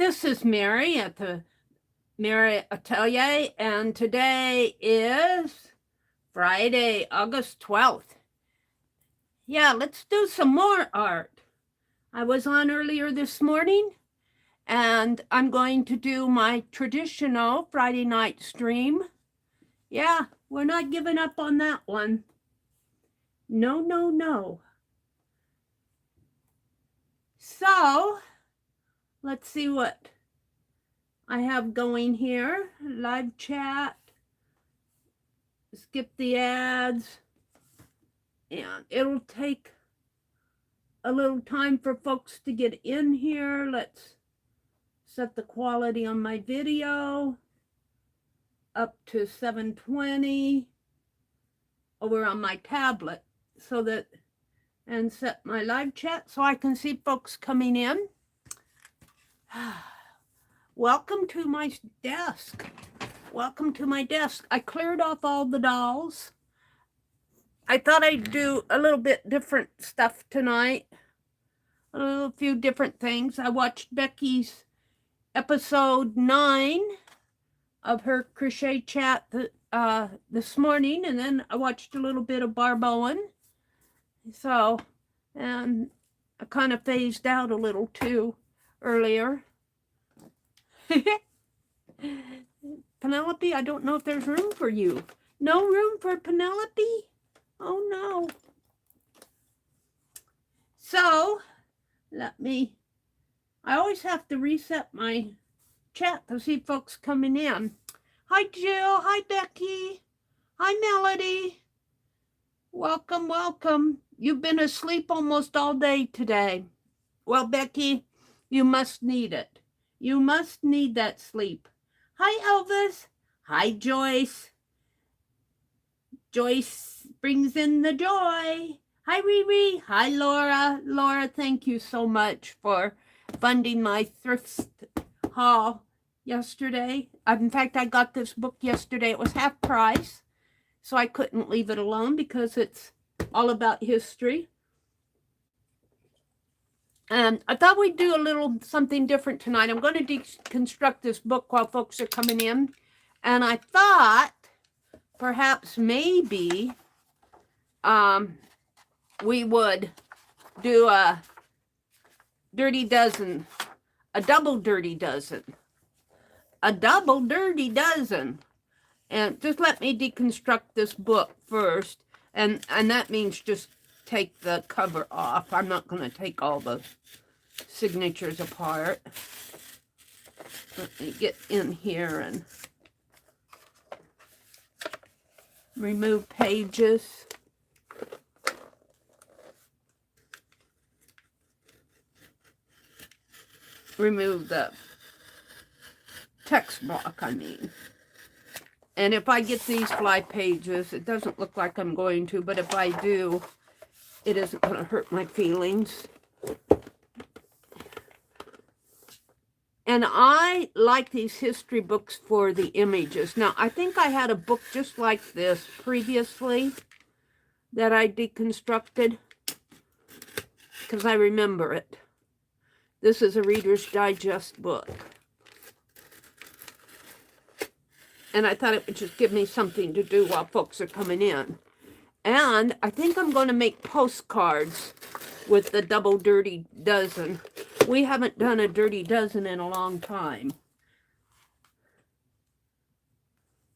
This is Meri at the Meri Atelier, and today is Friday, August 12th. Yeah, let's do some more art. I was on earlier this morning, and I'm going to do my traditional Friday night stream. Yeah, we're not giving up on that one. No, no, no. So, let's see what I have going here. Live chat. Skip the ads. And it'll take a little time for folks to get in here. Let's set the quality on my video up to 720 over on my tablet so that, and set my live chat so I can see folks coming in. Welcome to my desk. Welcome to my desk. I cleared off all the dolls. I thought I'd do a little bit different stuff tonight. A few different things. I watched Becky's episode 9 of her crochet chat this morning, and then I watched a little bit of Barb Owen. So, and I kind of phased out a little too earlier. Penelope, I don't know if there's room for you. No room for Penelope? Oh no. So, I always have to reset my chat to see folks coming in. Hi Jill, hi Becky, hi Melody. Welcome, welcome. You've been asleep almost all day today. Well, Becky, you must need it. You must need that sleep. Hi Elvis, hi Joyce. Joyce brings in the joy. Hi Riri, hi Laura. Laura, thank you so much for funding my thrift haul yesterday. In fact, I got this book yesterday. It was half price, so I couldn't leave it alone because it's all about history. And I thought we'd do a little something different tonight. I'm going to deconstruct this book while folks are coming in. And I thought perhaps maybe we would do a dirty dozen, a double dirty dozen. A double dirty dozen. And just let me deconstruct this book first. And that means just take the cover off. I'm not going to take all the signatures apart. Let me get in here and remove pages. Remove the text block, I mean. And if I get these fly pages, it doesn't look like I'm going to, but if I do, it isn't going to hurt my feelings. And I like these history books for the images. Now, I think I had a book just like this previously that I deconstructed because I remember it. This is a Reader's Digest book. And I thought it would just give me something to do while folks are coming in. And I think I'm going to make postcards with the double dirty dozen. We haven't done a dirty dozen in a long time.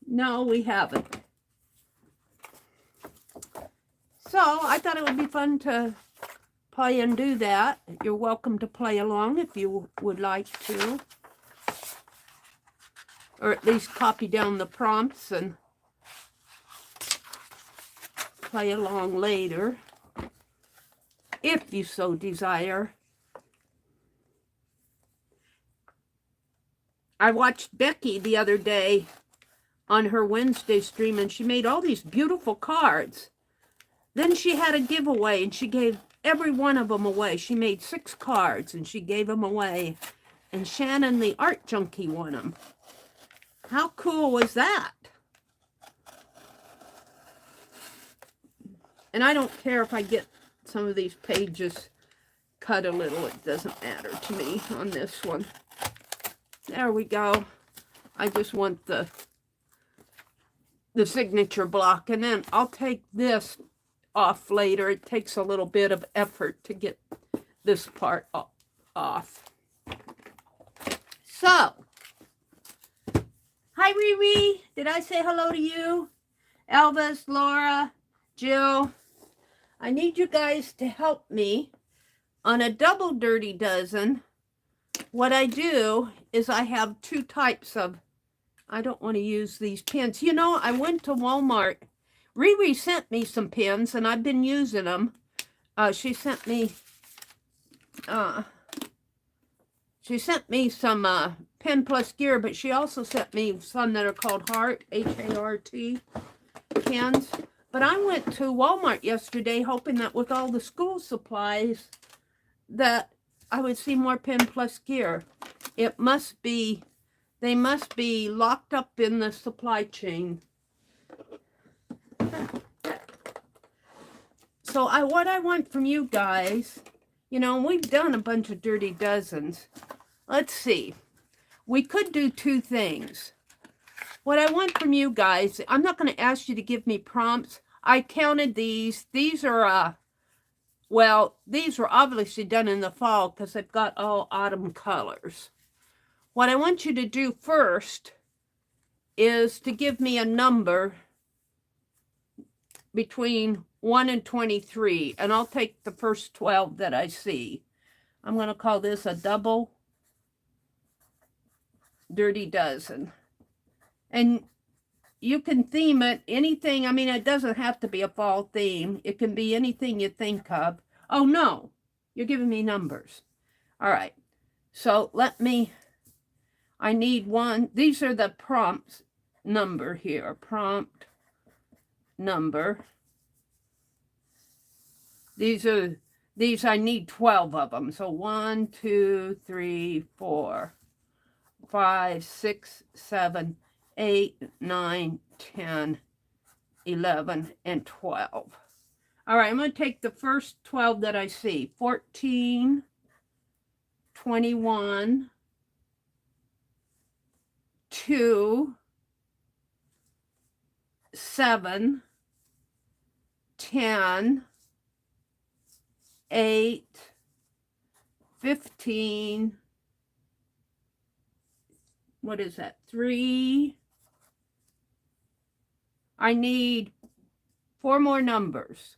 No, we haven't. So I thought it would be fun to play and do that. You're welcome to play along if you would like to. Or at least copy down the prompts and play along later, if you so desire. I watched Becky the other day on her Wednesday stream, and she made all these beautiful cards. Then she had a giveaway, and she gave every one of them away. She made 6 cards, and she gave them away. And Shannon, the art junkie, won them. How cool was that? And I don't care if I get some of these pages cut a little. It doesn't matter to me on this one. There we go. I just want the signature block, and then I'll take this off later. It takes a little bit of effort to get this part off. So, hi Riri, did I say hello to you? Elvis, Laura, Jill, I need you guys to help me on a double dirty dozen. What I do is I have two types of, I don't want to use these pins. You know, I went to Walmart. Riri sent me some pins, and I've been using them. She sent me some Pen Plus Gear, but she also sent me some that are called Heart, H-A-R-T pins. But I went to Walmart yesterday hoping that with all the school supplies that I would see more Pen Plus Gear. It must be, they must be locked up in the supply chain. So what I want from you guys, you know, we've done a bunch of dirty dozens. Let's see. We could do two things. What I want from you guys, I'm not going to ask you to give me prompts. I counted these. These are, well, these were obviously done in the fall because they've got all autumn colors. What I want you to do first is to give me a number between 1 and 23, and I'll take the first 12 that I see. I'm going to call this a double dirty dozen. And you can theme it anything. I mean, it doesn't have to be a fall theme. It can be anything you think of. Oh, no. You're giving me numbers. All right. So I need one. These are the prompts number here. Prompt number. These I need 12 of them. So 1, 2, 3, 4, 5, 6, 7, 8, 9, 10, 11, and 12. All right, I'm going to take the first 12 that I see. 14, 21, 2, 7, 10, 8, 15, what is that, 3. I need 4 more numbers.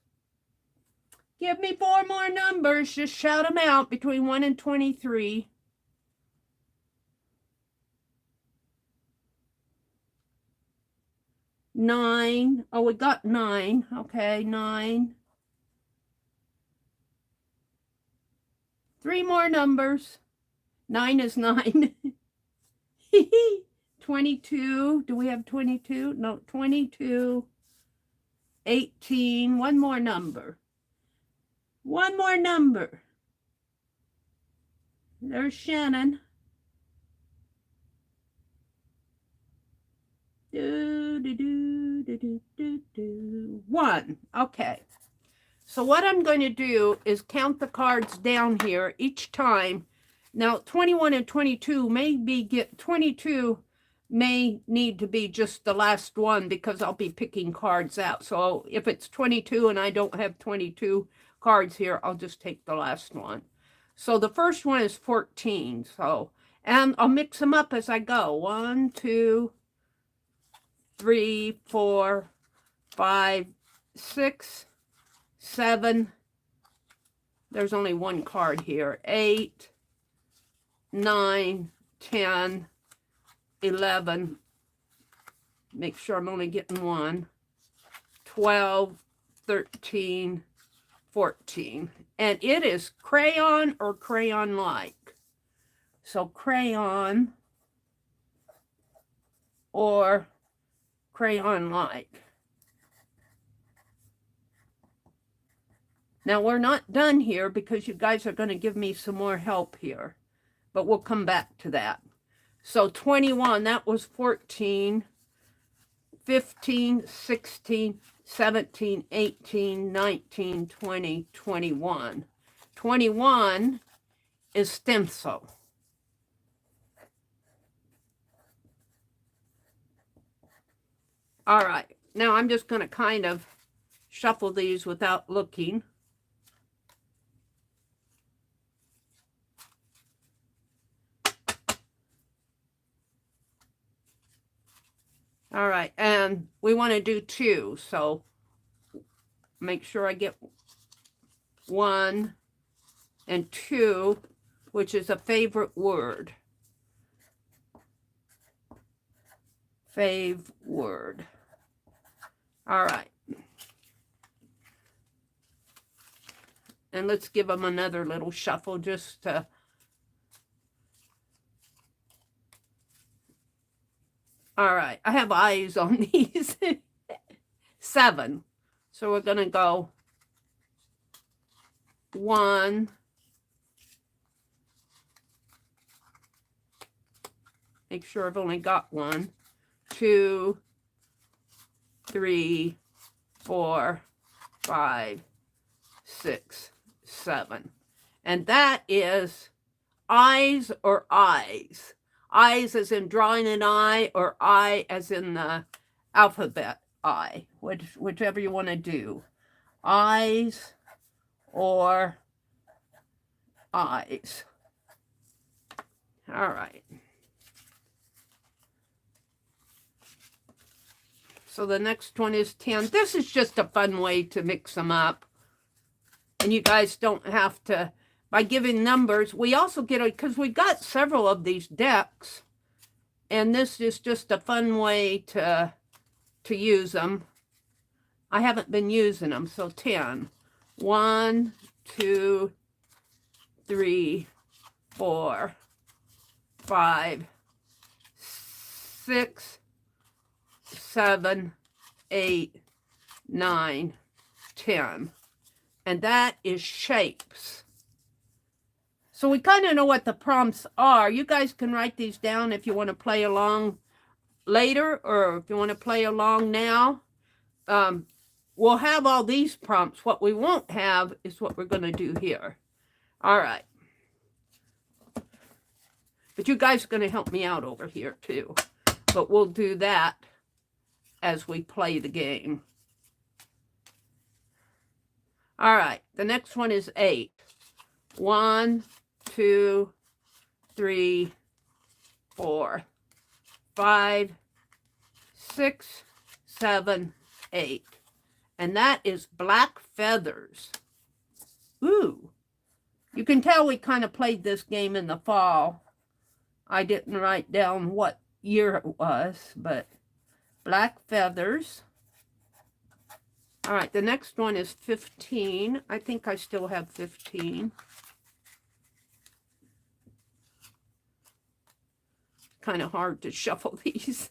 Give me 4 more numbers. Just shout them out between 1 and 23. Nine. Oh, we got 9. Okay, 9. 3 more numbers. 9 is 9. 22. Do we have 22? No, 22. 18. 1 more number. 1 more number. There's Shannon. 1. Okay. So what I'm going to do is count the cards down here each time. Now 21 and 22 may 22 may need to be just the last one because I'll be picking cards out. So if it's 22 and I don't have 22 cards here, I'll just take the last one. So the first one is 14. So, and I'll mix them up as I go. 1, 2, 3, 4, 5, 6, 7. There's only 1 card here. 8, 9, 10, 11. Make sure I'm only getting 1. 12, 13, 14. And it is crayon or crayon-like. So crayon or crayon-like. Now, we're not done here because you guys are going to give me some more help here. But we'll come back to that. So 21, that was 14, 15, 16, 17, 18, 19, 20, 21. 21 is stencil. All right. Now I'm just going to kind of shuffle these without looking. All right, and we want to do 2, so make sure I get 1 and 2, which is a favorite word. Fave word. All right. And let's give them another little shuffle just to... All right, I have eyes on these. 7. So we're going to go 1, make sure I've only got 1, 2, 3, 4, 5, 6, 7. And that is eyes or eyes. Eyes as in drawing an eye, or I as in the alphabet I, whichever you want to do. Eyes or eyes. All right. So the next one is 10. This is just a fun way to mix them up. And you guys don't have to, by giving numbers, we also get, because we got several of these decks, and this is just a fun way to use them. I haven't been using them, so 10. 1, 2, 3, 4, 5, 6, 7, 8, 9, 10. And that is shapes. So we kind of know what the prompts are. You guys can write these down if you want to play along later, or if you want to play along now. We'll have all these prompts. What we won't have is what we're going to do here. All right. But you guys are going to help me out over here too. But we'll do that as we play the game. All right, the next one is 8. 1, 2, 3, 4, 5, 6, 7, 8. And that is black feathers. Ooh. You can tell we kind of played this game in the fall. I didn't write down what year it was, but black feathers. All right, the next one is 15. I think I still have 15. Kind of hard to shuffle these.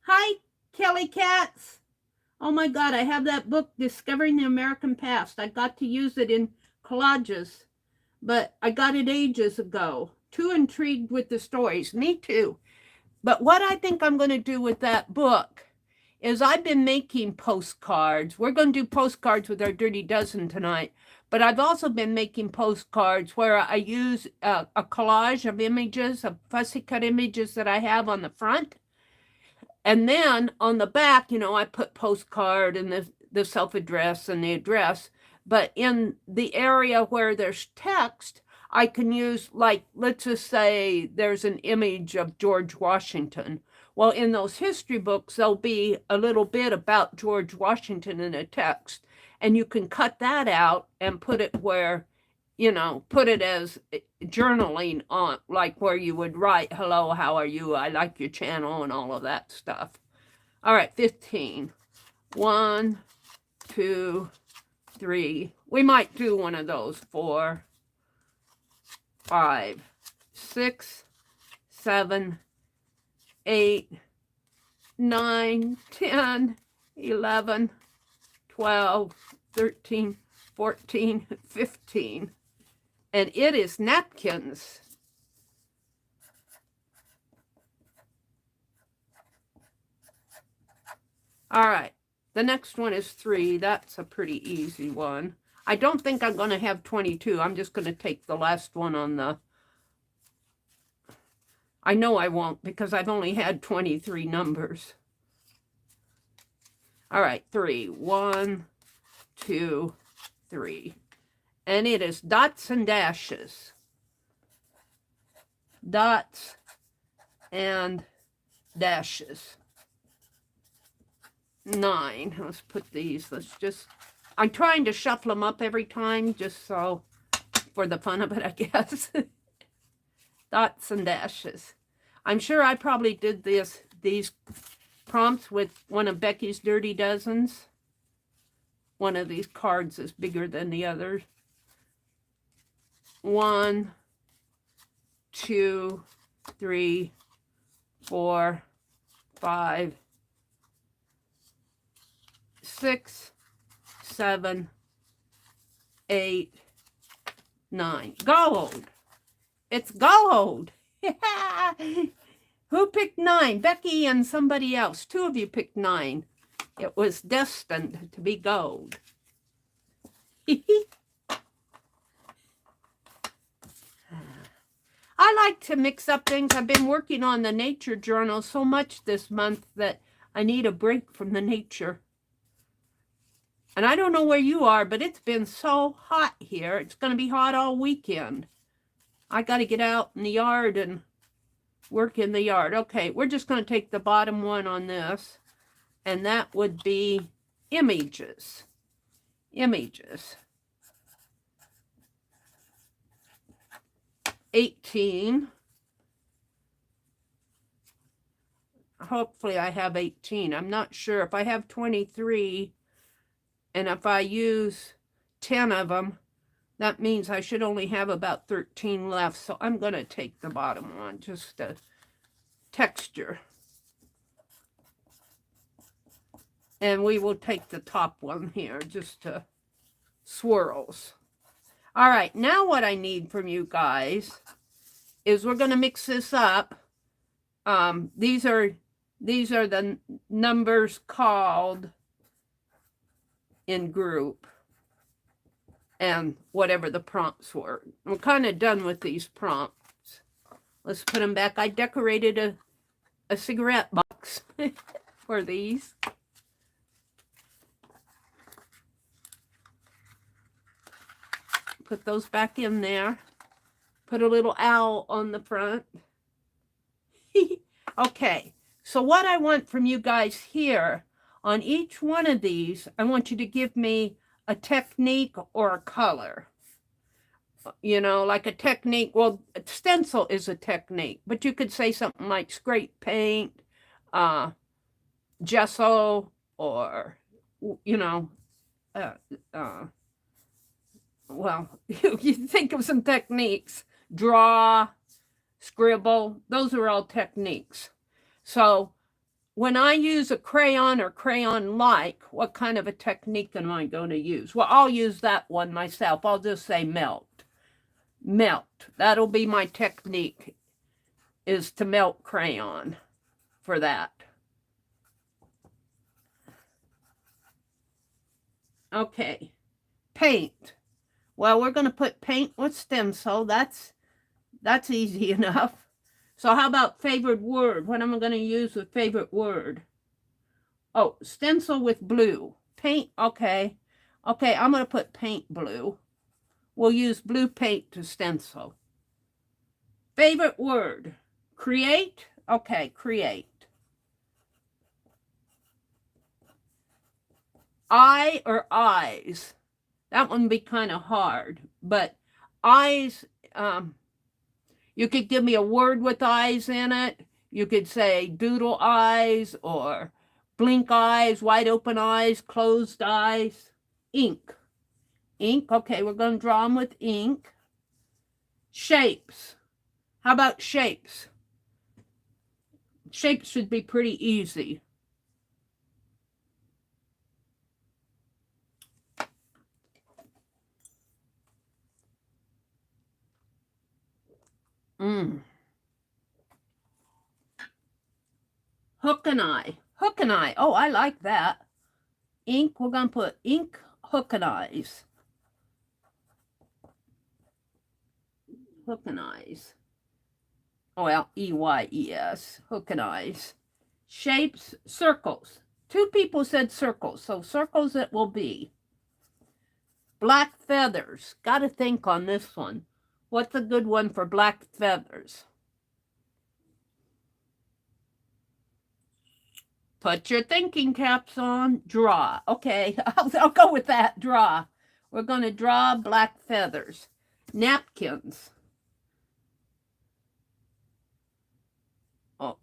Hi, Kelly Cats. Oh my God, I have that book, Discovering the American Past. I got to use it in collages, but I got it ages ago. Too intrigued with the stories. Me too. But what I think I'm going to do with that book is I've been making postcards. We're going to do postcards with our Dirty Dozen tonight. But I've also been making postcards where I use a collage of images, of fussy cut images that I have on the front. And then on the back, you know, I put postcard and the self-address and the address. But in the area where there's text, I can use, like, let's just say there's an image of George Washington. Well, in those history books, there'll be a little bit about George Washington in a text. And you can cut that out and put it where, you know, put it as journaling on, like where you would write, hello, how are you? I like your channel and all of that stuff. All right, 15. 1, 2, 3. We might do one of those. 4, 5, 6, 7, 8, 9, 10, 11, 12, 13, 14, 15. And it is napkins. All right. The next one is 3. That's a pretty easy one. I don't think I'm going to have 22. I'm just going to take the last one on the I know I won't because I've only had 23 numbers. All right, 3. 1, 2, 3. And it is dots and dashes. Dots and dashes. 9. Let's put these. I'm trying to shuffle them up every time just so for the fun of it, I guess. Dots and dashes. I'm sure I probably did these prompts with one of Becky's Dirty Dozens. One of these cards is bigger than the others. 1, 2, 3, 4, 5, 6, 7, 8, 9. Gold. It's gold. Who picked 9? Becky and somebody else. 2 of you picked 9. It was destined to be gold. I like to mix up things. I've been working on the nature journal so much this month that I need a break from the nature. And I don't know where you are, but it's been so hot here. It's going to be hot all weekend. I got to get out in the yard and work in the yard. Okay, we're just going to take the bottom one on this, and that would be images. Images. 18. Hopefully I have 18. I'm not sure. If I have 23 and if I use 10 of them, that means I should only have about 13 left. So I'm going to take the bottom one, just a texture. And we will take the top one here, just to swirls. All right, now what I need from you guys is we're going to mix this up. These are the numbers called in group and whatever the prompts were. We're kind of done with these prompts. Let's put them back. I decorated a cigarette box for these. Put those back in there. Put a little owl on the front. Okay, so what I want from you guys here, on each one of these, I want you to give me a technique or a color. You know, like a technique. Well, a stencil is a technique, but you could say something like scrape paint, gesso, or, you know, well, you think of some techniques. Draw, scribble, those are all techniques. So when I use a crayon or crayon-like, what kind of a technique am I going to use? Well, I'll use that one myself. I'll just say melt. Melt. That'll be my technique, is to melt crayon for that. Okay. Paint. Well, we're going to put paint with stencil. That's easy enough. So how about favorite word? What am I going to use with favorite word? Oh, stencil with blue. Paint, okay. Okay, I'm going to put paint blue. We'll use blue paint to stencil. Favorite word? Create? Okay, create. Eye or eyes? That one would be kind of hard, but eyes, you could give me a word with eyes in it. You could say doodle eyes or blink eyes, wide open eyes, closed eyes. Ink. Ink, okay, we're going to draw them with ink. Shapes. How about shapes? Shapes should be pretty easy. Hook and eye. Hook and eye. Oh, I like that. Ink, we're going to put ink, hook and eyes. Hook and eyes. well, E-Y-E-S, hook and eyes. Shapes, circles. 2 people said circles, so circles it will be. Black feathers. Got to think on this one. What's a good one for black feathers? Put your thinking caps on. Draw. Okay, I'll go with that. Draw. We're going to draw black feathers. Napkins.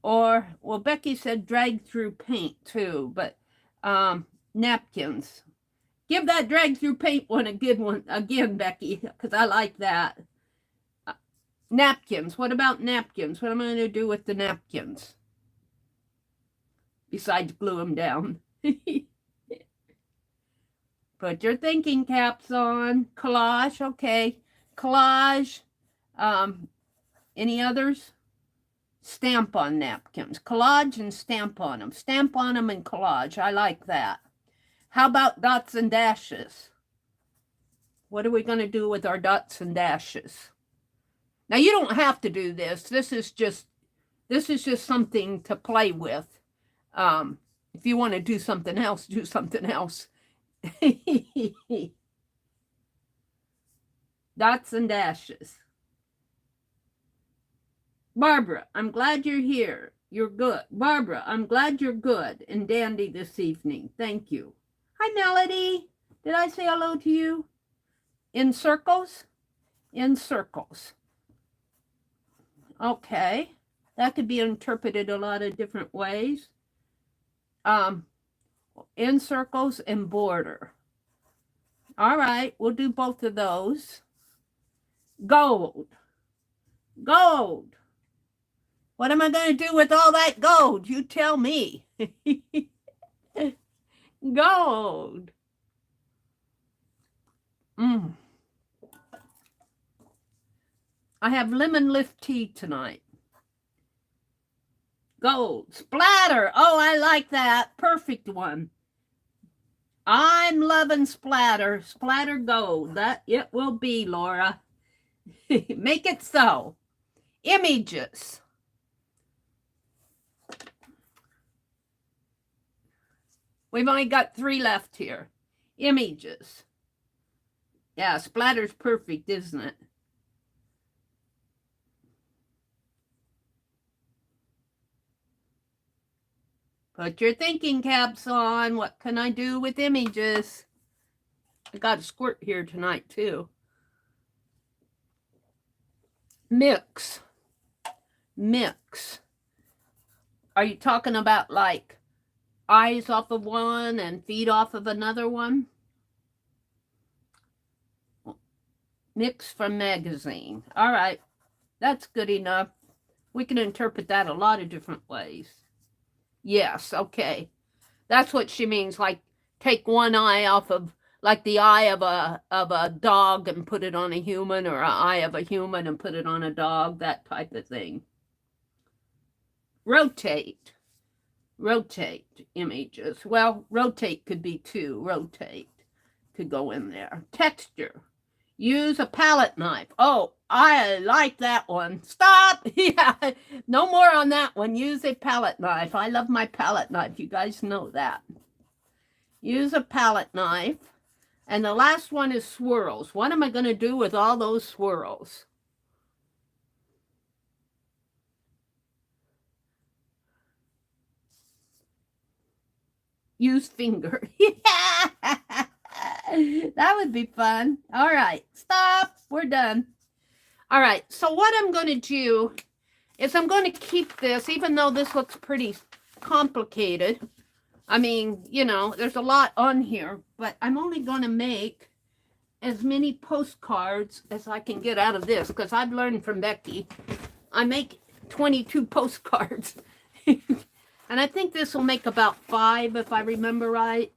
Or, well, Becky said drag through paint too, but napkins. Give that drag through paint one a good one again, Becky, because I like that. Napkins. What about napkins? What am I going to do with the napkins? Besides glue them down. Put your thinking caps on. Collage. Okay. Collage. Any others? Stamp on napkins. Collage and stamp on them. Stamp on them and collage. I like that. How about dots and dashes? What are we going to do with our dots and dashes? Now, you don't have to do this. This is just something to play with. If you want to do something else, do something else. Dots and dashes. Barbara, I'm glad you're here. You're good. Barbara, I'm glad you're good and dandy this evening. Thank you. Hi, Melody. Did I say hello to you? In circles? In circles. Okay. That could be interpreted a lot of different ways. In circles and border. All right. We'll do both of those. Gold. Gold. What am I going to do with all that gold? You tell me. Gold. I have lemon leaf tea tonight. Gold. Splatter. Oh, I like that. Perfect one. I'm loving splatter. Splatter gold. That it will be, Laura. Make it so. Images. We've only got 3 left here. Images. Yeah, splatter's perfect, isn't it? Put your thinking caps on. What can I do with images? I got a squirt here tonight, too. Mix. Mix. Are you talking about like eyes off of one and feet off of another one? Mix from magazine. All right. That's good enough. We can interpret that a lot of different ways. Yes, okay. That's what she means, like take one eye off of, like the eye of a dog and put it on a human, or an eye of a human and put it on a dog, that type of thing. Rotate. Rotate images. Well, rotate could be 2. Rotate could go in there. Texture. Use a palette knife. Oh, I like that one. Stop. Yeah, no more on that one. Use a palette knife. I love my palette knife. You guys know that. Use a palette knife. And the last one is swirls. What am I going to do with all those swirls? Use finger. Yeah. That would be fun. All right. Stop. We're done. All right. So what I'm going to do is I'm going to keep this, even though this looks pretty complicated. I mean, you know, there's a lot on here, but I'm only going to make as many postcards as I can get out of this, because I've learned from Becky. I make 22 postcards. And I think this will make about 5, if I remember right.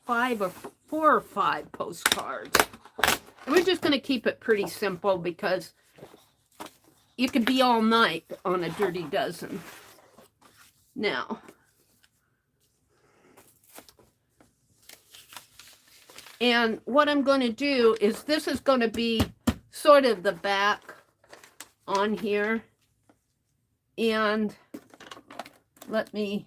4 or 5 postcards. And we're just going to keep it pretty simple, because you could be all night on a dirty dozen. Now, and what I'm going to do is, this is going to be sort of the back on here. And let me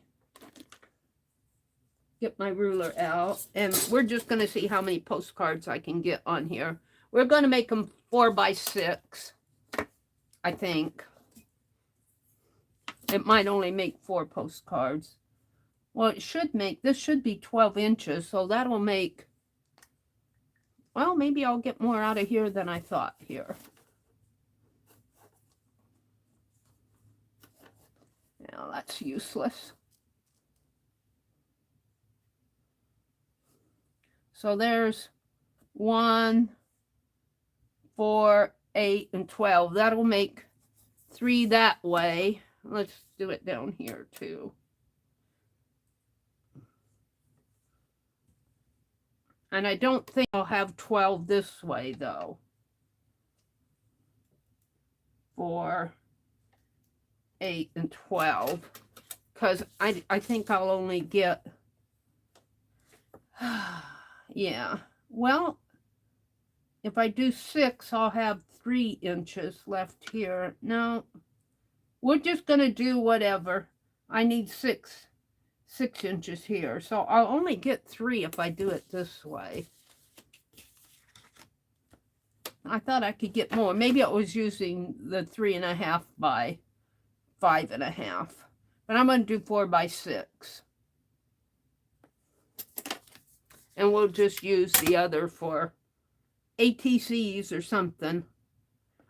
get my ruler out. And we're just going to see how many postcards I can get on here. We're going to make them 4 by 6, I think. It might only make 4 postcards. Well, it should make, this should be 12 inches, so that'll make, well, maybe I'll get more out of here than I thought here. Now, that's useless. So there's 1, 4, 8, and 12. That'll make 3 that way. Let's do it down here too. And I don't think I'll have 12 this way though. 4, 8, and 12. Because I think I'll only get, yeah. Well, if I do 6, I'll have 3 inches left here. No, we're just going to do whatever. I need 6 inches here. So I'll only get 3 if I do it this way. I thought I could get more. Maybe I was using the 3.5 by 5.5. But I'm going to do 4 by 6. And we'll just use the other for ATCs or something.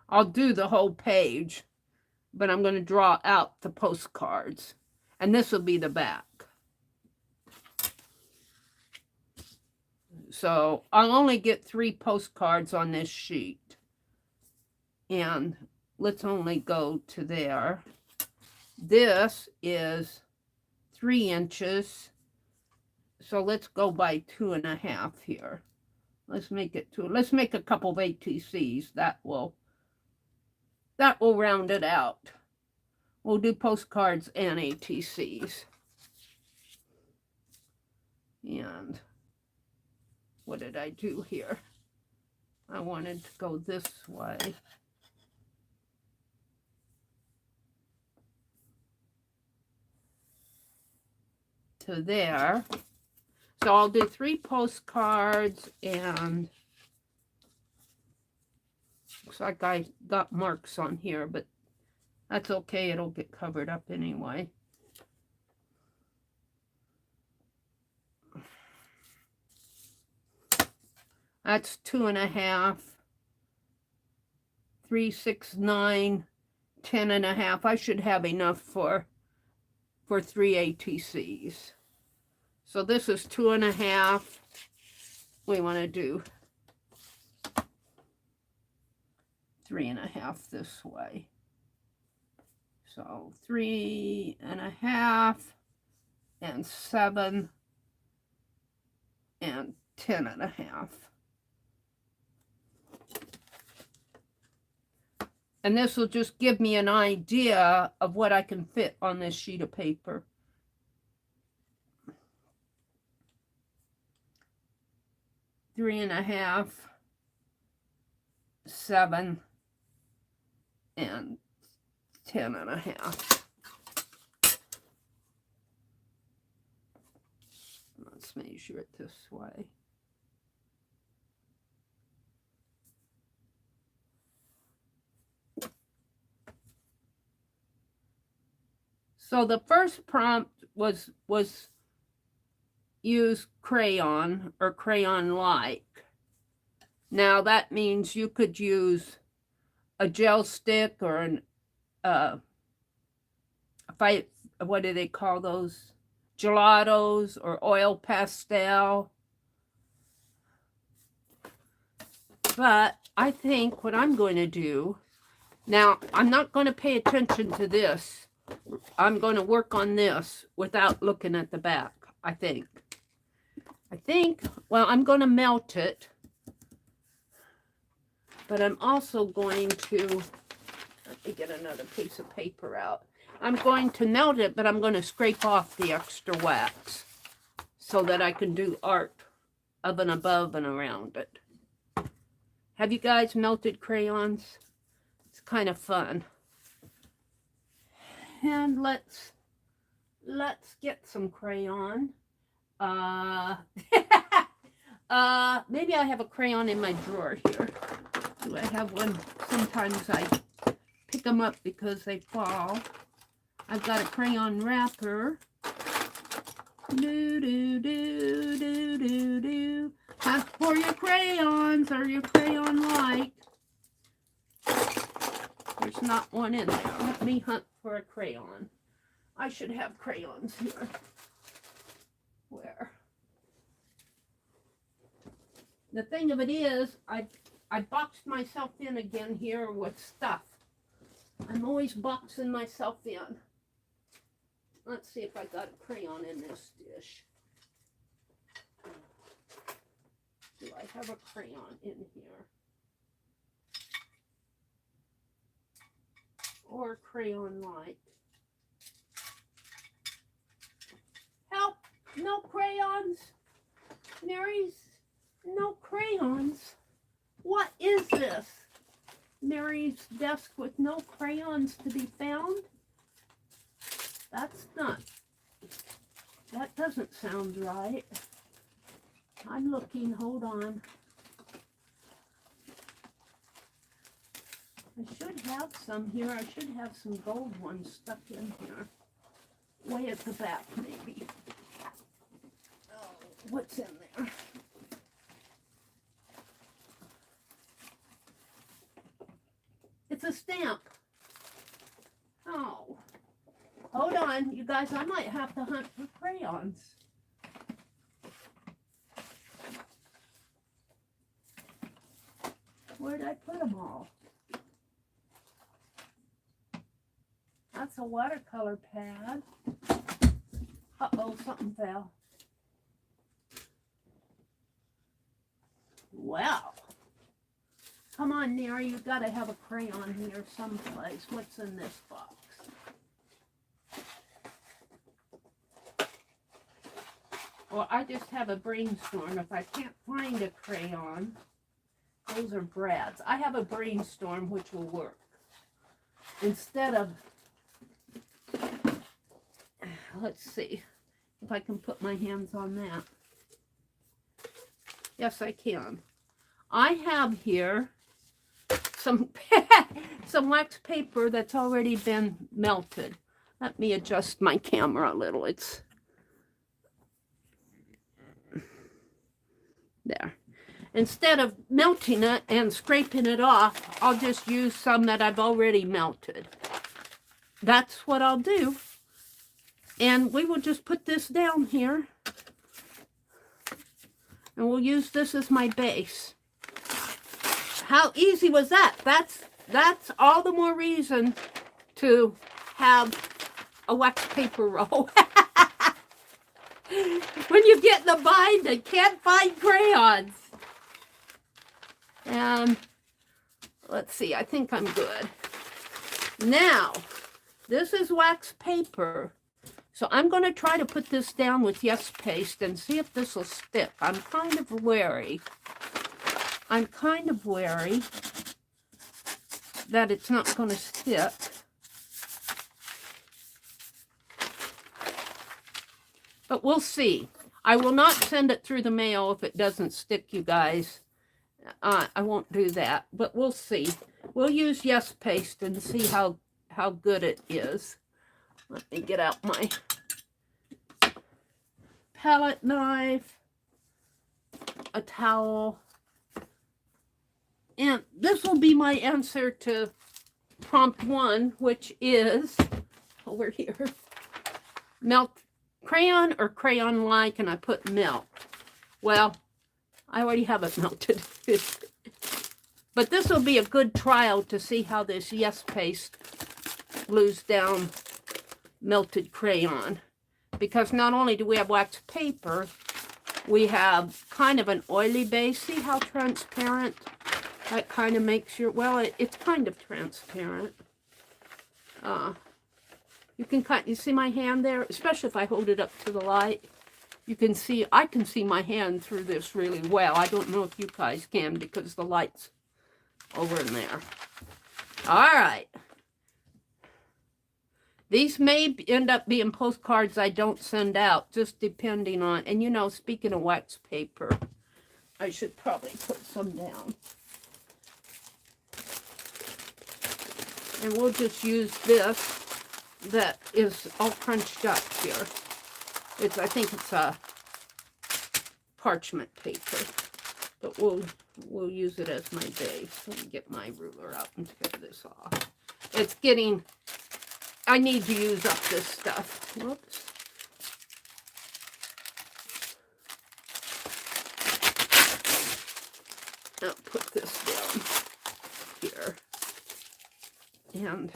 I'll do the whole page, but I'm going to draw out the postcards. And this will be the back. So I'll only get 3 postcards on this sheet. And let's only go to there. This is 3 inches. So let's go by 2.5 here. Let's make it 2. Let's make a couple of ATCs. That will round it out. We'll do postcards and ATCs. And what did I do here? I wanted to go this way. To there. So I'll do 3 postcards, and looks like I got marks on here, but that's okay. It'll get covered up anyway. That's 2.5, 3, 6, 9, 10.5. I should have enough for 3 ATCs. So this is 2.5. We want to do 3.5 this way. So 3.5 and 7 and 10.5. And this will just give me an idea of what I can fit on this sheet of paper. 3.5, 7, and 10.5. Let's measure it this way. So the first prompt was use crayon or crayon-like. Now that means you could use a gel stick or an what do they call those? Gelatos or oil pastel. But I think what I'm going to do, now I'm not going to pay attention to this. I'm going to work on this without looking at the back, I think. Well, I'm going to melt it. But I'm also going to, let me get another piece of paper out. I'm going to melt it, but I'm going to scrape off the extra wax so that I can do art of and above and around it. Have you guys melted crayons? It's kind of fun. And let's get some crayon. Maybe I have a crayon in my drawer here. Do I have one? Sometimes I pick them up because they fall. I've got a crayon wrapper. Do do do do do do. Hunt for your crayons or your crayon light. There's not one in there. Let me hunt for a crayon. I should have crayons here. Where? The thing of it is, I boxed myself in again here with stuff. I'm always boxing myself in. Let's see if I got a crayon in this dish. Do I have a crayon in here? Or crayon light? Help! No crayons! Mary's no crayons. What is this? Mary's desk with no crayons to be found? That doesn't sound right. I'm looking, hold on. I should have some here. I should have some gold ones stuck in here. Way at the back, maybe. Oh, what's in there? It's a stamp. Oh. Hold on, you guys. I might have to hunt for crayons. Where did I put them all? That's a watercolor pad. Uh-oh, something fell. Well. Come on, Meri, you've got to have a crayon here someplace. What's in this box? Well, I just have a brainstorm. If I can't find a crayon, those are Brad's. I have a brainstorm which will work. Instead of, let's see if I can put my hands on that. Yes, I can. I have here some wax paper that's already been melted. Let me adjust my camera a little. It's there. Instead of melting it and scraping it off, I'll just use some that I've already melted. That's what I'll do. And we will just put this down here. And we'll use this as my base. How easy was that? That's all the more reason to have a wax paper roll. When you get in the bind and can't find crayons. And let's see, I think I'm good. Now, this is wax paper. So I'm going to try to put this down with Yes Paste and see if this will stick. I'm kind of wary. That it's not going to stick. But we'll see. I will not send it through the mail if it doesn't stick, you guys. I won't do that, but we'll see. We'll use Yes Paste and see how good it is. Let me get out my palette knife, a towel, and this will be my answer to prompt 1, which is over here. Melt crayon or crayon-like, and I put melt. Well, I already have it melted. But this will be a good trial to see how this Yes Paste glues down melted crayon. Because not only do we have wax paper, we have kind of an oily base. See how transparent that kind of makes your, well, it's kind of transparent. You see my hand there? Especially if I hold it up to the light. You can see, I can see my hand through this really well. I don't know if you guys can because the light's over in there. All right. These may end up being postcards I don't send out, just depending on, and you know, speaking of wax paper, I should probably put some down. And we'll just use this that is all crunched up here. I think it's a parchment paper, but we'll use it as my base. Let me get my ruler out and tear this off. It's getting, I need to use up this stuff. Whoops. I'll put this down here. And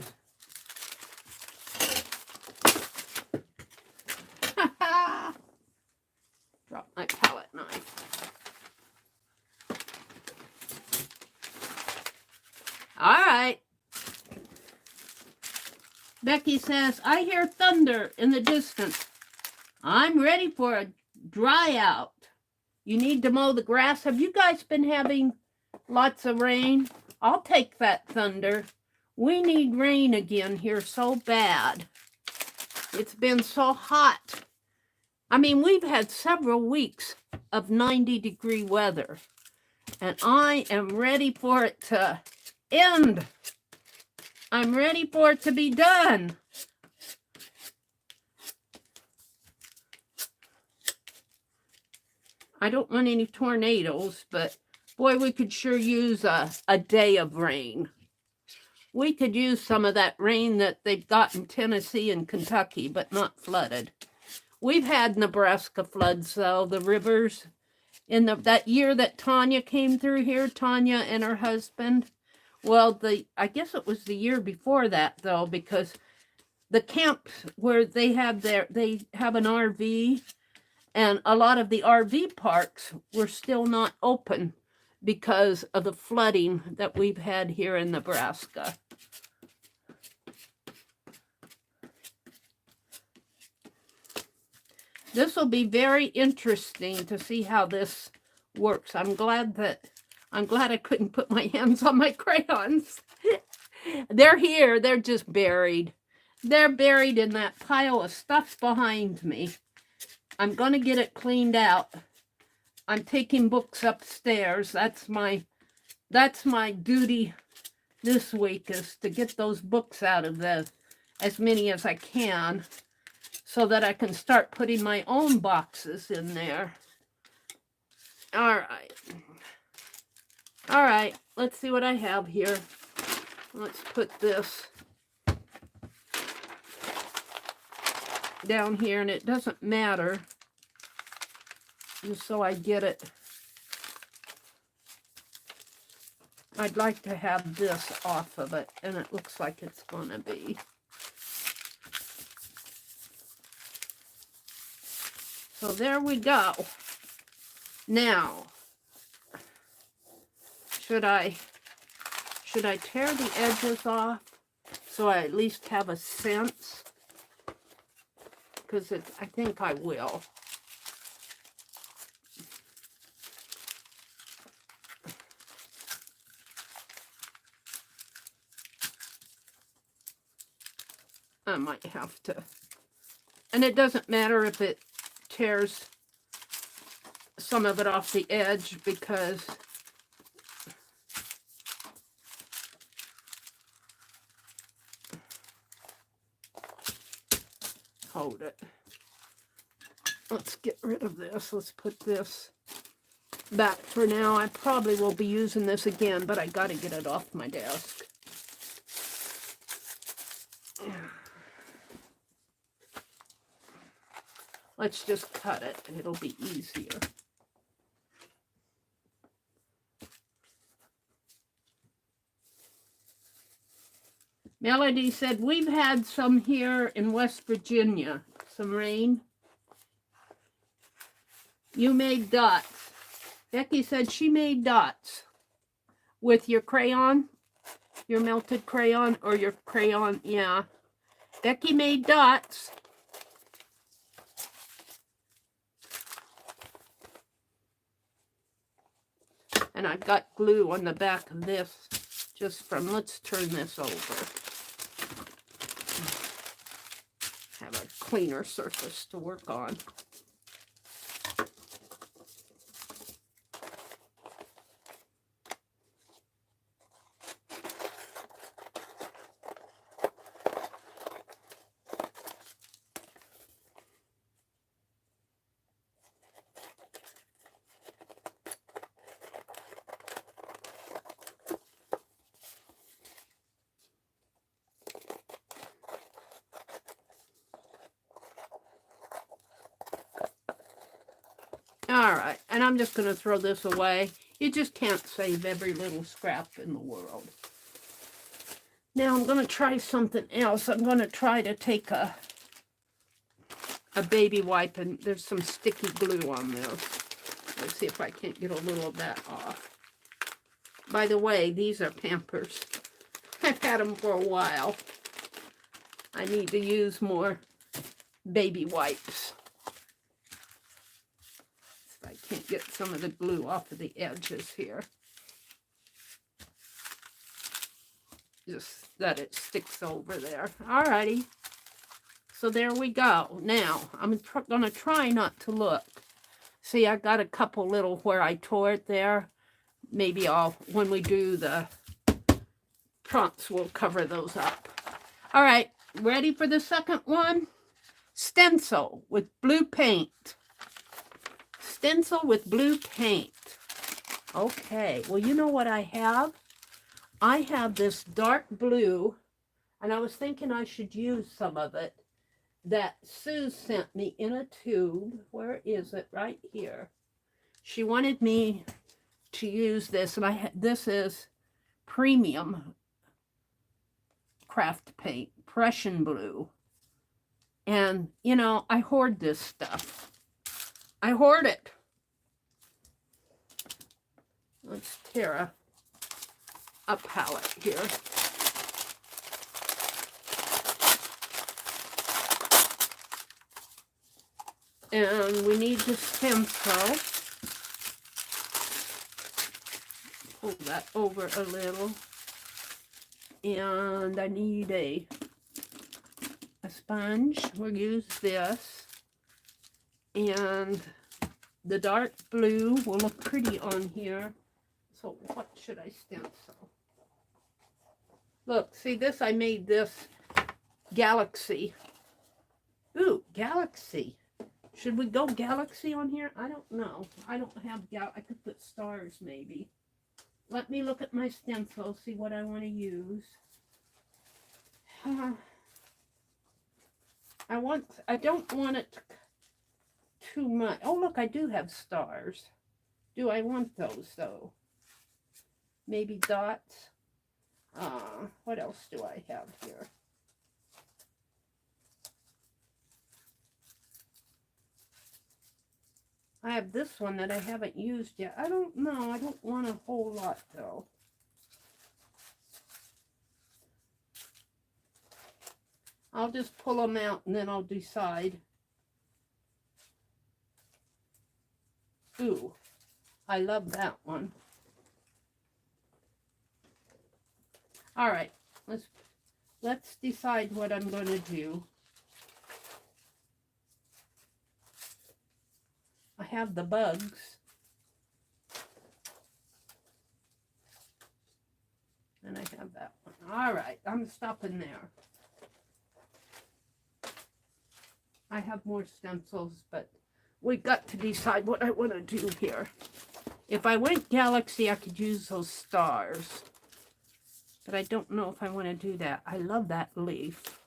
drop my palette knife. All right. Becky says, I hear thunder in the distance. I'm ready for a dry out. You need to mow the grass. Have you guys been having lots of rain? I'll take that thunder. We need rain again here so bad. It's been so hot. I mean, we've had several weeks of 90-degree weather, and I am ready for it to end. I'm ready for it to be done. I don't want any tornadoes, but boy, we could sure use a day of rain. We could use some of that rain that they've got in Tennessee and Kentucky, but not flooded. We've had Nebraska floods, though, the rivers. In that year that Tanya came through here, Tanya and her husband, well, I guess it was the year before that, though, because the camps where they have an RV, and a lot of the RV parks were still not open because of the flooding that we've had here in Nebraska. This will be very interesting to see how this works. I'm glad I couldn't put my hands on my crayons. They're here. They're just buried. They're buried in that pile of stuff behind me. I'm going to get it cleaned out. I'm taking books upstairs. That's my duty this week, is to get those books out of as many as I can, so that I can start putting my own boxes in there. All right. All right. Let's see what I have here. Let's put this down here, and it doesn't matter, just so I get it. I'd like to have this off of it, and it looks like it's gonna be. So there we go. Now, should I tear the edges off so I at least have a sense? Because I think I will. I might have to. And it doesn't matter if it tears some of it off the edge, because hold it. Let's get rid of this. Let's put this back for now. I probably will be using this again, but I got to get it off my desk. Let's just cut it. It'll be easier. Melody said, we've had some here in West Virginia, some rain. You made dots. Becky said she made dots with your crayon, your melted crayon, or your crayon, yeah. Becky made dots. And I've got glue on the back of this, just from, let's turn this over. cleaner surface to work on. All right, and I'm just going to throw this away. You just can't save every little scrap in the world. Now I'm going to try something else. I'm going to try to take a baby wipe, and there's some sticky glue on this. Let's see if I can't get a little of that off. By the way, these are Pampers. I've had them for a while. I need to use more baby wipes. I can't get some of the glue off of the edges here. Just that it sticks over there. Alrighty. So there we go. Now, I'm going to try not to look. See, I got a couple little where I tore it there. Maybe when we do the prompts, we'll cover those up. Alright, ready for the second one? Stencil with blue paint. Stencil with blue paint. Okay, well, you know what I have? I have this dark blue, and I was thinking I should use some of it that Sue sent me in a tube. Where is it? Right here. She wanted me to use this, and this is premium craft paint, Prussian blue. And, you know, I hoard this stuff. I hoard it. Let's tear a palette here. And we need the stencil. Pull that over a little. And I need a sponge. We'll use this. And the dark blue will look pretty on here. So what should I stencil? Look, see this? I made this galaxy. Ooh, galaxy. Should we go galaxy on here? I don't know. I don't have I could put stars maybe. Let me look at my stencil, see what I want to use. I don't want it too much. Oh, look, I do have stars. Do I want those, though? Maybe dots. What else do I have here? I have this one that I haven't used yet. I don't know. I don't want a whole lot, though. I'll just pull them out, and then I'll decide. Ooh, I love that one. All right, let's decide what I'm going to do. I have the bugs. And I have that one. All right, I'm stopping there. I have more stencils, but we got to decide what I want to do here. If I went galaxy, I could use those stars. But I don't know if I want to do that. I love that leaf.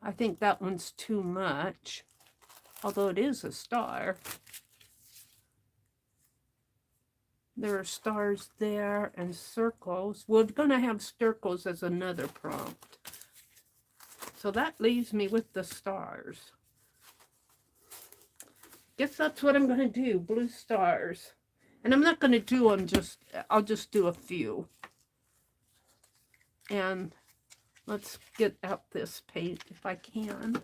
I think that one's too much, although it is a star. There are stars there and circles. We're going to have circles as another prompt. So that leaves me with the stars. Guess that's what I'm going to do, blue stars. And I'm not going to do them I'll just do a few. And let's get out this paint if I can.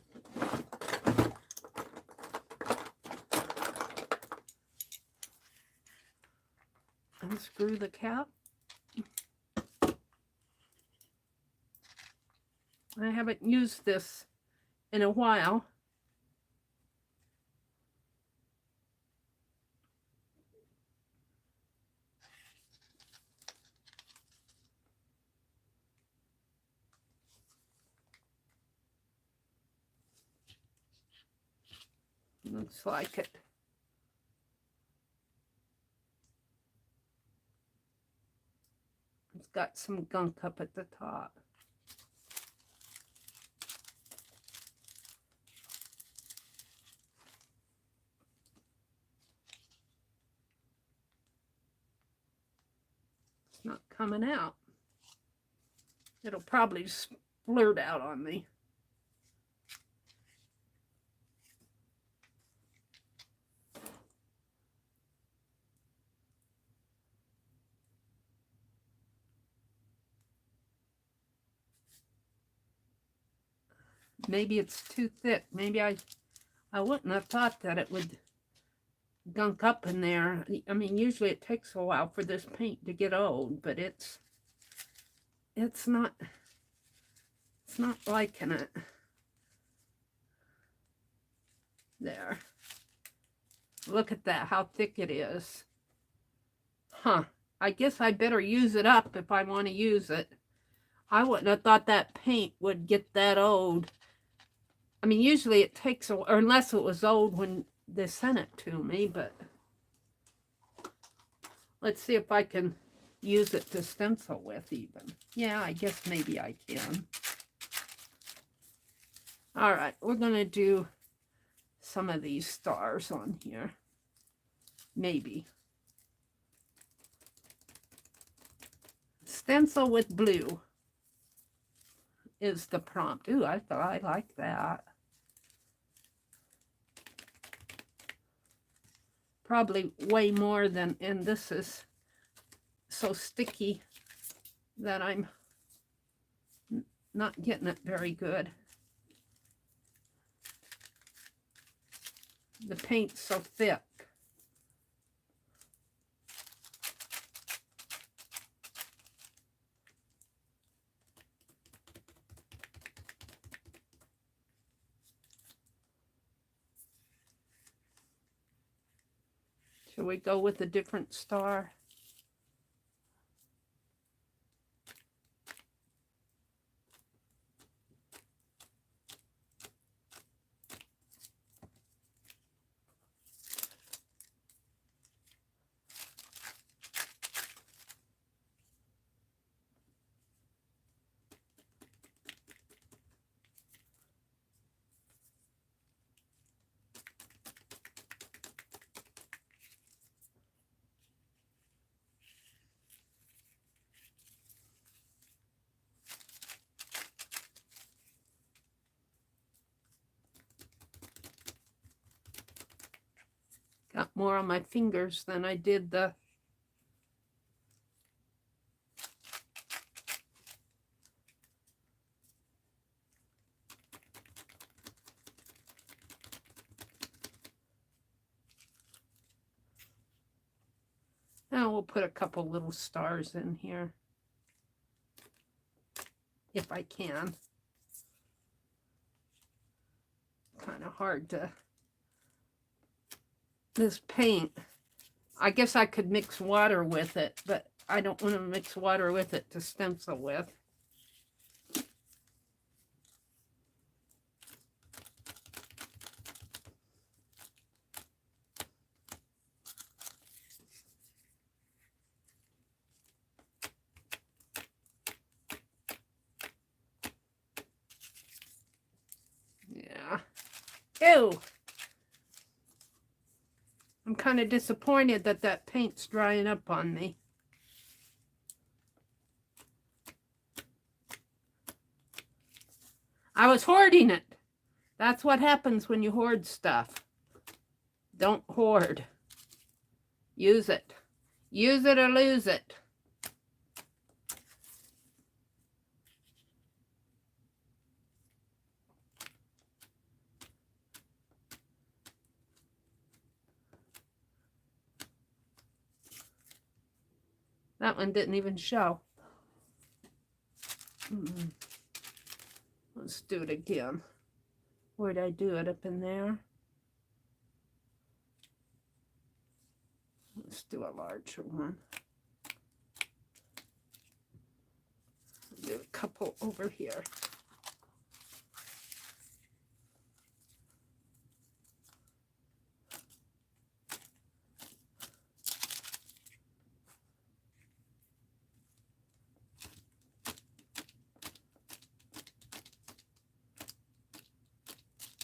Unscrew the cap. I haven't used this in a while. Looks like it. It's got some gunk up at the top. It's not coming out. It'll probably splurt out on me. Maybe it's too thick. Maybe I wouldn't have thought that it would gunk up in there. I mean, usually it takes a while for this paint to get old, but it's not liking it. There. Look at that, how thick it is. Huh. I guess I better use it up if I want to use it. I wouldn't have thought that paint would get that old. I mean, usually it takes a while, or unless it was old when they sent it to me, but let's see if I can use it to stencil with even. Yeah, I guess maybe I can. All right, we're going to do some of these stars on here. Maybe. Stencil with blue is the prompt. Ooh, I thought I liked that. Probably way more than, and this is so sticky that I'm not getting it very good. The paint's so thick. Shall we go with a different star? Got more on my fingers than I did the now we'll put a couple little stars in here if I can. Kind of hard to, this paint, I guess I could mix water with it, but I don't want to mix water with it to stencil with. Yeah. Ew. I'm kind of disappointed that that paint's drying up on me. I was hoarding it. That's what happens when you hoard stuff. Don't hoard. Use it. Use it or lose it. That one didn't even show. Let's do it again. Where'd I do it? Up in there? Let's do a larger one. Do a couple over here.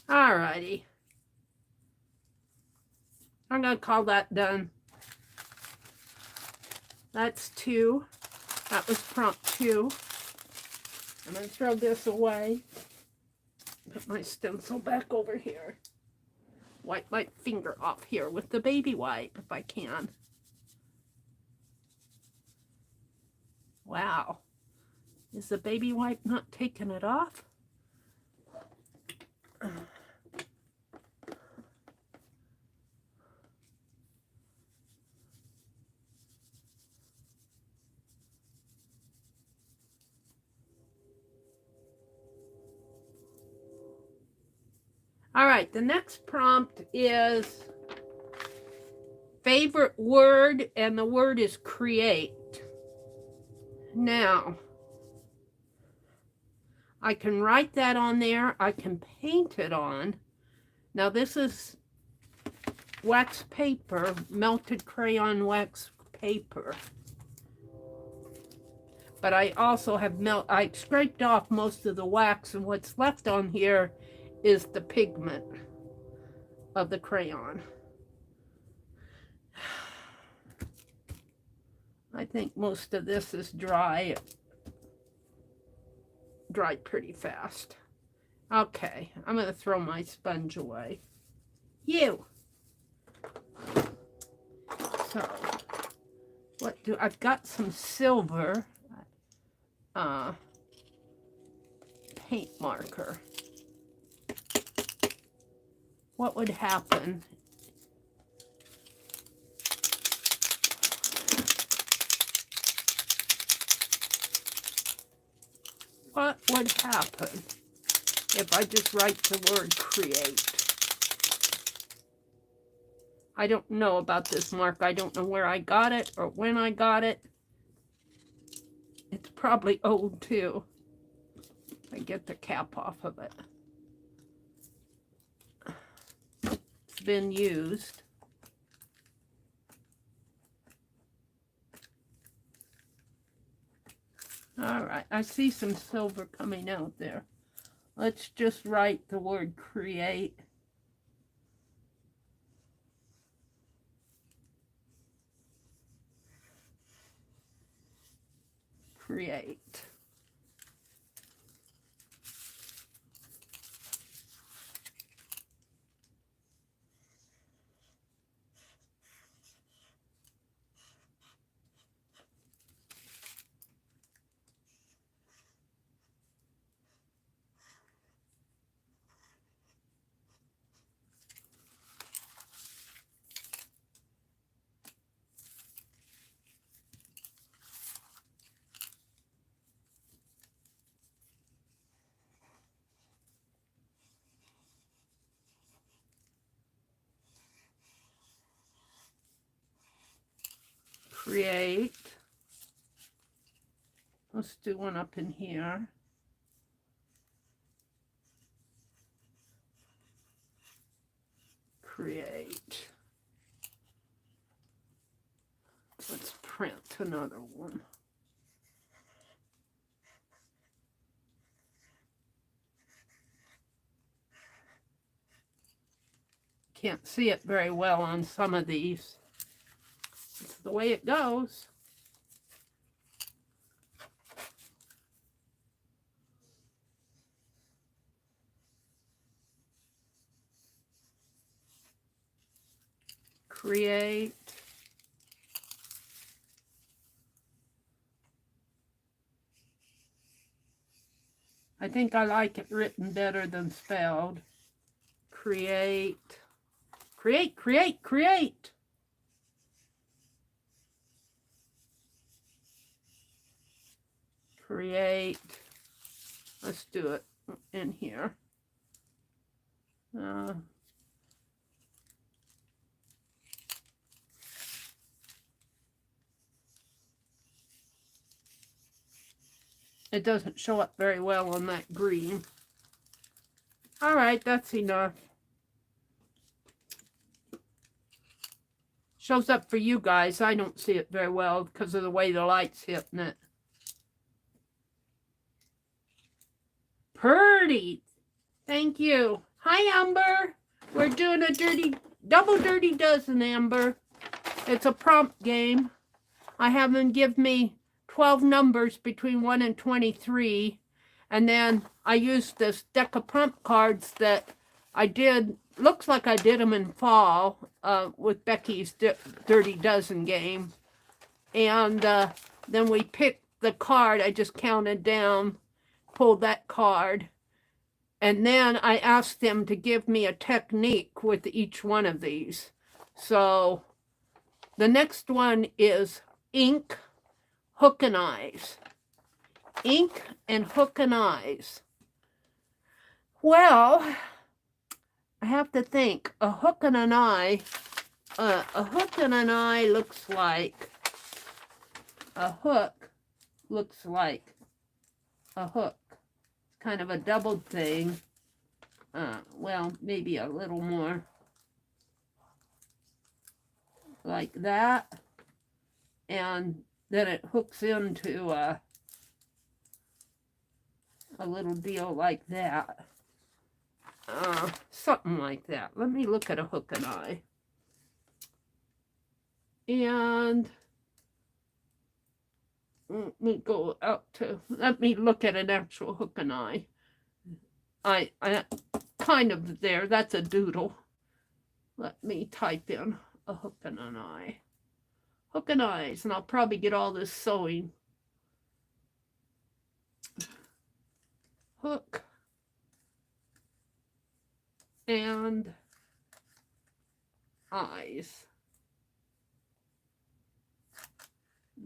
Alrighty. I'm going to call that done. That's 2. That was prompt 2. I'm going to throw this away. Put my stencil back over here. Wipe my finger off here with the baby wipe if I can. Wow. Is the baby wipe not taking it off? All right, the next prompt is favorite word, and the word is create. Now, I can write that on there. I can paint it on. Now, this is wax paper, melted crayon wax paper. But I also have I scraped off most of the wax, and what's left on here is the pigment of the crayon. I think most of this is dried pretty fast. Okay, I'm going to throw my sponge away. So, I've got some silver paint marker. What would happen if I just write the word create? I don't know about this mark. I don't know where I got it or when I got it. It's probably old too. I get the cap off of it. It's been used. All right, I see some silver coming out there. Let's just write the word create. Create. Create. Let's do one up in here. Create. Let's print another one. Can't see it very well on some of these. It's the way it goes. Create. I think I like it written better than spelled. Create. Create, create, create. Create. Let's do it in here. It doesn't show up very well on that green. All right, that's enough. Shows up for you guys. I don't see it very well because of the way the light's hitting it. Pretty. Thank you. Hi, Amber. We're doing a double dirty dozen, Amber. It's a prompt game. I have them give me 12 numbers between 1 and 23. And then I used this deck of prompt cards that I did. Looks like I did them in fall with Becky's Dirty Dozen game. And then we picked the card. I just counted down, pulled that card. And then I asked them to give me a technique with each one of these. So the next one is ink, hook and eyes. Ink and hook and eyes. Well, I have to think. A hook and an eye looks like a hook. Looks like a hook. Kind of a doubled thing. Well, maybe a little more like that. And then it hooks into a little deal like that. Something like that. Let me look at a hook and eye. And let me go out to, let me look at an actual hook and eye. I kind of there, that's a doodle. Let me type in a hook and an eye. Hook and eyes, and I'll probably get all this sewing. Hook and eyes.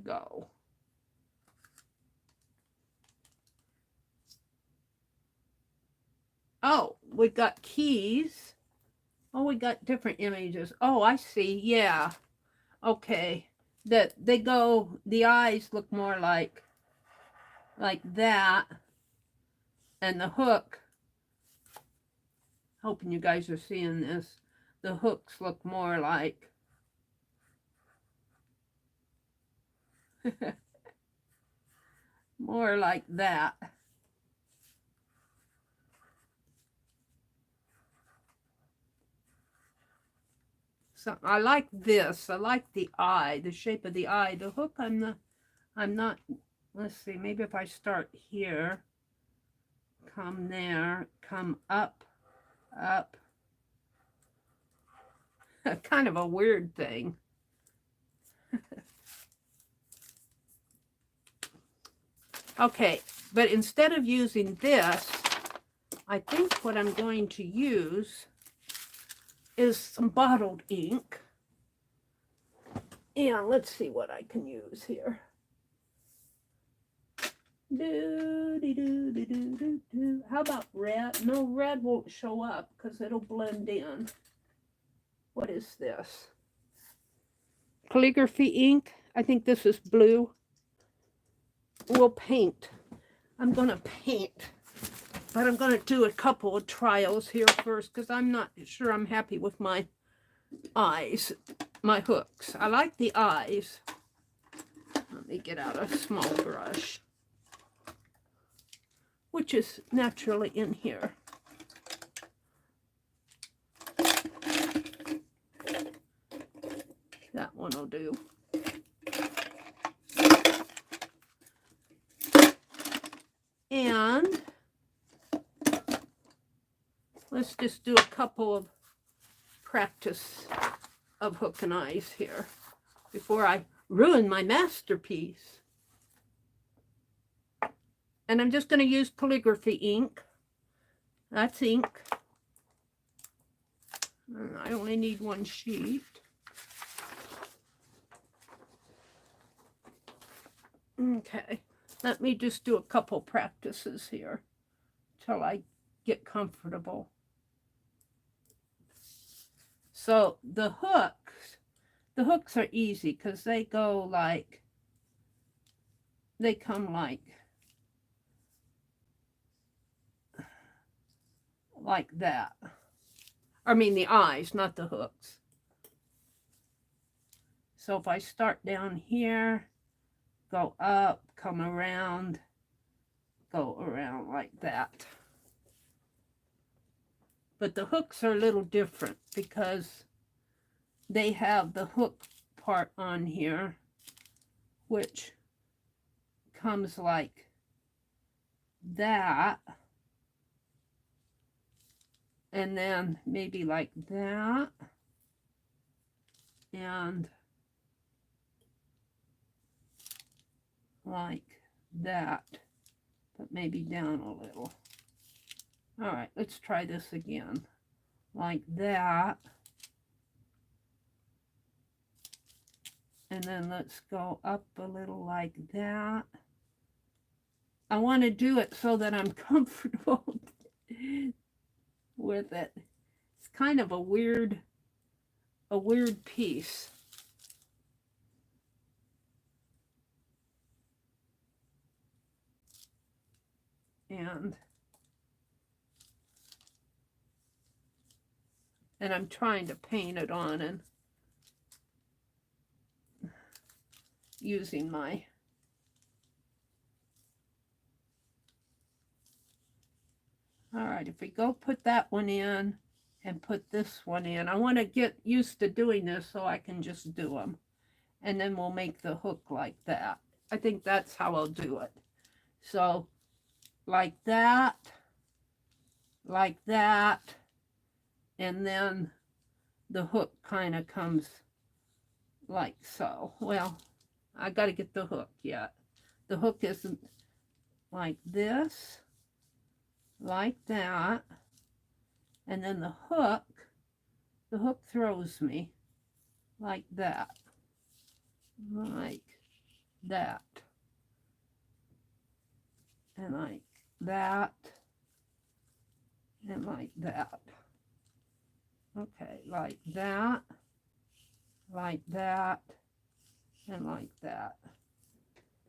Go. Oh, we got keys. Oh, we got different images. Oh, I see. Yeah. Okay. That they go, the eyes look more like that. And the hook, hoping you guys are seeing this, the hooks look more like more like that. So I like this. I like the eye, the shape of the eye. The hook, I'm not, let's see, maybe if I start here, come there, come up, up. Kind of a weird thing. Okay, but instead of using this, I think what I'm going to use is some bottled ink. And let's see what I can use here. How about red? No, red won't show up because it'll blend in. What is this? Calligraphy ink. I think this is blue. We'll paint. I'm going to paint. But I'm going to do a couple of trials here first because I'm not sure I'm happy with my eyes, my hooks. I like the eyes. Let me get out a small brush, which is naturally in here. That one will do. And let's just do a couple of practice of hook and eyes here before I ruin my masterpiece. And I'm just going to use calligraphy ink. That's ink. I only need one sheet. Okay, let me just do a couple practices here till I get comfortable. So the hooks are easy because they go like, they come like that. I mean the eyes, not the hooks. So if I start down here, go up, come around, go around like that. But the hooks are a little different because they have the hook part on here, which comes like that, and then maybe like that, and like that, but maybe down a little. All right, let's try this again. Like that. And then let's go up a little like that. I want to do it so that I'm comfortable with it. It's kind of a weird piece. And I'm trying to paint it on and using my all right, if we go put that one in and put this one in, I want to get used to doing this so I can just do them. And then we'll make the hook like that. I think that's how I'll do it. So like that, and then the hook kind of comes like so. Well, I got to get the hook yet. The hook isn't like this, like that, and then the hook throws me like that, and like that, and like that. Okay, like that, and like that.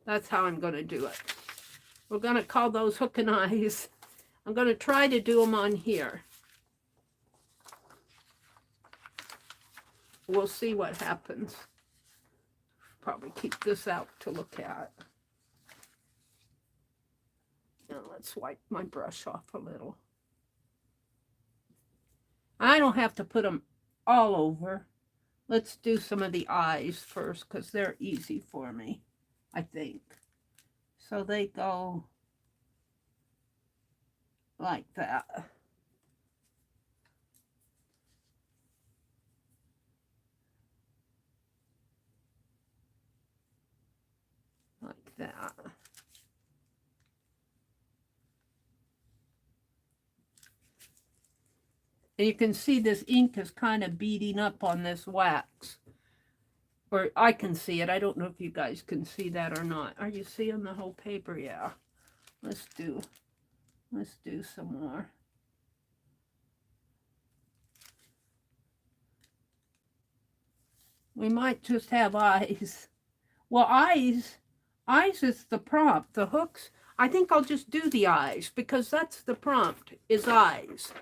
That's how I'm going to do it. We're going to call those hook and eyes. I'm going to try to do them on here. We'll see what happens. Probably keep this out to look at. Now let's wipe my brush off a little. I don't have to put them all over. Let's do some of the eyes first because they're easy for me, I think. So they go like that. Like that. And you can see this ink is kind of beading up on this wax. Or I can see it. I don't know if you guys can see that or not. Are you seeing the whole paper? Yeah. Let's do some more. We might just have eyes. Well, eyes is the prompt. The hooks, I think I'll just do the eyes because that's the prompt, is eyes.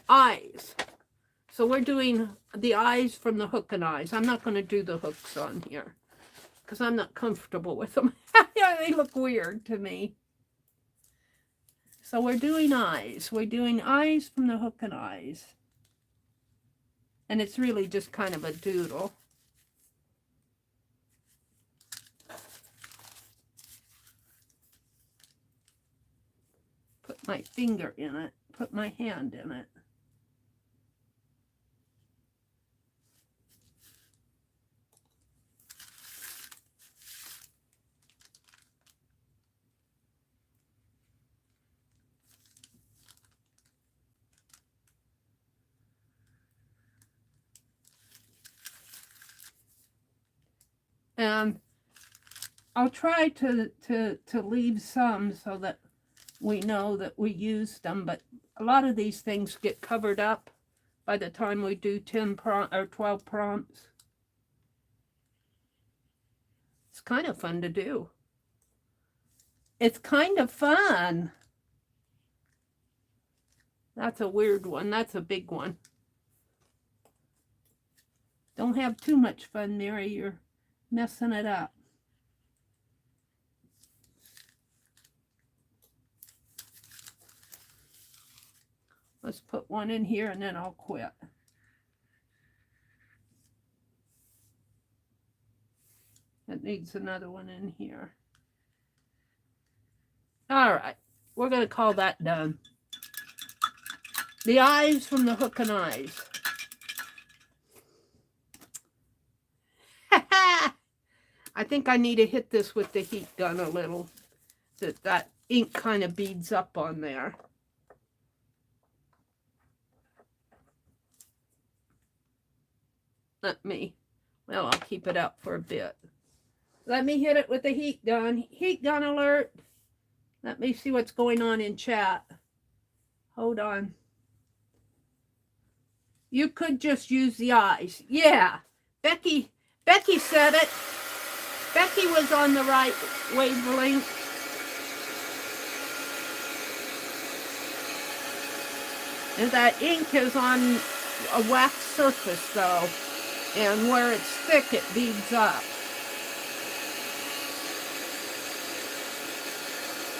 Eyes. So we're doing the eyes from the hook and eyes. I'm not going to do the hooks on here because I'm not comfortable with them. They look weird to me. So we're doing eyes. We're doing eyes from the hook and eyes. And it's really just kind of a doodle. Put my finger in it. Put my hand in it. And I'll try to leave some so that we know that we used them, but a lot of these things get covered up by the time we do 10 or 12 prompts. It's kind of fun to do. It's kind of fun. That's a weird one. That's a big one. Don't have too much fun, Meri. You're messing it up. Let's put one in here and then I'll quit. It needs another one in here. All right, we're going to call that done. The eyes from the hook and eyes. I think I need to hit this with the heat gun a little, so that ink kind of beads up on there. Well, I'll keep it up for a bit. Let me hit it with the heat gun. Heat gun alert. Let me see what's going on in chat. Hold on. You could just use the eyes. Yeah. Becky said it. Becky was on the right wavelength. And that ink is on a wax surface though. And where it's thick, it beads up.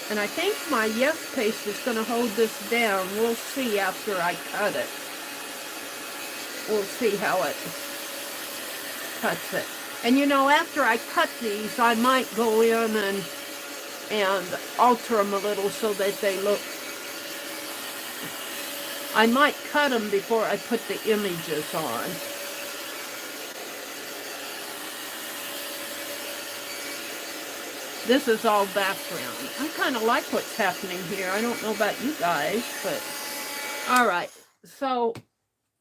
And I think my Yes paste is going to hold this down. We'll see after I cut it. We'll see how it cuts it. And you know, after I cut these, I might go in and alter them a little so that they look... I might cut them before I put the images on. This is all background. I kind of like what's happening here. I don't know about you guys, but... All right. So,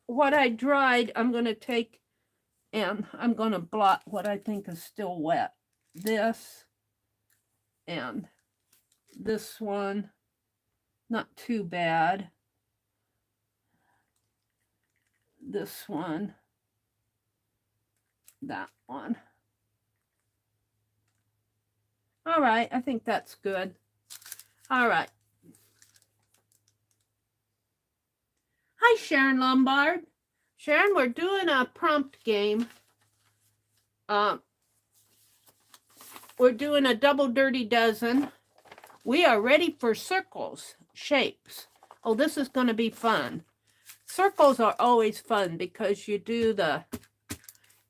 what I dried, I'm going to take and I'm going to blot what I think is still wet. This and this one. Not too bad. This one. That one. All right, I think that's good. All right. Hi, Sharon Lombard. Sharon, we're doing a prompt game. We're doing a double dirty dozen. We are ready for circles, shapes. Oh, this is going to be fun. Circles are always fun because you do the...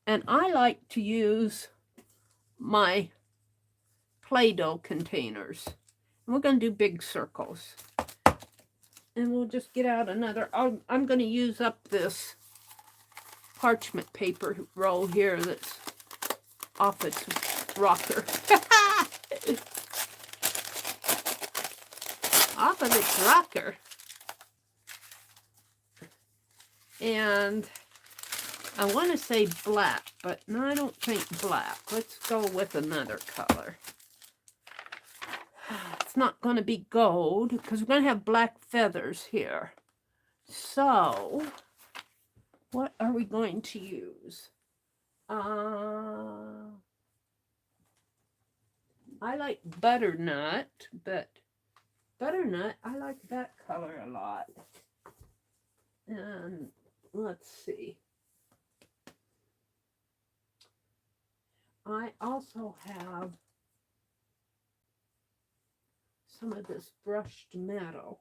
And I like to use my Play-Doh containers. And we're going to do big circles. And we'll just get out another... I'm going to use up this parchment paper roll here that's off its rocker. Off of its rocker. And I want to say black, but no, I don't think black. Let's go with another color. It's not going to be gold because we're going to have black feathers here. So, what are we going to use? I like butternut, but butternut, I like that color a lot. And let's see. I also have some of this brushed metal.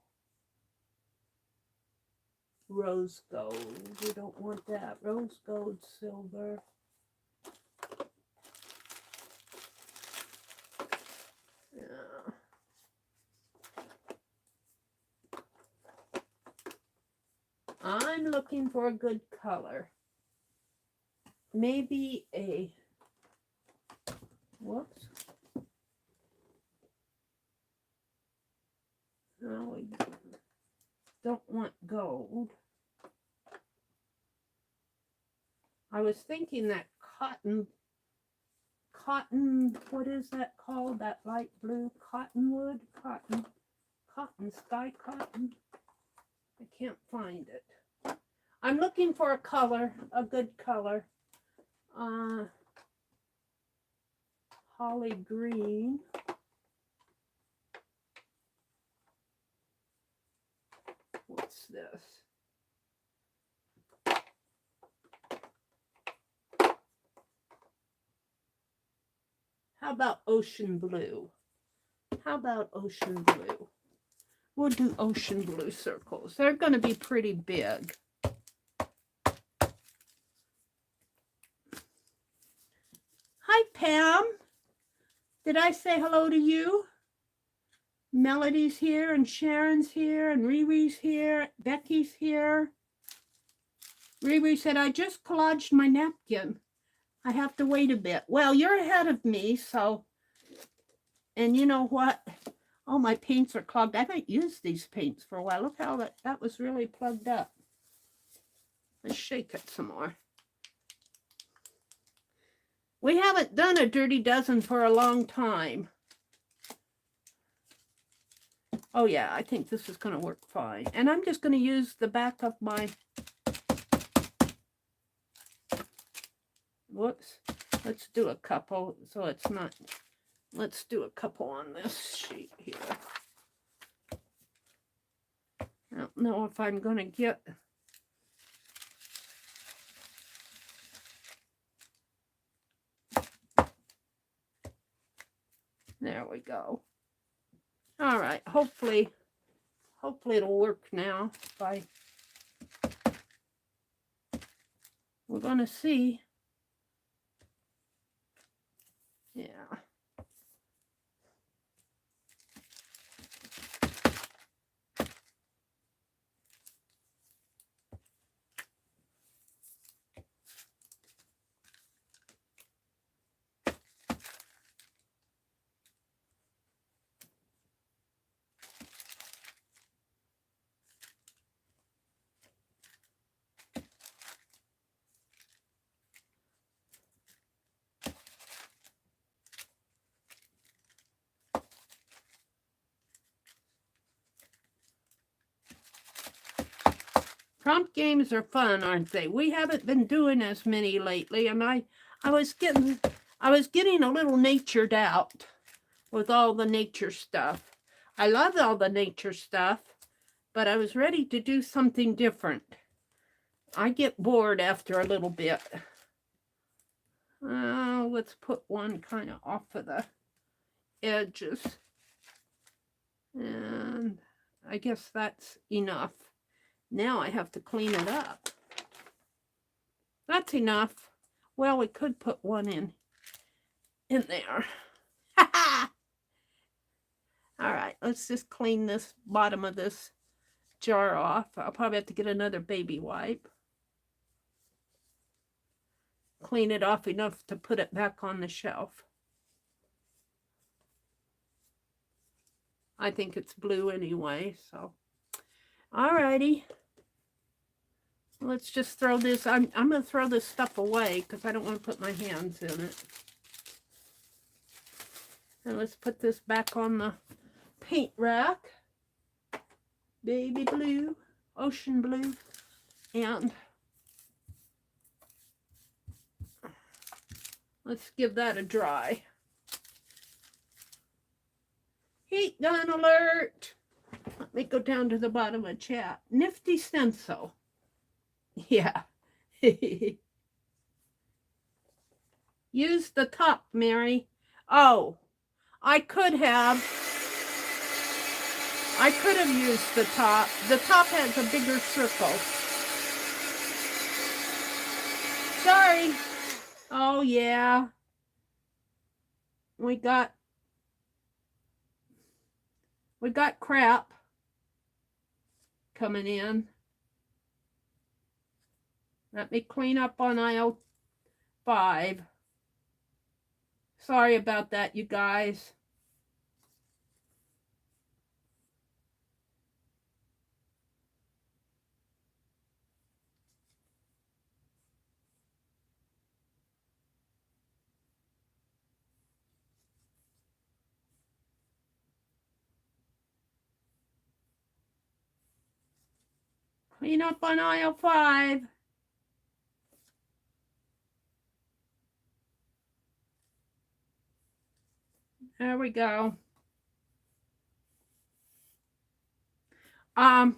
Rose gold. We don't want that. Rose gold, silver. Yeah. I'm looking for a good color. Maybe a... Whoops. No, we don't want gold. I was thinking that cotton, what is that called? That light blue cottonwood? cotton, sky cotton. I can't find it. I'm looking for a color, a good color. Holly green. What's this? How about ocean blue? How about ocean blue? We'll do ocean blue circles. They're going to be pretty big. Hi, Pam. Did I say hello to you? Melody's here, and Sharon's here, and Riri's here. Becky's here. Riri said, I just collaged my napkin. I have to wait a bit. Well, you're ahead of me, so... And you know what? Oh, my paints are clogged. I haven't used these paints for a while. Look how that was really plugged up. Let's shake it some more. We haven't done a Dirty Dozen for a long time. Oh, yeah, I think this is going to work fine. And I'm just going to use the back of my... Whoops. Let's do a couple so it's not... Let's do a couple on this sheet here. I don't know if I'm going to get... There we go. All right, hopefully it'll work now. We're going to see. Yeah. Prompt games are fun, aren't they? We haven't been doing as many lately, and I was getting a little natured out with all the nature stuff. I love all the nature stuff, but I was ready to do something different. I get bored after a little bit. Let's put one kind of off of the edges. And I guess that's enough. Now I have to clean it up. That's enough. Well, we could put one in there. All right, let's just clean this bottom of this jar off. I'll probably have to get another baby wipe. Clean it off enough to put it back on the shelf. I think it's blue anyway, so. All righty. Let's just throw this. I'm going to throw this stuff away because I don't want to put my hands in it. And let's put this back on the paint rack. Baby blue, ocean blue, and let's give that a dry. Heat gun alert. Let me go down to the bottom of chat. Nifty stencil. Yeah. Use the top, Mary. Oh, I could have used the top. The top has a bigger circle. Sorry. Oh, yeah. We got crap coming in. Let me clean up on aisle 5. Sorry about that, you guys. Clean up on aisle 5. There we go. I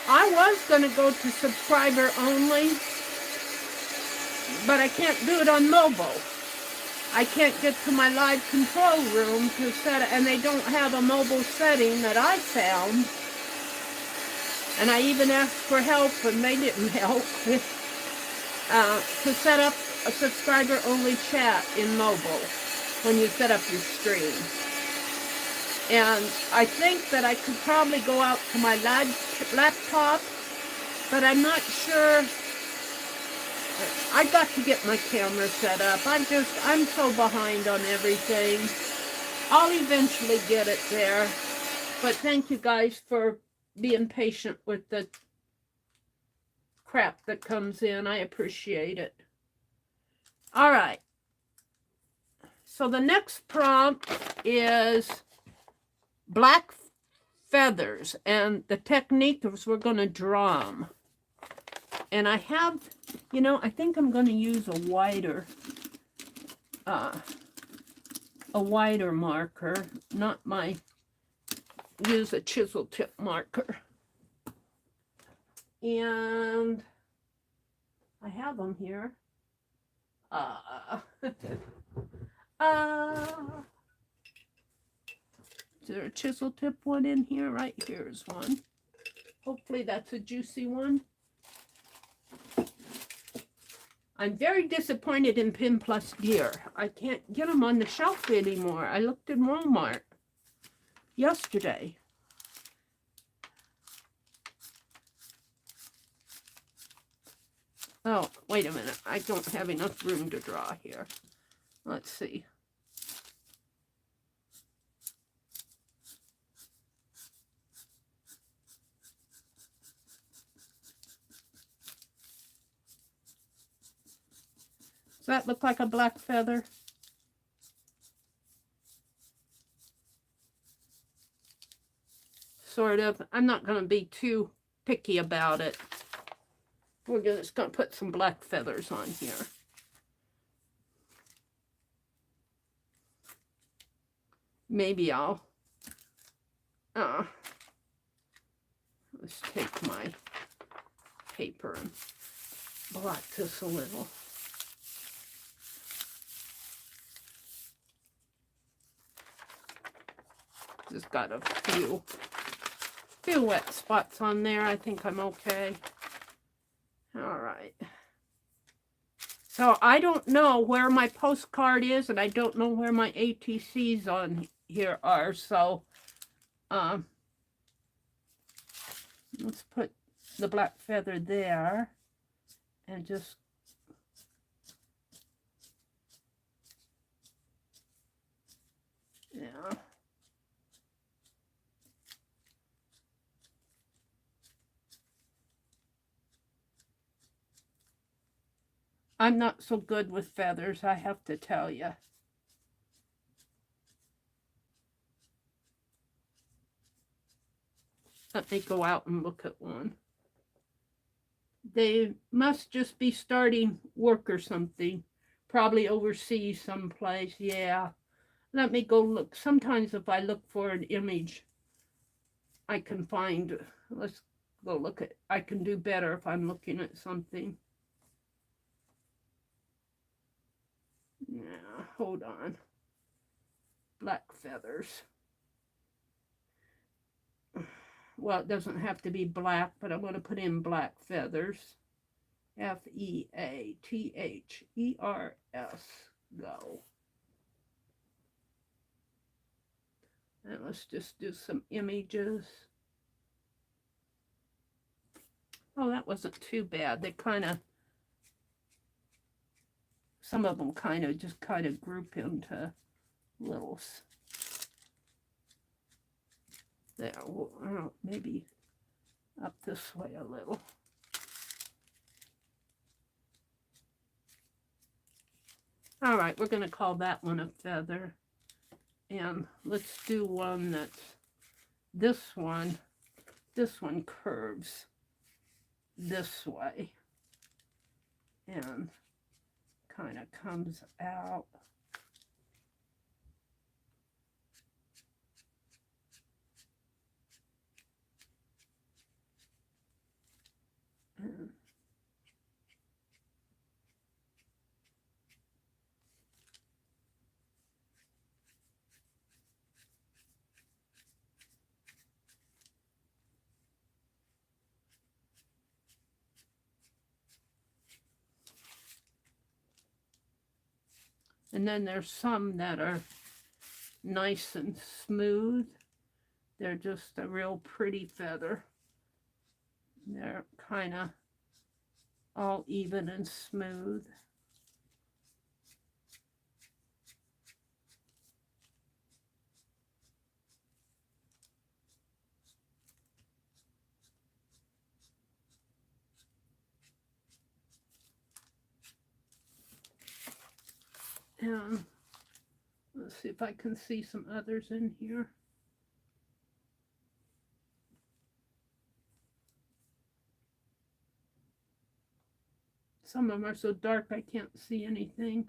was going to go to subscriber only, but I can't do it on mobile. I can't get to my live control room to set it, and they don't have a mobile setting that I found. And I even asked for help, and they didn't help to set up a subscriber-only chat in mobile when you set up your stream. And I think that I could probably go out to my laptop, but I'm not sure. I got to get my camera set up. I'm so behind on everything. I'll eventually get it there. But thank you guys for being patient with the crap that comes in. I appreciate it. All right. So the next prompt is black feathers, and the technique is we're going to draw them. And I have, you know, I think I'm going to use a wider marker, not use a chisel tip marker. And I have them here. Is there a chisel tip one in here? Right here's one. Hopefully that's a juicy one. I'm very disappointed in Pin Plus gear. I can't get them on the shelf anymore. I looked in Walmart yesterday. Oh, wait a minute. I don't have enough room to draw here. Let's see. Does that look like a black feather? Sort of. I'm not going to be too picky about it. We're just going to put some black feathers on here. Maybe I'll let's take my paper and blot this a little. Just got a few wet spots on there. I think I'm okay. All right. So I don't know where my postcard is, and I don't know where my ATCs on here are. So let's put the black feather there and just yeah. I'm not so good with feathers, I have to tell you. Let me go out and look at one. They must just be starting work or something. Probably overseas someplace, yeah. Let me go look. Sometimes if I look for an image, I can find, let's go look at, I can do better if I'm looking at something. Yeah, hold on. Black feathers. Well, it doesn't have to be black, but I'm going to put in black feathers. Feathers. Go. And let's just do some images. Oh, that wasn't too bad. They kind of, some of them kind of group into little. There, well, maybe up this way a little. All right, we're going to call that one a feather. And let's do one that's, this one curves. this way and kind of comes out. And then there's some that are nice and smooth. They're just a real pretty feather. They're kind of all even and smooth. And let's see if I can see some others in here. Some of them are so dark I can't see anything.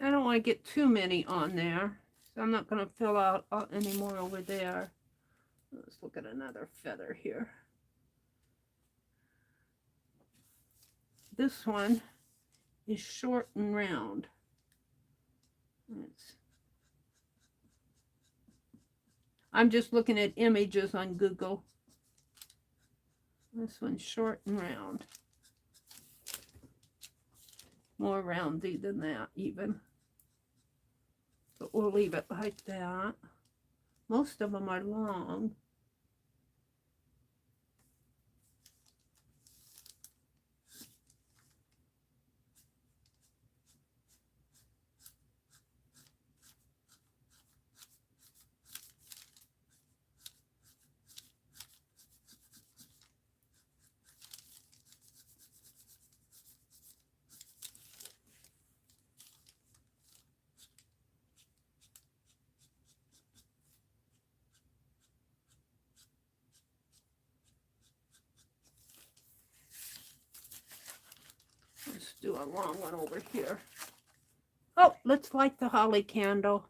I don't want to get too many on there, so I'm not going to fill out any more over there. Let's look at another feather here. This one is short and round. I'm just looking at images on Google. This one's short and round. More roundy than that even. But we'll leave it like that. Most of them are long. Let's do a long one over here. Oh, let's light the holly candle.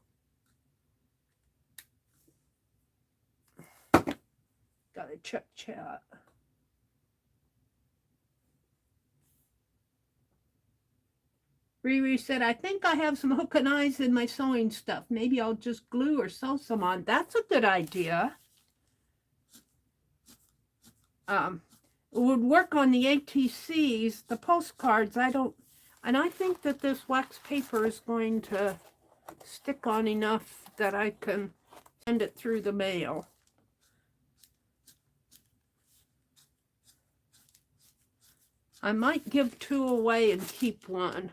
Gotta check chat. Riri said, I think I have some hook and eyes in my sewing stuff. Maybe I'll just glue or sew some on. That's a good idea. It would work on the ATCs, the postcards. And I think that this wax paper is going to stick on enough that I can send it through the mail. I might give 2 away and keep 1.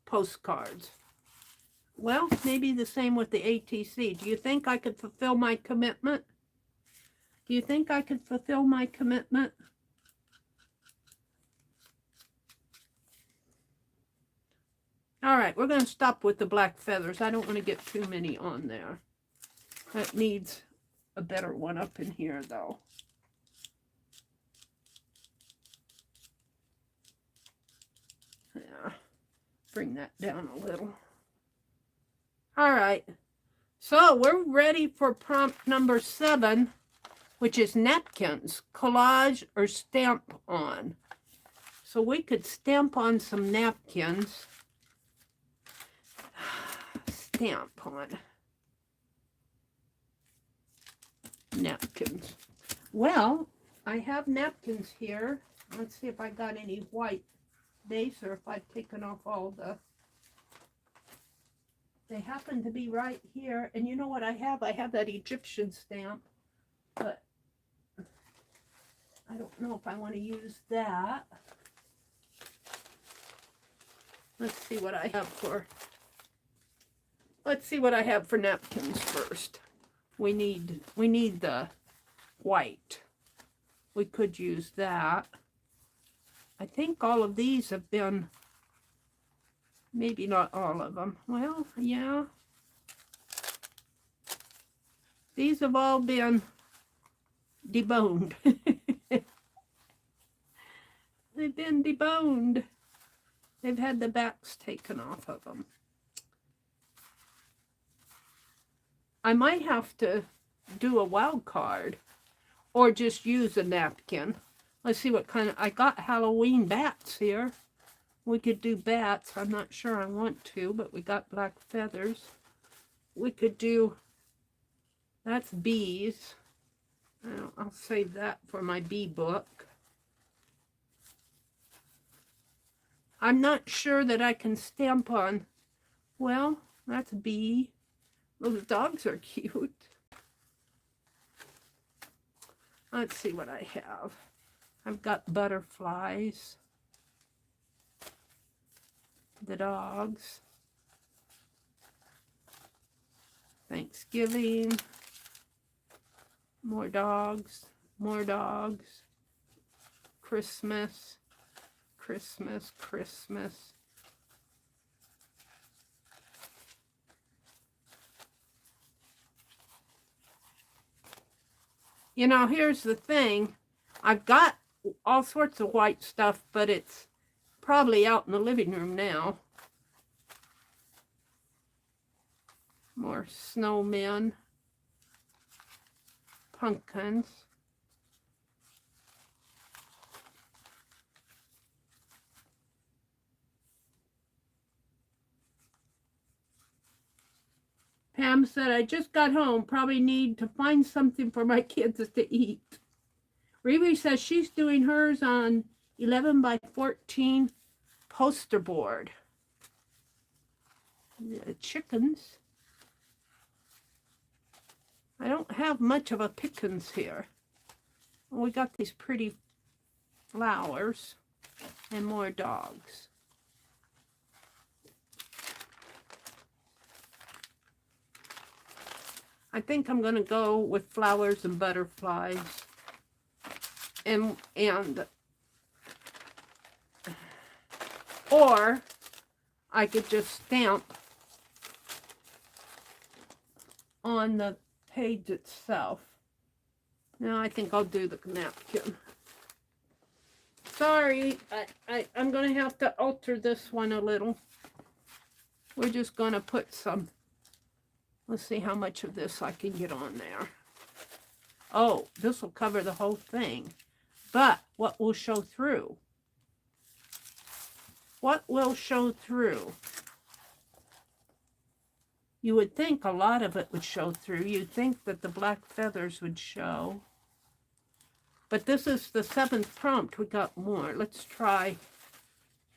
Postcards. Well, maybe the same with the ATC. Do you think I could fulfill my commitment? Do you think I could fulfill my commitment? All right, we're going to stop with the black feathers. I don't want to get too many on there. That needs a better one up in here, though. Yeah, bring that down a little. All right, so we're ready for prompt number 7, which is napkins, collage or stamp on. So we could stamp on some napkins. Stamp on napkins. Well, I have napkins here. Let's see if I got any white base or if I've taken off all the... They happen to be right here. And you know what I have? I have that Egyptian stamp. But I don't know if I want to use that. Let's see what I have for... Let's see what I have for napkins first. We need the white. We could use that. I think all of these have been... Maybe not all of them. Well, yeah. These have all been deboned. They've been deboned. They've had the backs taken off of them. I might have to do a wild card or just use a napkin. Let's see what kind of... I got Halloween bats here. We could do bats. I'm not sure I want to, but we got black feathers. We could do... That's bees. I'll save that for my bee book. I'm not sure that I can stamp on... Well, that's bee. Those dogs are cute. Let's see what I have. I've got butterflies. The dogs. Thanksgiving. More dogs. More dogs. Christmas. Christmas. Christmas. You know, here's the thing. I've got all sorts of white stuff, but it's probably out in the living room now. More snowmen. Pumpkins. Pam said, I just got home. Probably need to find something for my kids to eat. Riri says she's doing hers on 11 by 14 poster board. The chickens. I don't have much of a pickings here. We got these pretty flowers and more dogs. I think I'm going to go with flowers and butterflies. Or I could just stamp on the page itself. No, I think I'll do the napkin. Sorry, I'm going to have to alter this one a little. We're just going to put some... Let's see how much of this I can get on there. Oh, this will cover the whole thing. But what will show through? What will show through? You would think a lot of it would show through. You'd think that the black feathers would show. But this is the 7th prompt. We got more. Let's try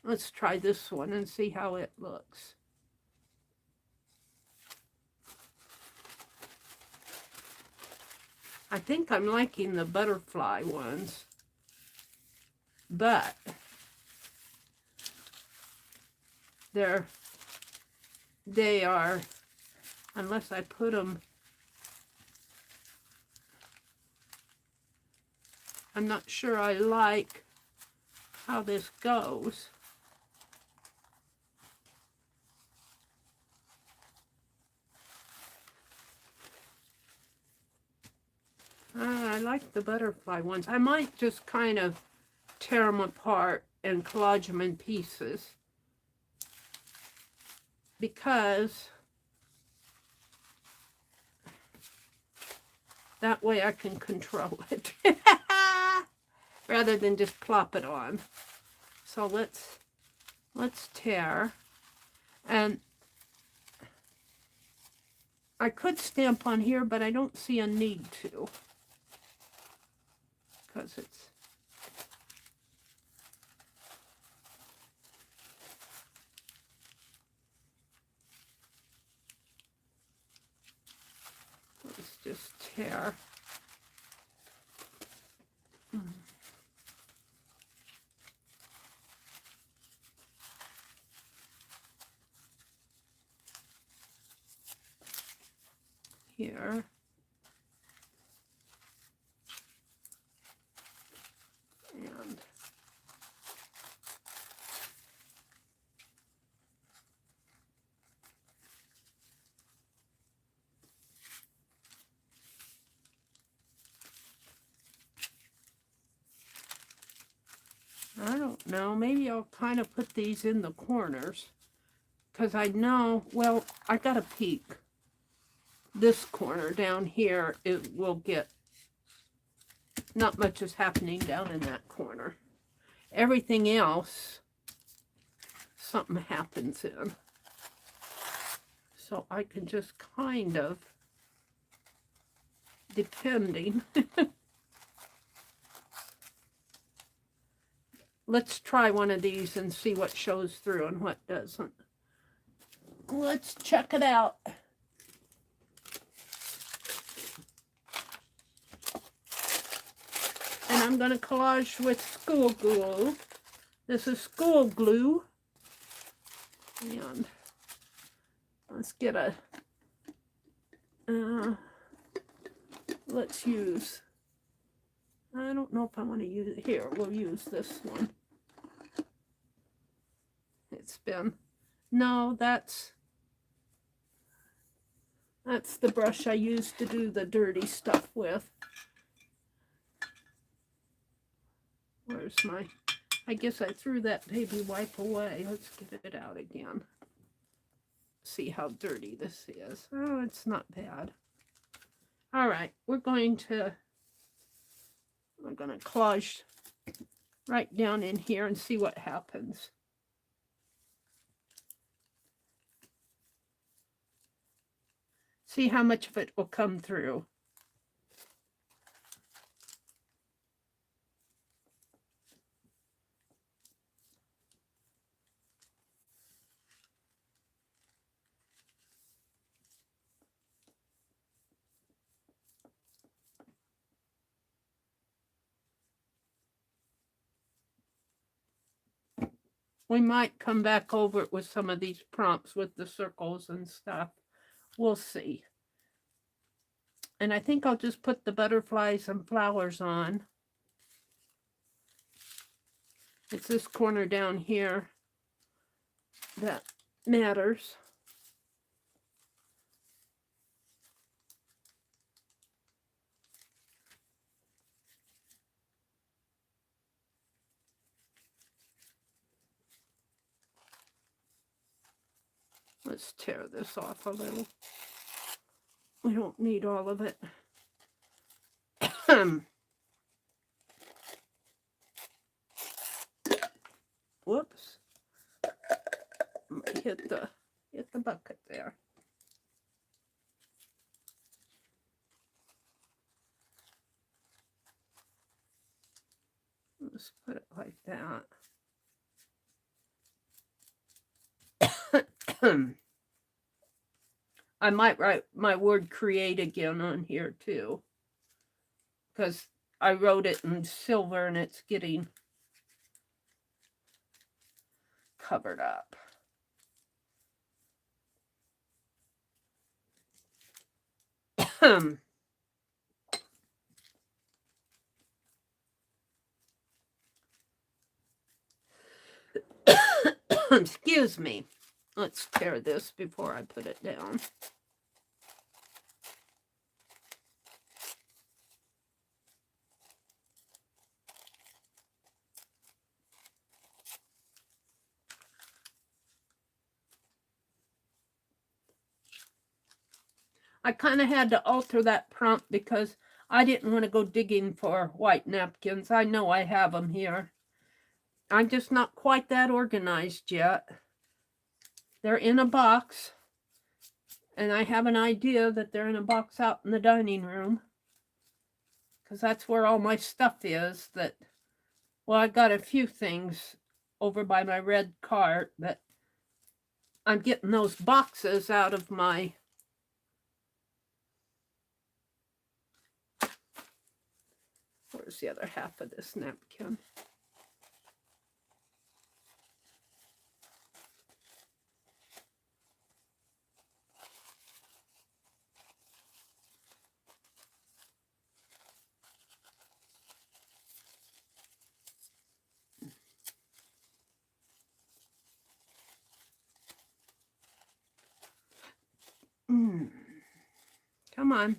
this one and see how it looks. I think I'm liking the butterfly ones, but they are, unless I put them, I'm not sure I like how this goes. I like the butterfly ones. I might just kind of tear them apart and collage them in pieces, because that way I can control it rather than just plop it on. So let's tear, and I could stamp on here, but I don't see a need to. because it's let's just tear. Here. And I don't know, maybe I'll kind of put these in the corners because I know, well, I got a peek. This corner down here, it will get, not much is happening down in that corner. Everything else, something happens in. So I can just kind of, depending. Let's try one of these and see what shows through and what doesn't. Let's check it out. And I'm going to collage with school glue. This is school glue. And let's get a, let's use, I don't know if I want to use it here. We'll use this one. It's been, no, that's the brush I used to do the dirty stuff with. Where's my, I guess I threw that baby wipe away. Let's get it out again. See how dirty this is. Oh, it's not bad. All right, we're going to collage right down in here and see what happens. See how much of it will come through. We might come back over it with some of these prompts with the circles and stuff. We'll see. And I think I'll just put the butterflies and flowers on. It's this corner down here that matters. Let's tear this off a little. We don't need all of it. Whoops. Hit the bucket there. Let's put it like that. I might write my word create again on here too, because I wrote it in silver and it's getting covered up. Excuse me. Let's tear this before I put it down. I kind of had to alter that prompt because I didn't want to go digging for white napkins. I know I have them here. I'm just not quite that organized yet. They're in a box, and I have an idea that they're in a box out in the dining room because that's where all my stuff is. That, well, I got a few things over by my red cart, but I'm getting those boxes out of my where's the other half of this napkin? Come on.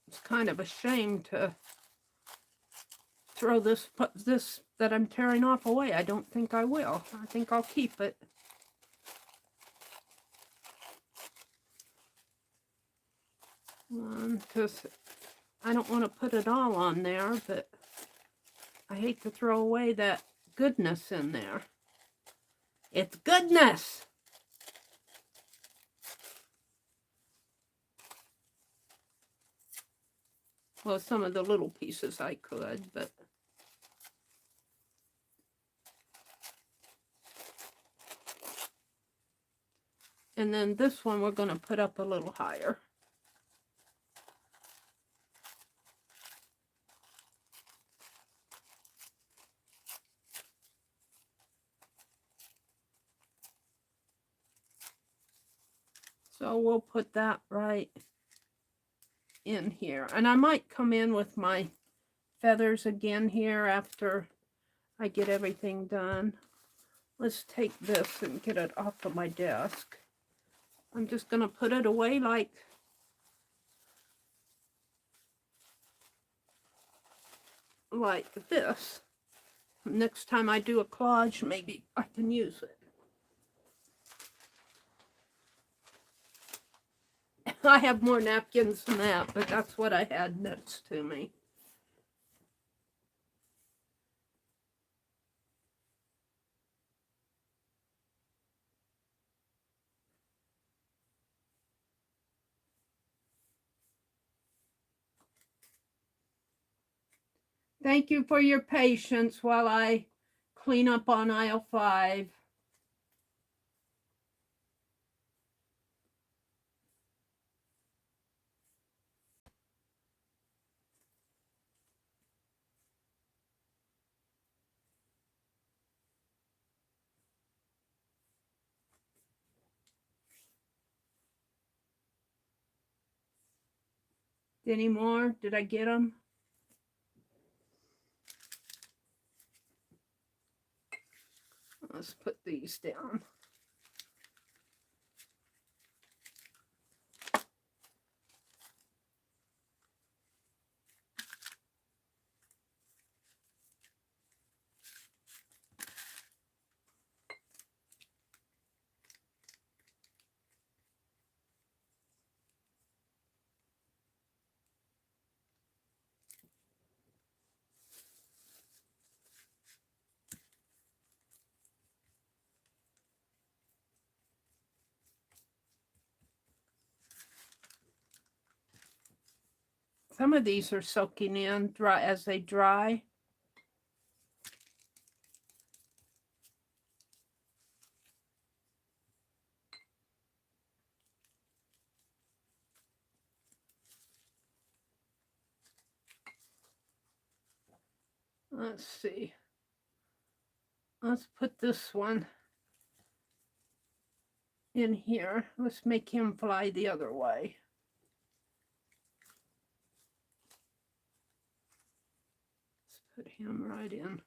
It's kind of a shame to throw this that I'm tearing off away. I don't think I will. I think I'll keep it. Because I don't want to put it all on there, but I hate to throw away that goodness in there. It's goodness! Well, some of the little pieces I could, but... And then this one we're going to put up a little higher. So we'll put that right in here. And I might come in with my feathers again here after I get everything done. Let's take this and get it off of my desk. I'm just going to put it away like this. Next time I do a collage, maybe I can use it. I have more napkins than that, but that's what I had next to me. Thank you for your patience while I clean up on aisle 5. Any more? Did I get them? Let's put these down. Some of these are soaking in dry as they dry. Let's see. Let's put this one in here. Let's make him fly the other way. Let's put him right in.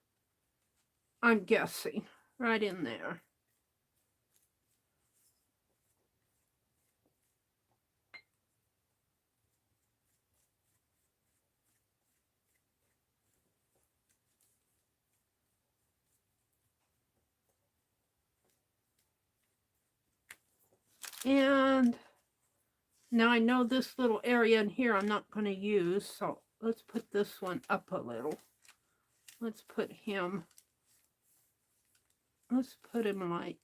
I'm guessing right in there. And now I know this little area in here I'm not going to use, so let's put this one up a little. Let's put him let's put him like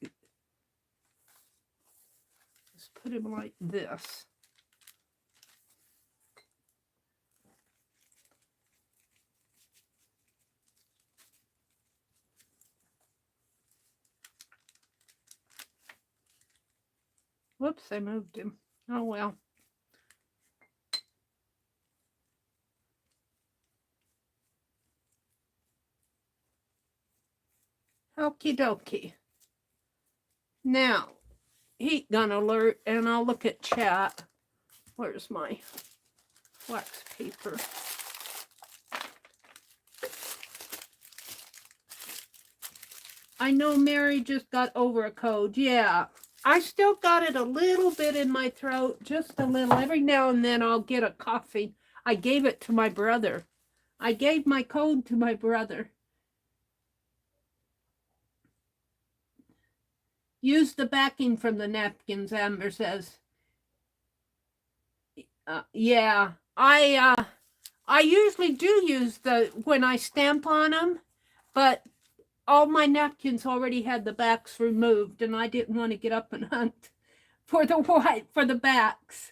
this. Whoops, I moved him. Oh well. Okie dokie. Now, heat gun alert, and I'll look at chat. Where's my wax paper? I know Meri just got over a cold. Yeah, I still got it a little bit in my throat, just a little. Every now and then I'll get a coughing. I gave it to my brother. I gave my cold to my brother. Use the backing from the napkins, Amber says. Yeah, I usually do use the, when I stamp on them, but all my napkins already had the backs removed, and I didn't want to get up and hunt for the backs.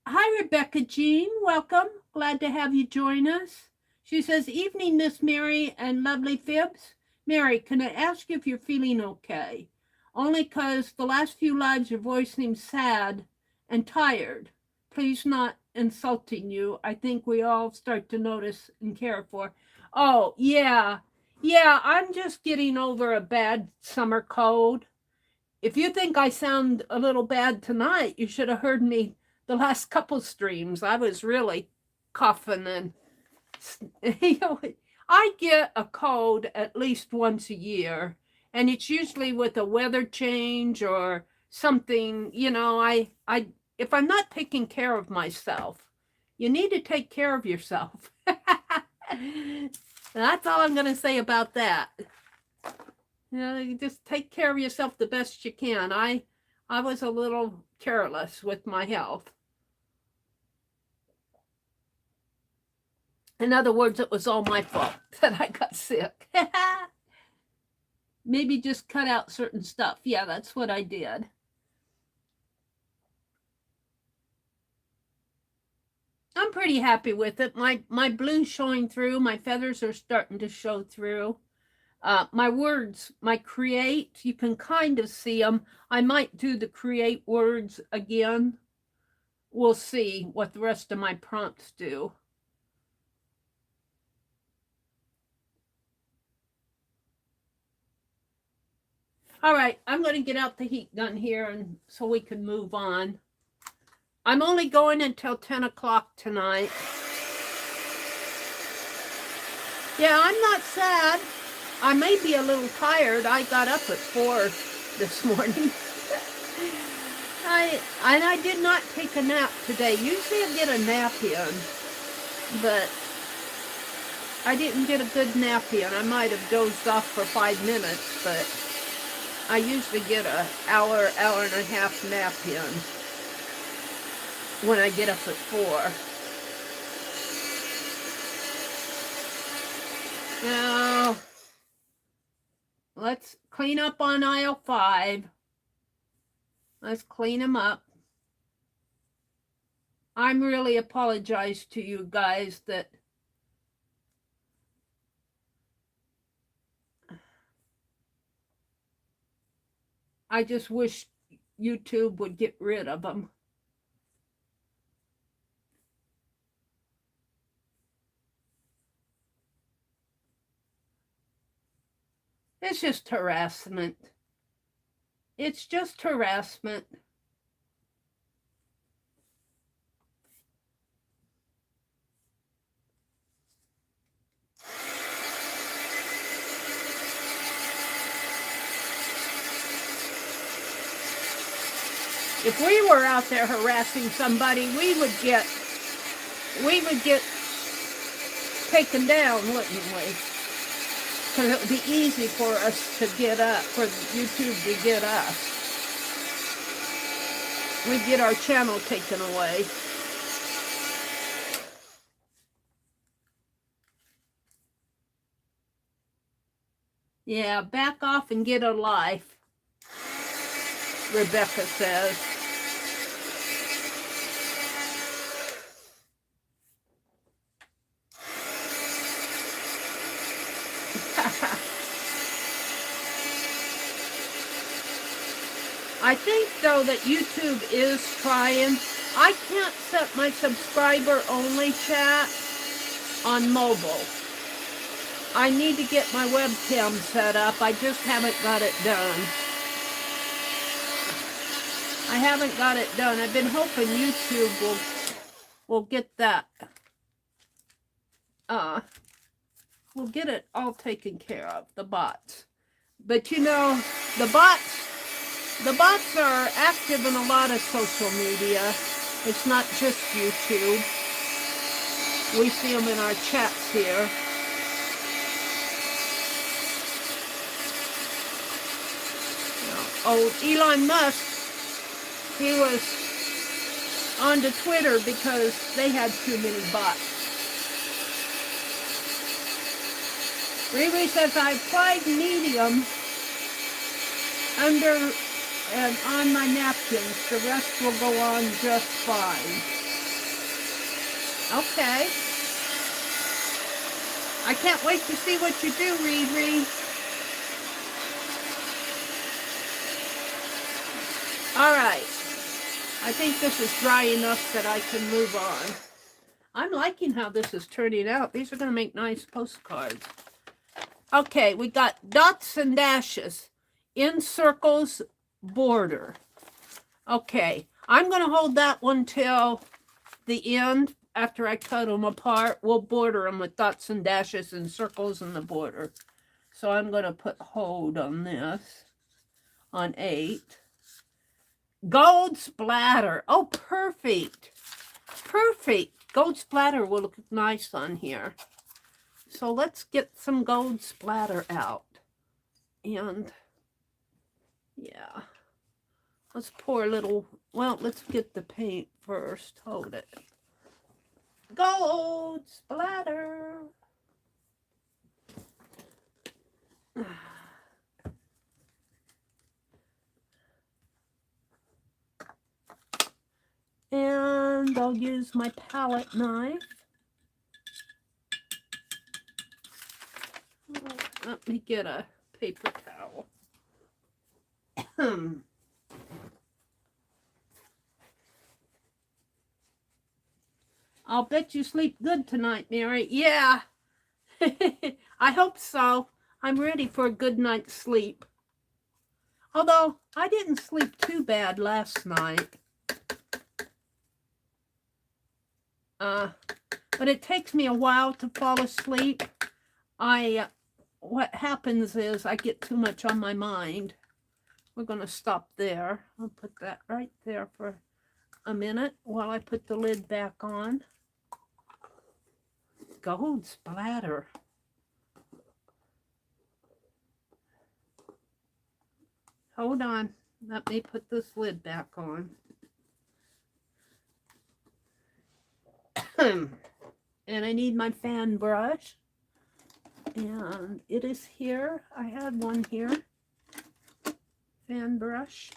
Hi, Rebecca Jean. Welcome. Glad to have you join us. She says, evening, Miss Meri and lovely Fibs. Meri, can I ask you if you're feeling okay? Only because the last few lives your voice seems sad and tired. Please not insulting you. I think we all start to notice and care for. Oh, yeah. Yeah, I'm just getting over a bad summer cold. If you think I sound a little bad tonight, you should have heard me the last couple streams. I was really coughing and, you know, I get a cold at least once a year, and it's usually with a weather change or something. You know, if I'm not taking care of myself, you need to take care of yourself. That's all I'm going to say about that. You know, you just take care of yourself the best you can. I was a little careless with my health. In other words, it was all my fault that I got sick. Maybe just cut out certain stuff. Yeah, that's what I did. I'm pretty happy with it. My blue's showing through. My feathers are starting to show through. My words, my create, you can kind of see them. I might do the create words again. We'll see what the rest of my prompts do. All right, I'm going to get out the heat gun here and so we can move on. I'm only going until 10 o'clock tonight. Yeah, I'm not sad. I may be a little tired. I got up at 4 this morning. I did not take a nap today. Usually I get a nap in, but I didn't get a good nap in. I might have dozed off for 5 minutes, but I usually get an hour and a half nap in when I get up at 4. Now, let's clean up on aisle 5. Let's clean them up. I'm really apologize to you guys that I just wish YouTube would get rid of them. It's just harassment. It's just harassment. If we were out there harassing somebody, we would get taken down, wouldn't we? Because it would be easy for us to get up, for YouTube to get us. We'd get our channel taken away. Yeah, back off and get a life, Rebecca says. I think, though, that YouTube is trying. I can't set my subscriber-only chat on mobile. I need to get my webcam set up. I just haven't got it done. I haven't got it done. I've been hoping YouTube will get that. We'll get it all taken care of, the bots. But you know, the bots are active in a lot of social media. It's not just YouTube. We see them in our chats here. Oh, Elon Musk, he was onto Twitter because they had too many bots. Riri says, I applied medium under and on my napkins. The rest will go on just fine. Okay. I can't wait to see what you do, Riri. All right. I think this is dry enough that I can move on. I'm liking how this is turning out. These are going to make nice postcards. Okay, we got dots and dashes in circles, border. Okay, I'm going to hold that one till the end. After I cut them apart, we'll border them with dots and dashes and circles in the border. So I'm going to put hold on this on 8. Gold splatter. Oh, perfect. Perfect. Gold splatter will look nice on here. So let's get some gold splatter out. And yeah, let's pour a little, well, let's get the paint first. Hold it. Gold splatter. And I'll use my palette knife. Let me get a paper towel. I'll bet you sleep good tonight, Meri. Yeah. I hope so. I'm ready for a good night's sleep. Although, I didn't sleep too bad last night. But it takes me a while to fall asleep. What happens is I get too much on my mind. We're going to stop there. I'll put that right there for a minute while I put the lid back on. Gold splatter. Hold on. Let me put this lid back on. And I need my fan brush. And it is here. I had one here. Fan brush.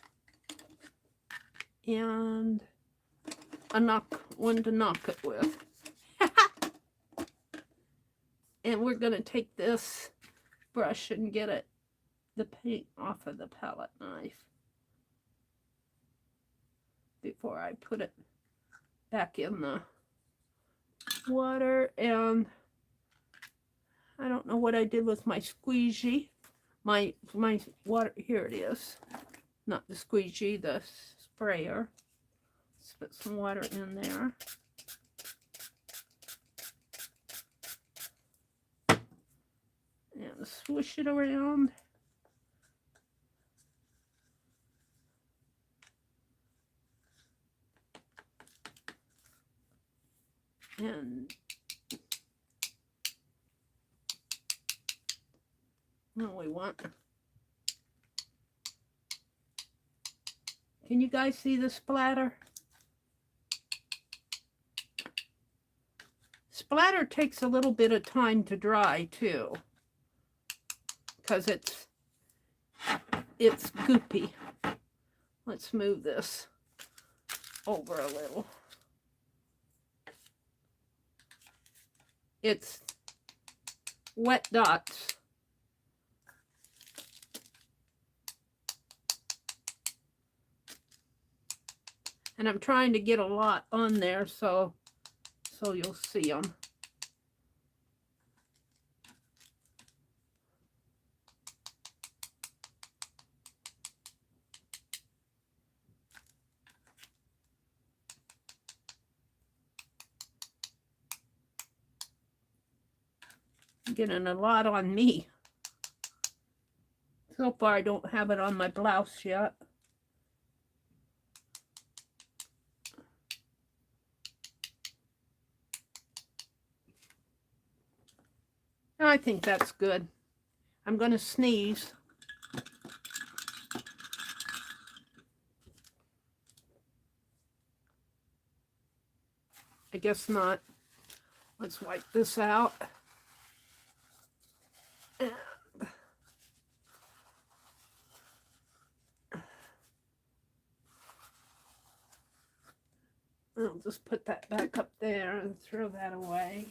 And one to knock it with. And we're going to take this brush and get the paint off of the palette knife before I put it back in the water. And I don't know what I did with my squeegee. My water, here it is. Not the squeegee, the sprayer. Let's put some water in there. And swish it around. And no, we want. Can you guys see the splatter? Splatter takes a little bit of time to dry too. because it's goopy. Let's move this over a little. It's wet dots. And I'm trying to get a lot on there so you'll see them. I'm getting a lot on me. So far I don't have it on my blouse yet. I think that's good. I'm going to sneeze. I guess not. Let's wipe this out. I'll just put that back up there and throw that away.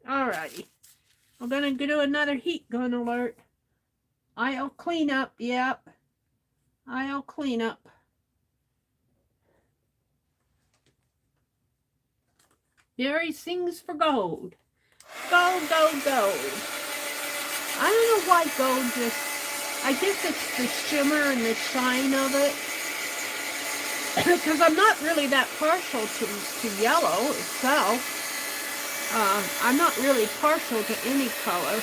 Alrighty. We're going to do another heat gun alert. Aisle cleanup. Yep. Aisle cleanup. Meri sings for gold. Gold, gold, gold. I don't know why gold just... I guess it's the shimmer and the shine of it. Because I'm not really that partial to yellow itself. I'm not really partial to any color.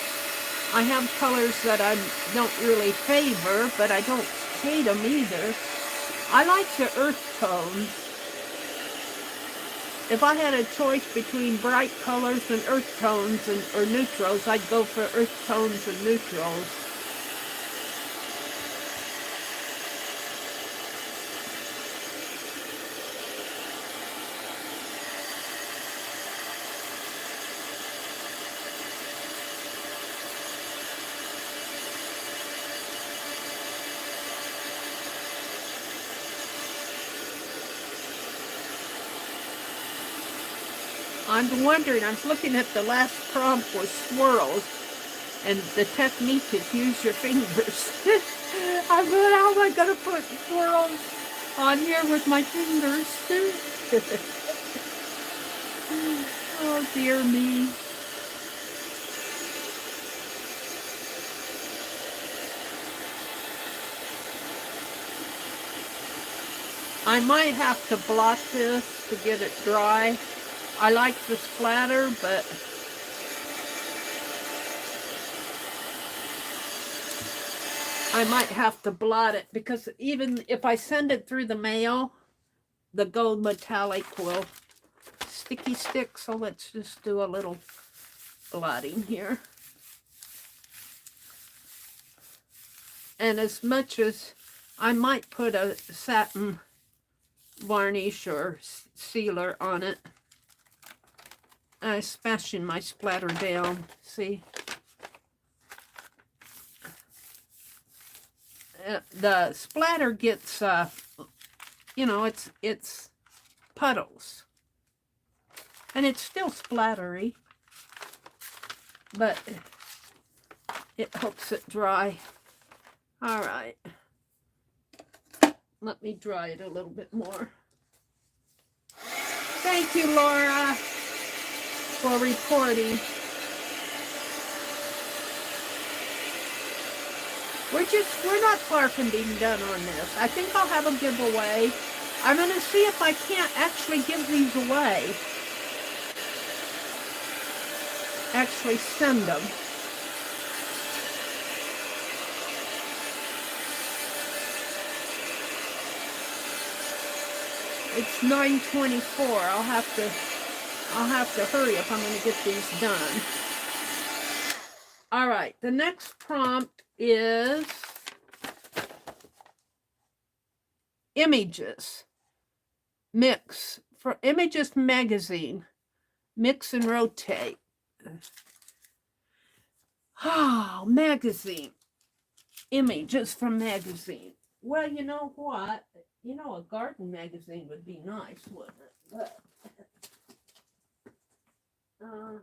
I have colors that I don't really favor, but I don't hate them either. I like the earth tones. If I had a choice between bright colors and earth tones or neutrals, I'd go for earth tones and neutrals. I'm wondering, I was looking at the last prompt was swirls, and the technique is use your fingers. I thought, how am I going to put swirls on here with my fingers? Oh, dear me. I might have to blot this to get it dry. I like the splatter, but I might have to blot it because even if I send it through the mail, the gold metallic will sticky stick. So let's just do a little blotting here. And as much as I might put a satin varnish or sealer on it, I'm smashing my splatter down, see? The splatter gets, you know, it's puddles. And it's still splattery, but it helps it dry. All right. Let me dry it a little bit more. Thank you, Laura, for reporting. We're not far from being done on this. I think I'll have a giveaway. I'm going to see if I can't actually give these away. Actually send them. It's 9:24. I'll have to hurry if I'm going to get these done. All right, the next prompt is images. Mix for Images Magazine. Mix and rotate. Oh, magazine. Images from magazine. Well, you know what? You know, a garden magazine would be nice, wouldn't it? But, I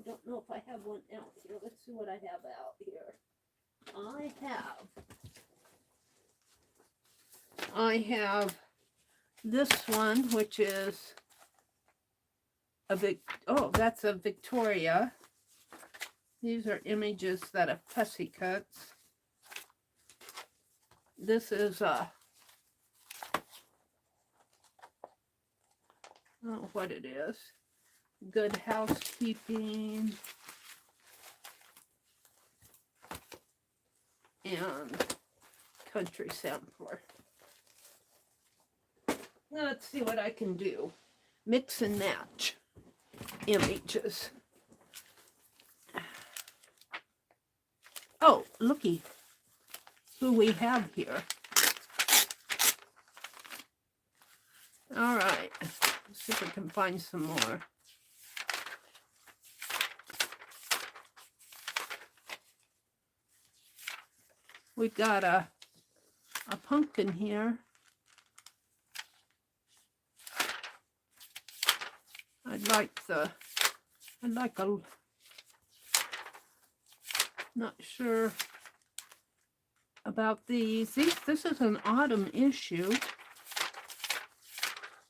don't know if I have one out here. Let's see what I have out here. I have this one, which is a that's a Victoria. These are images that a fussy cuts. This is a, I don't know what it is. Good Housekeeping. And Country Sampler. Now let's see what I can do. Mix and match images. Oh, looky who we have here. All right, let's see if we can find some more. We got a pumpkin here. I'd like a, not sure about these. This is an autumn issue,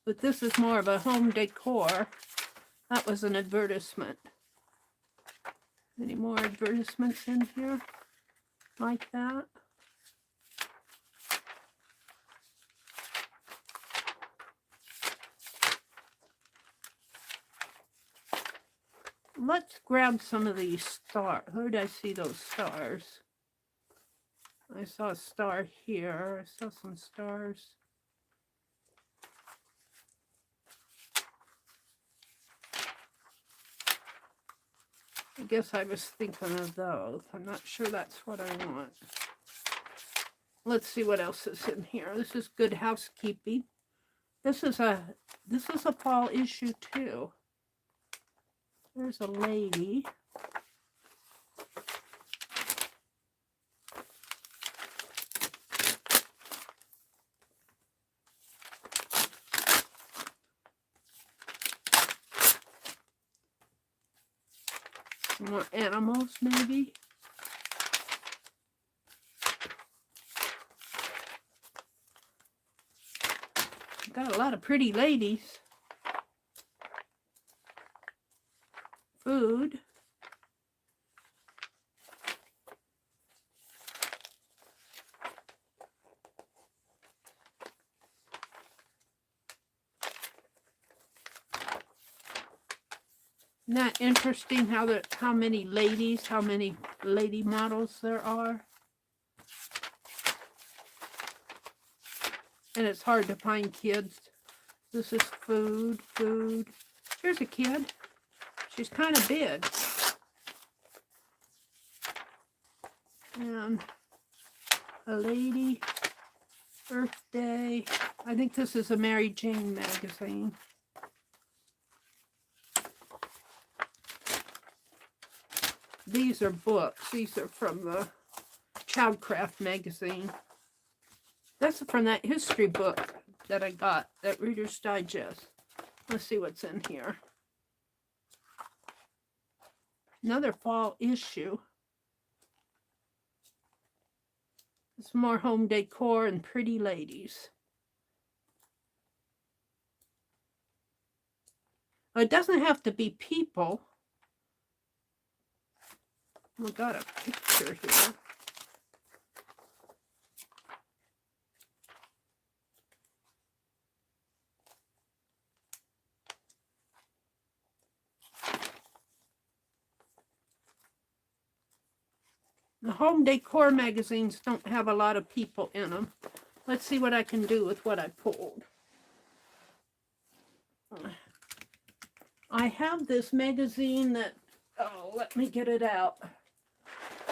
but this is more of a home decor. That was an advertisement. Any more advertisements in here like that? Let's grab some of these stars. Where did I see those stars? I saw a star here. I saw some stars. I guess I was thinking of those. I'm not sure that's what I want. Let's see what else is in here. This is Good Housekeeping. This is a fall issue too. There's a lady. Some more animals, maybe. Got a lot of pretty ladies. Food. Isn't that interesting how many lady models there are? And it's hard to find kids. This is food. Here's a kid. She's kind of big. And a lady, Earth Day. I think this is a Mary Jane magazine. These are books. These are from the Childcraft magazine. That's from that history book that I got, that Reader's Digest. Let's see what's in here. Another fall issue. It's more home decor and pretty ladies. It doesn't have to be people. We got a picture here. The home decor magazines don't have a lot of people in them. Let's see what I can do with what I pulled. I have this magazine that, oh, let me get it out.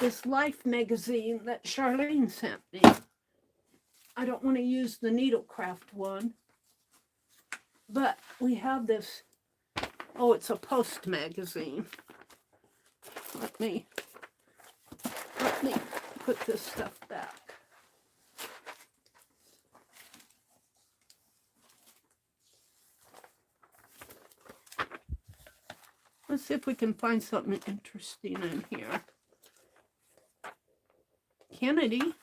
This Life magazine that Charlene sent me. I don't want to use the Needlecraft one. But we have this, oh, it's a Post magazine. Let me put this stuff back. Let's see if we can find something interesting in here. Kennedy.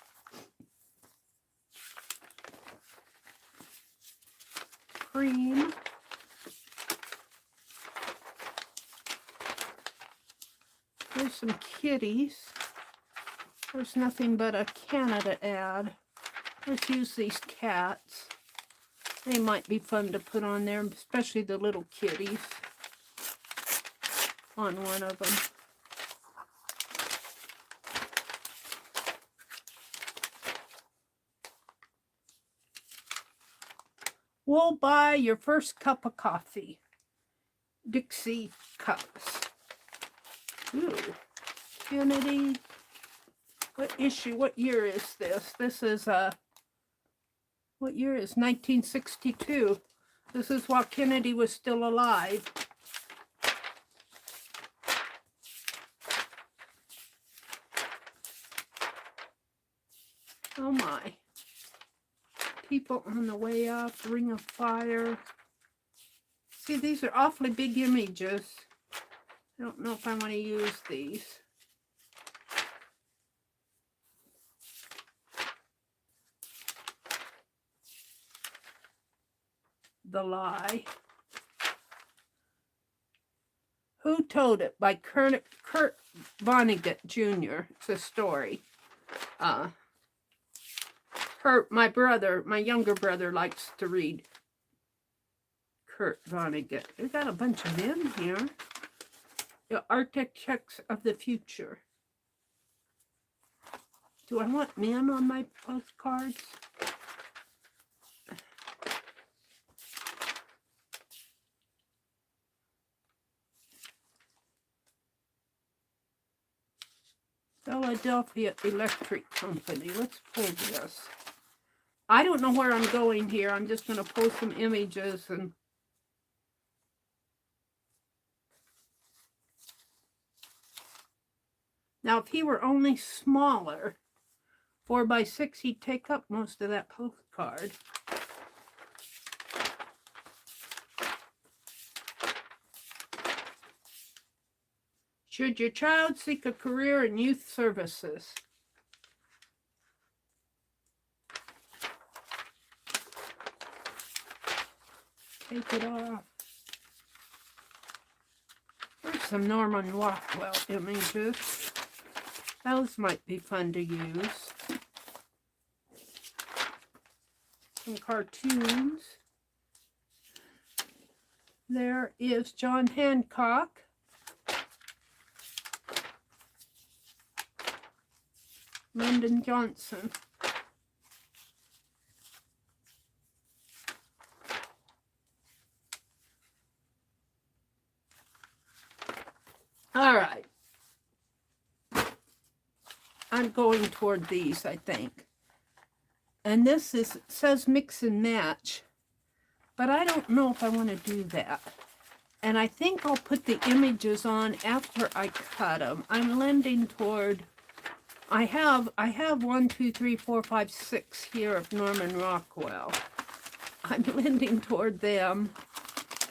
Cream. There's some kitties. There's nothing but a Canada ad. Let's use these cats. They might be fun to put on there, especially the little kitties on one of them. We'll buy your first cup of coffee. Dixie cups. Ooh. Kennedy. What issue? What year is this? This is what year is 1962? This is while Kennedy was still alive. Oh my. People on the way up, Ring of Fire. See, these are awfully big images. I don't know if I want to use these. The Lie. Who Told It by Kurt Vonnegut Jr. It's a story. My younger brother likes to read Kurt Vonnegut. We got a bunch of men here. The Architects of the Future. Do I want men on my postcards? Philadelphia Electric Company. Let's pull this. I don't know where I'm going here. I'm just going to pull some images and now if he were only smaller, 4x6, he'd take up most of that postcard. Should your child seek a career in youth services? Take it off. There's some Norman Rockwell images. Those might be fun to use. Some cartoons. There is John Hancock. Lyndon Johnson. All right. I'm going toward these, I think. And this says mix and match, but I don't know if I want to do that. And I think I'll put the images on after I cut them. I'm lending toward, I have 1, 2, 3, 4, 5, 6 here of Norman Rockwell. I'm lending toward them.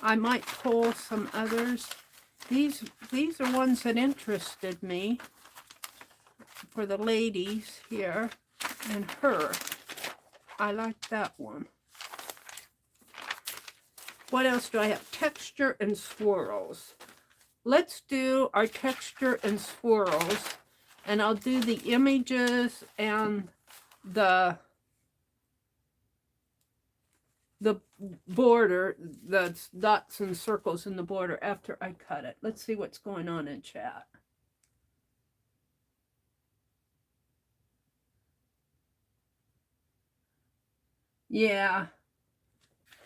I might pull some others. These are ones that interested me for the ladies here and her. I like that one. What else do I have? Texture and swirls. Let's do our texture and swirls, and I'll do the images and the border, the dots and circles in the border after I cut it. Let's see what's going on in chat. Yeah.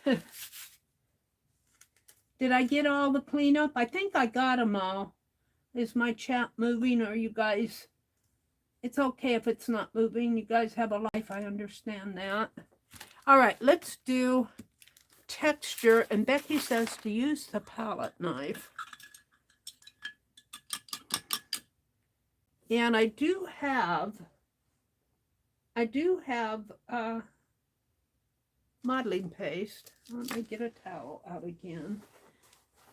Did I get all the cleanup? I think I got them all. Is my chat moving, or you guys? It's okay if it's not moving. You guys have a life. I understand that. All right, let's do texture. And Becky says to use the palette knife. And I do have modeling paste. Let me get a towel out again.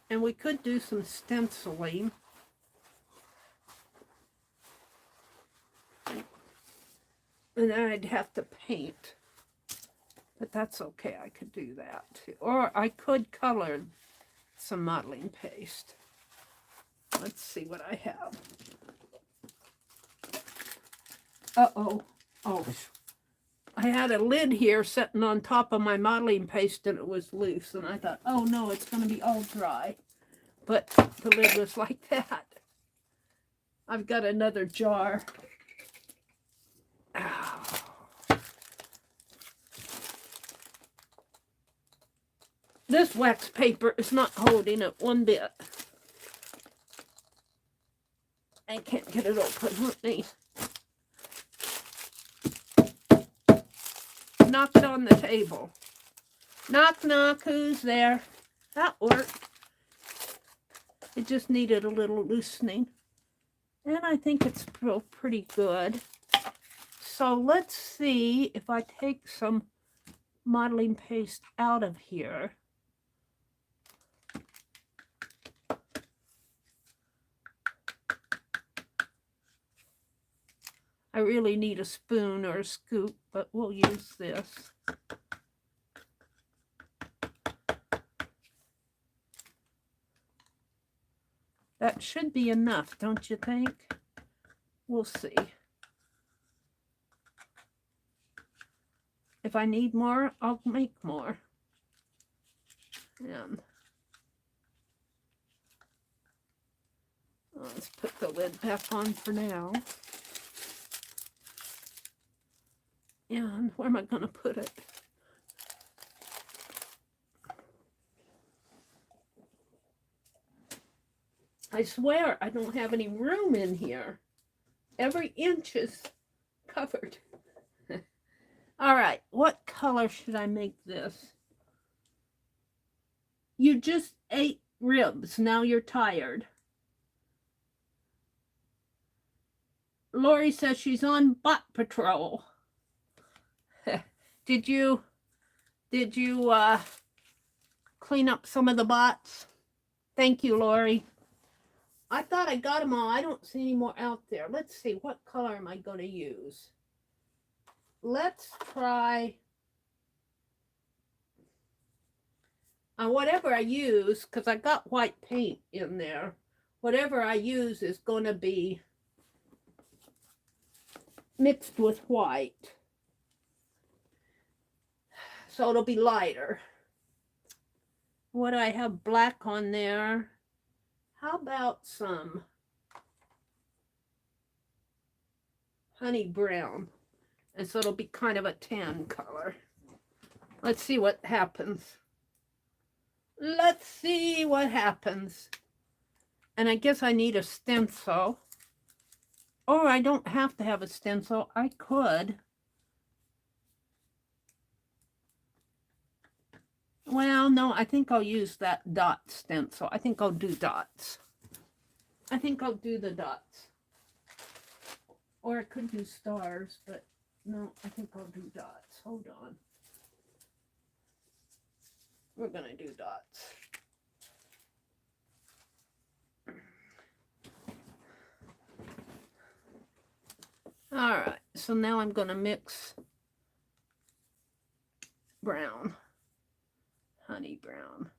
And we could do some stenciling. And then I'd have to paint. But that's okay, I could do that too. Or I could color some modeling paste. Let's see what I have. Uh-oh. Oh, I had a lid here sitting on top of my modeling paste and it was loose. And I thought, oh no, it's going to be all dry. But the lid was like that. I've got another jar. Oh. This wax paper is not holding it one bit. I can't get it open with me. Knock it on the table. Knock, knock, who's there? That worked. It just needed a little loosening. And I think it's pretty good. So let's see if I take some modeling paste out of here. I really need a spoon or a scoop, but we'll use this. That should be enough, don't you think? We'll see. If I need more, I'll make more. And let's put the lid back on for now. And where am I going to put it? I swear I don't have any room in here. Every inch is covered. All right, what color should I make this? You just ate ribs. Now you're tired. Lori says she's on bot patrol. Did you clean up some of the bots? Thank you, Lori. I thought I got them all. I don't see any more out there. Let's see, what color am I going to use? Let's try whatever I use, because I got white paint in there. Whatever I use is going to be mixed with white. So it'll be lighter. What do I have black on there? How about some honey brown? And so it'll be kind of a tan color. Let's see what happens. Let's see what happens. And I guess I need a stencil. Or I don't have to have a stencil. I could. Well, no, I think I'll use that dot stencil. I think I'll do dots. I think I'll do the dots. Or I could do stars, but no, I think I'll do dots. Hold on. We're going to do dots. All right, so now I'm going to mix brown, honey brown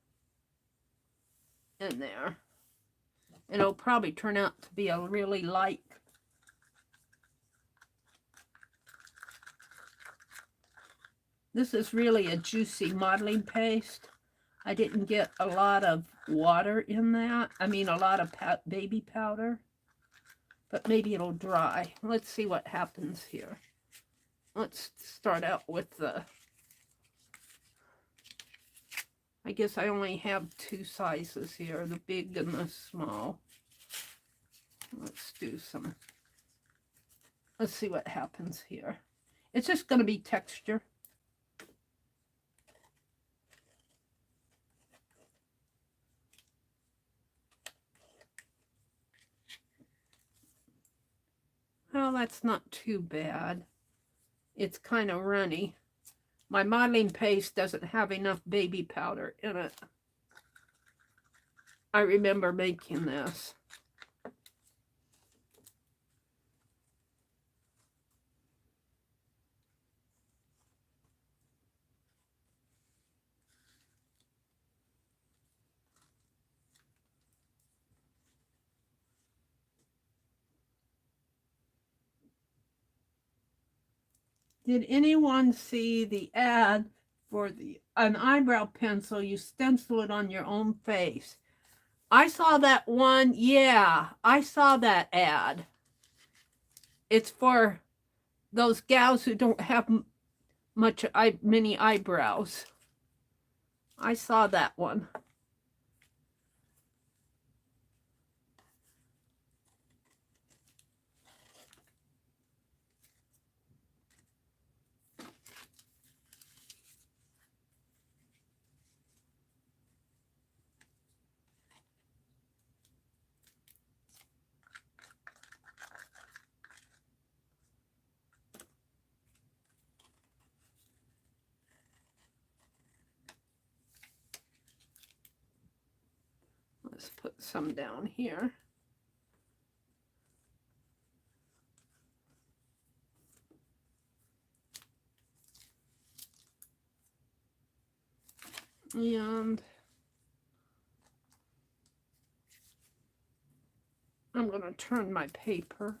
in there. It'll probably turn out to be a really light This is really a juicy modeling paste. I didn't get a lot of water in that. I mean, a lot of baby powder. But maybe it'll dry. Let's see what happens here. Let's start out with the... I guess I only have two sizes here, the big and the small. Let's do some... Let's see what happens here. It's just going to be texture. Well, that's not too bad. It's kind of runny. My modeling paste doesn't have enough baby powder in it. I remember making this. Did anyone see the ad for an eyebrow pencil? You stencil it on your own face. I saw that one. Yeah, I saw that ad. It's for those gals who don't have many eyebrows. I saw that one. Let's put some down here. And I'm going to turn my paper.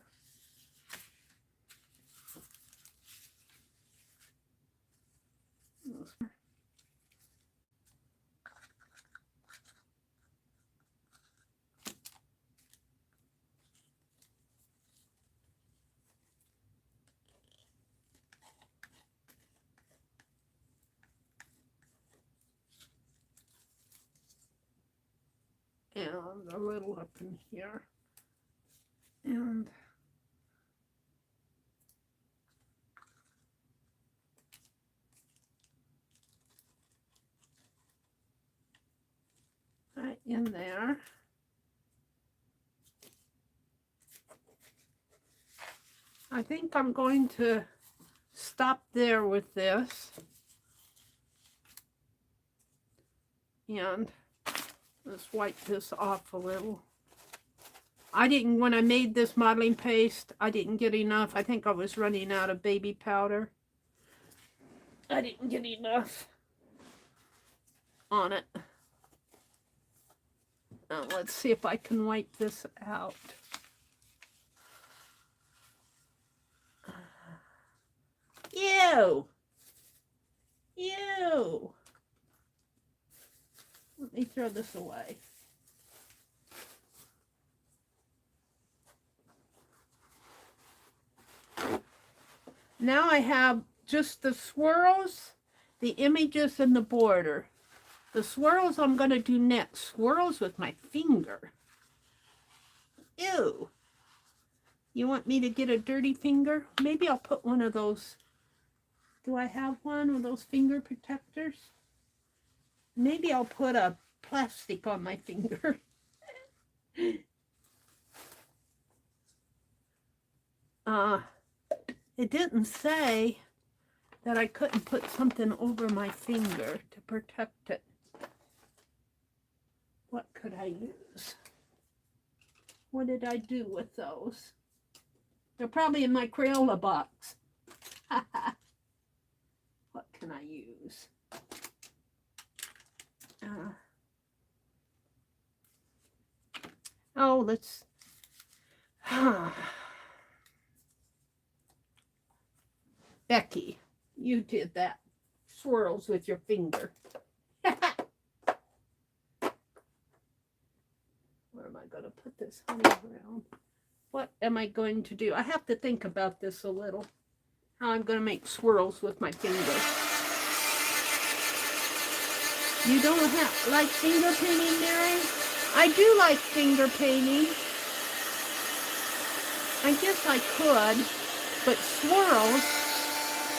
And a little up in here. And right in there. I think I'm going to stop there with this. And let's wipe this off a little. When I made this modeling paste, I didn't get enough. I think I was running out of baby powder. I didn't get enough on it. Now let's see if I can wipe this out. Ew! Ew! Let me throw this away. Now I have just the swirls, the images, and the border. The swirls I'm going to do next. Swirls with my finger. Ew. You want me to get a dirty finger? Maybe I'll put one of those. Do I have one of those finger protectors? Maybe I'll put a plastic on my finger. It didn't say that I couldn't put something over my finger to protect it. What could I use? What did I do with those? They're probably in my Crayola box. What can I use? Oh, let's... Becky, you did that. Swirls with your finger. Where am I going to put this honey around? What am I going to do? I have to think about this a little. How I'm going to make swirls with my finger. You don't like finger painting, Mary? I do like finger painting. I guess I could, but swirls,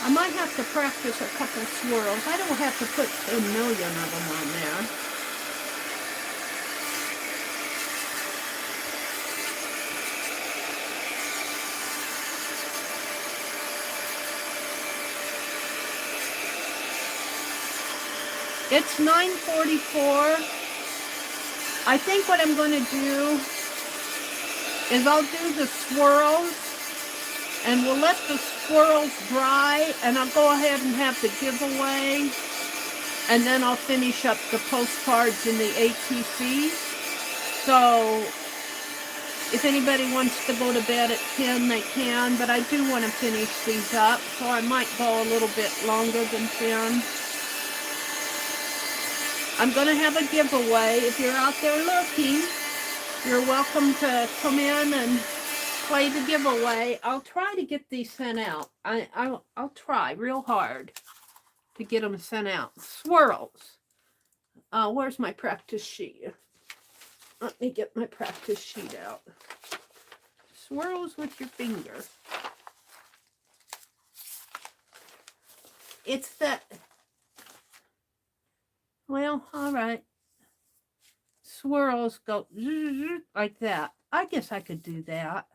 I might have to practice a couple swirls. I don't have to put a million of them on there. It's 9:44. I think what I'm going to do is I'll do the swirls, and we'll let the swirls dry, and I'll go ahead and have the giveaway, and then I'll finish up the postcards in the ATC. So if anybody wants to go to bed at 10, they can, but I do want to finish these up, so I might go a little bit longer than 10. I'm going to have a giveaway. If you're out there looking, you're welcome to come in and play the giveaway. I'll try to get these sent out. I'll try real hard to get them sent out. Swirls. Where's my practice sheet? Let me get my practice sheet out. Swirls with your finger. It's that... Well, all right. Swirls go like that. I guess I could do that.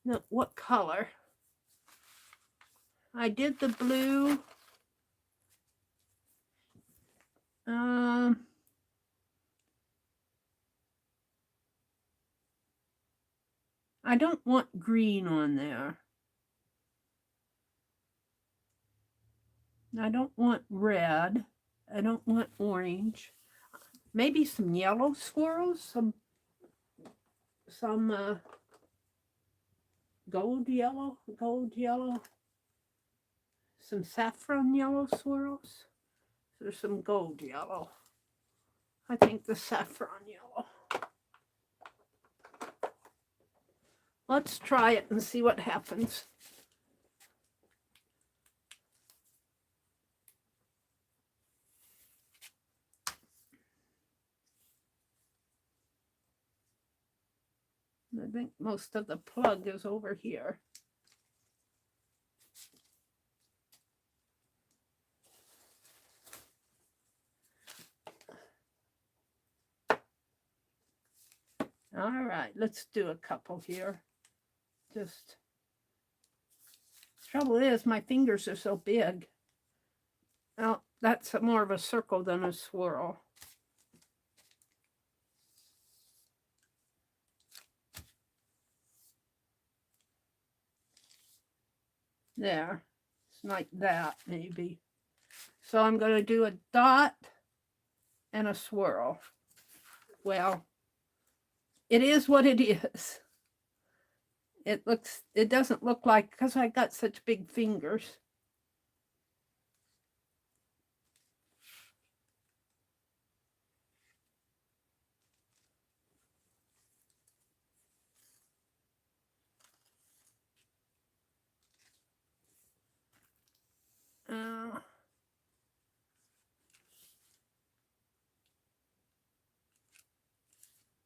No, what color? I did the blue. I don't want green on there. I don't want red. I don't want orange. Maybe some yellow swirls, some gold yellow, some saffron yellow swirls. There's some gold yellow. I think the saffron yellow. Let's try it and see what happens. I think most of the plug is over here. All right, let's do a couple here. Just, trouble is my fingers are so big. Now, that's more of a circle than a swirl. There, it's like that maybe. So I'm going to do a dot and a swirl. Well, it is what it is. It doesn't look like, because I got such big fingers.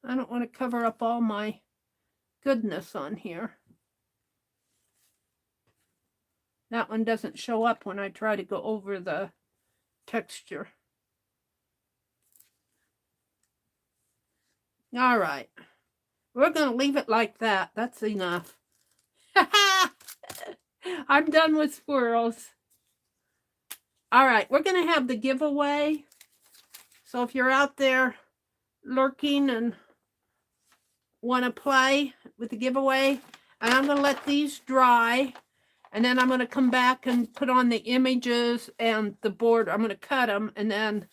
I don't want to cover up all my goodness on here. That one doesn't show up when I try to go over the texture. All right. We're going to leave it like that. That's enough. I'm done with swirls. All right. We're going to have the giveaway. So if you're out there lurking and want to play with the giveaway, and I'm going to let these dry, and then I'm going to come back and put on the images and the board. I'm going to cut them, and then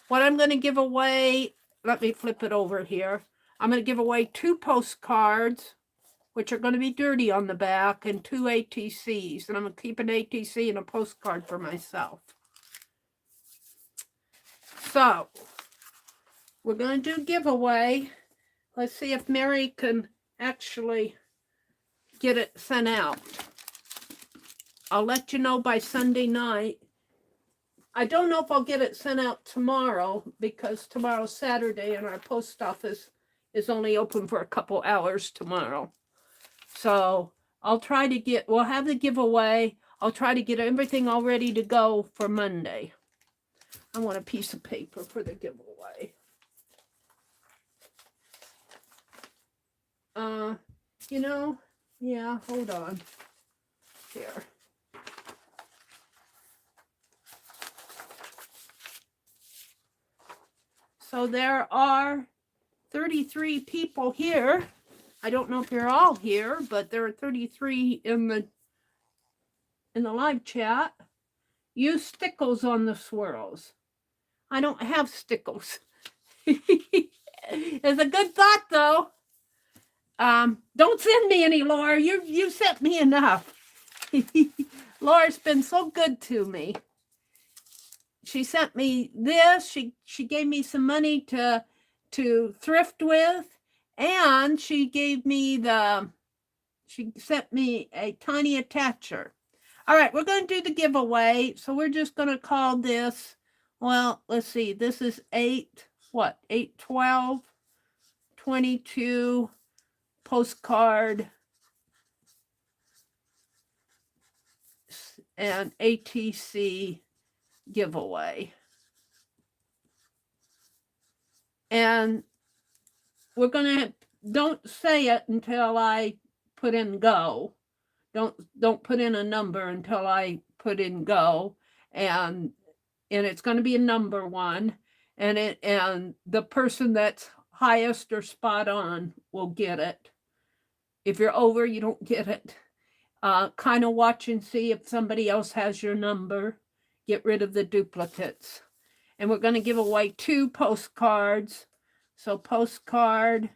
what I'm going to give away, let me flip it over here. I'm going to give away 2 postcards, which are going to be dirty on the back, and 2 ATCs, and I'm going to keep an ATC and a postcard for myself. So we're going to do giveaway. Let's see if Meri can actually get it sent out. I'll let you know by Sunday night. I don't know if I'll get it sent out tomorrow, because tomorrow's Saturday and our post office is only open for a couple hours tomorrow. So I'll try to get, we'll have the giveaway. I'll try to get everything all ready to go for Monday. I want a piece of paper for the giveaway. You know, yeah, hold on. Here. So there are 33 people here. I don't know if you're all here, but there are 33 in the live chat. Use stickles on the swirls. I don't have stickles. It's a good thought, though. Don't send me any, Laura. You sent me enough. Laura's been so good to me. She sent me this. She gave me some money to thrift with, and she gave me she sent me a tiny attacher. All right, we're going to do the giveaway. So we're just going to call this, well, let's see. This is 8/12/22 postcard and ATC giveaway. And we're going to, don't say it until I put in go. Don't put in a number until I put in go. And it's going to be a number one. And the person that's highest or spot on will get it. If you're over, you don't get it. Kind of watch and see if somebody else has your number. Get rid of the duplicates. And we're going to give away 2 postcards. So postcard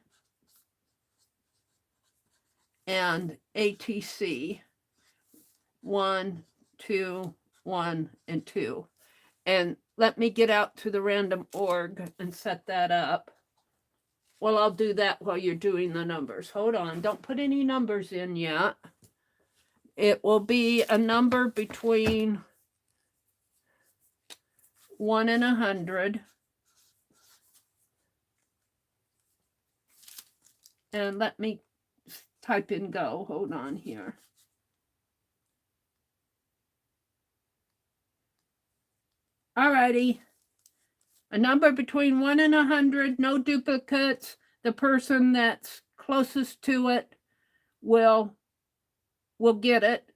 and ATC. 1, 2, 1, and 2. And let me get out to the random org and set that up. Well, I'll do that while you're doing the numbers. Hold on. Don't put any numbers in yet. It will be a number between 1 and 100. And let me type in go. Hold on here. Alrighty. A number between 1 and 100, no duplicates. The person that's closest to it will get it.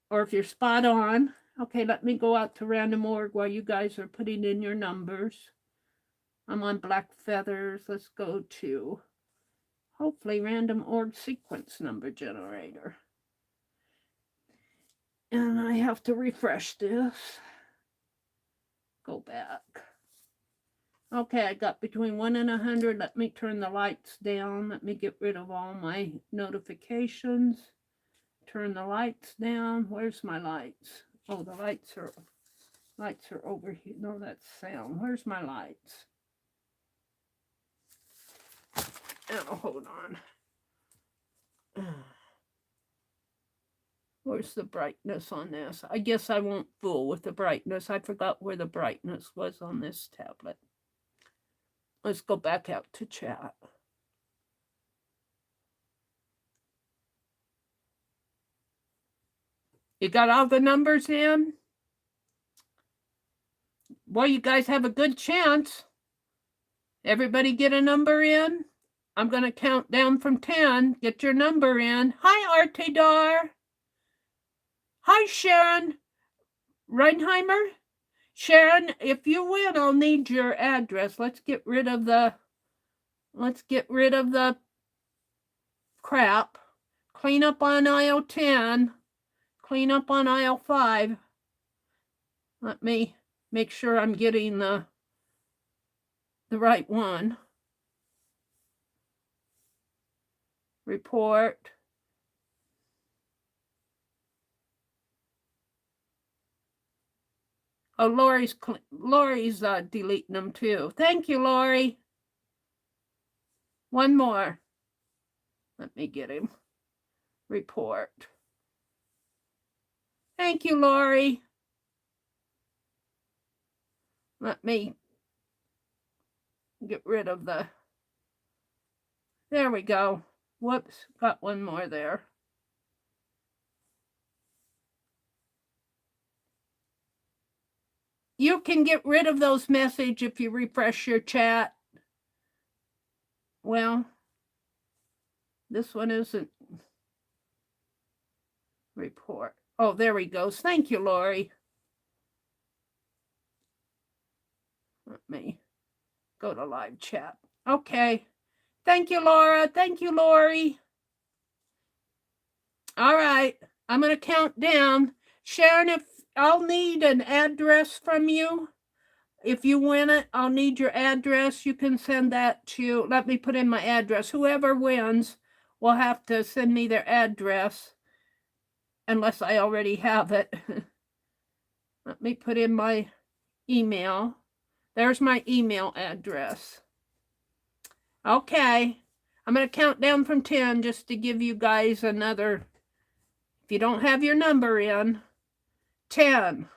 Or if you're spot on. Okay, let me go out to random org while you guys are putting in your numbers. I'm on black feathers. Let's go to hopefully random org sequence number generator. And I have to refresh this. Go back. Okay, I got between 1 and 100. Let me turn the lights down. Let me get rid of all my notifications. Turn the lights down. Where's my lights? Oh, the lights are over here. No, that's sound. Where's my lights? Oh, hold on. Where's the brightness on this? I guess I won't fool with the brightness. I forgot where the brightness was on this tablet. Let's go back out to chat. You got all the numbers in? Well, you guys have a good chance. Everybody get a number in? I'm going to count down from 10. Get your number in. Hi, Artedar. Hi, Sharon Reinheimer. Sharon, if you win, I'll need your address. Let's get rid of the crap. Clean up on aisle 10. Clean up on aisle 5. Let me make sure I'm getting the right one. Report. Oh, Lori's deleting them too. Thank you, Lori. One more. Let me get him. Report. Thank you, Lori. Let me get rid of the... There we go. Whoops, got one more there. You can get rid of those messages if you refresh your chat. Well, this one isn't. Report. Oh, there he goes. Thank you, Lori. Let me go to live chat. Okay. Thank you, Laura. Thank you, Lori. All right. I'm going to count down. Sharon, if I'll need an address from you. If you win it, I'll need your address. You can send that to, let me put in my address. Whoever wins will have to send me their address, unless I already have it. Let me put in my email. There's my email address. Okay. I'm going to count down from 10 just to give you guys another, if you don't have your number in, 10,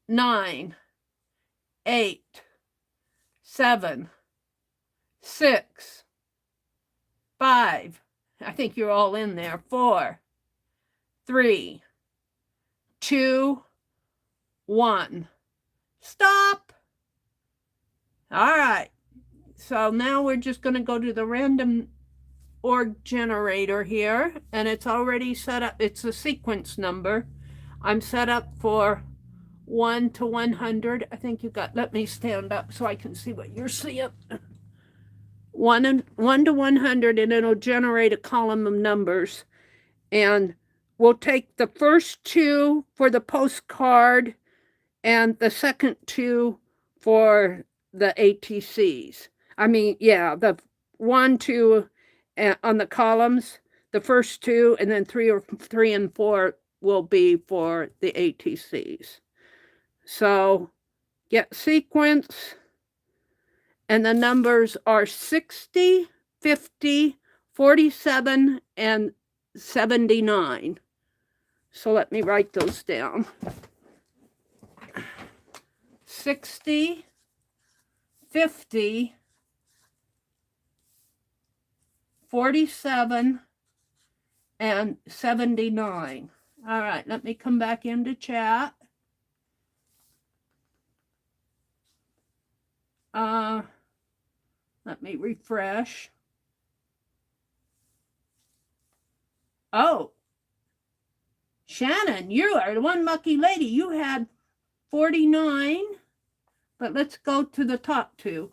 9, 8, 7, 6, 5, I think you're all in there, 4, 3, 2, 1. Stop. All right. So now we're just going to go to the random org generator here, and it's already set up. It's a sequence number. I'm set up for 1 to 100. I think you got, let me stand up so I can see what you're seeing. 1 to 100, and it'll generate a column of numbers. And we'll take the first 2 for the postcard and the second 2 for the ATCs. I mean, yeah, the 1, 2 on the columns, the first 2, and then 3 and 4 will be for the ATCs. So get sequence, and the numbers are 60, 50, 47, and 79. So let me write those down. 60, 50, 47, and 79. All right, let me come back into chat. Let me refresh. Oh, Shannon, you are the one lucky lady. You had 49, but let's go to the top 2.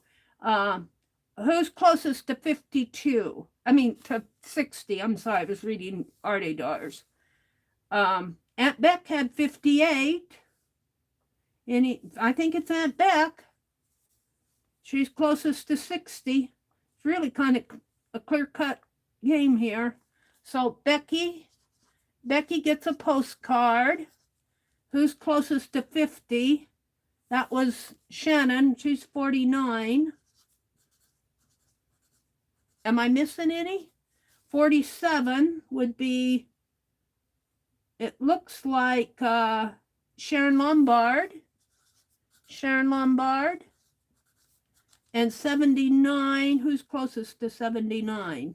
Who's closest to 52? I mean, to 60. I'm sorry, I was reading Artedar's. Aunt Beck had 58. I think it's Aunt Beck. She's closest to 60. It's really kind of a clear-cut game here. So Becky gets a postcard. Who's closest to 50? That was Shannon. She's 49. Am I missing any? 47 would be, it looks like Sharon Lombard. And 79, who's closest to 79?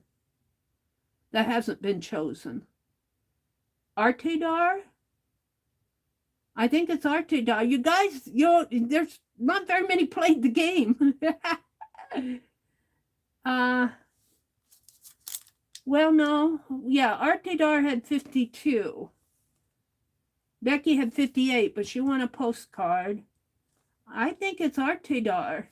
That hasn't been chosen. Artedar? I think it's Artedar. You guys, there's not very many played the game. Well, no. Yeah, Artedar had 52. Becky had 58, but she won a postcard. I think it's Artedar.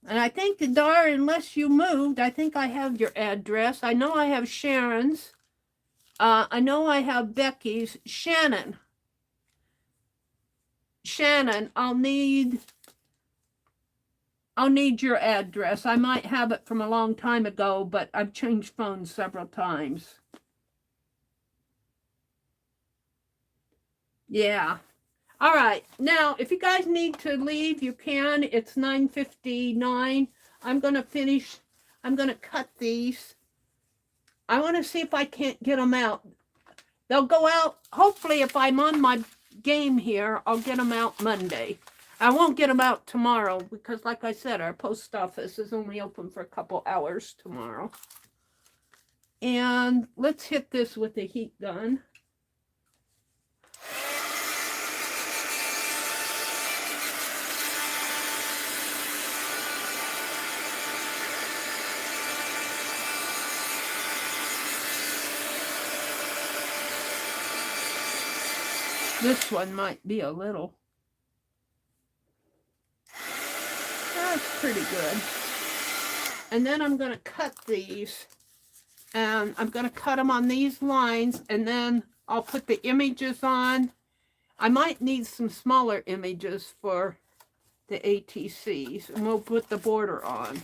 And I think the Dar, unless you moved, I think I have your address. I know I have Sharon's. I know I have Becky's. Shannon, I'll need your address. I might have it from a long time ago, but I've changed phones several times. Yeah. All right. Now, if you guys need to leave, you can. It's 9:59. I'm going to finish. I'm going to cut these. I want to see if I can't get them out. They'll go out. Hopefully, if I'm on my game here, I'll get them out Monday. I won't get them out tomorrow because, like I said, our post office is only open for a couple hours tomorrow. And let's hit this with the heat gun. This one might be a little. That's pretty good. And then I'm going to cut these. And I'm going to cut them on these lines. And then I'll put the images on. I might need some smaller images for the ATCs. And we'll put the border on.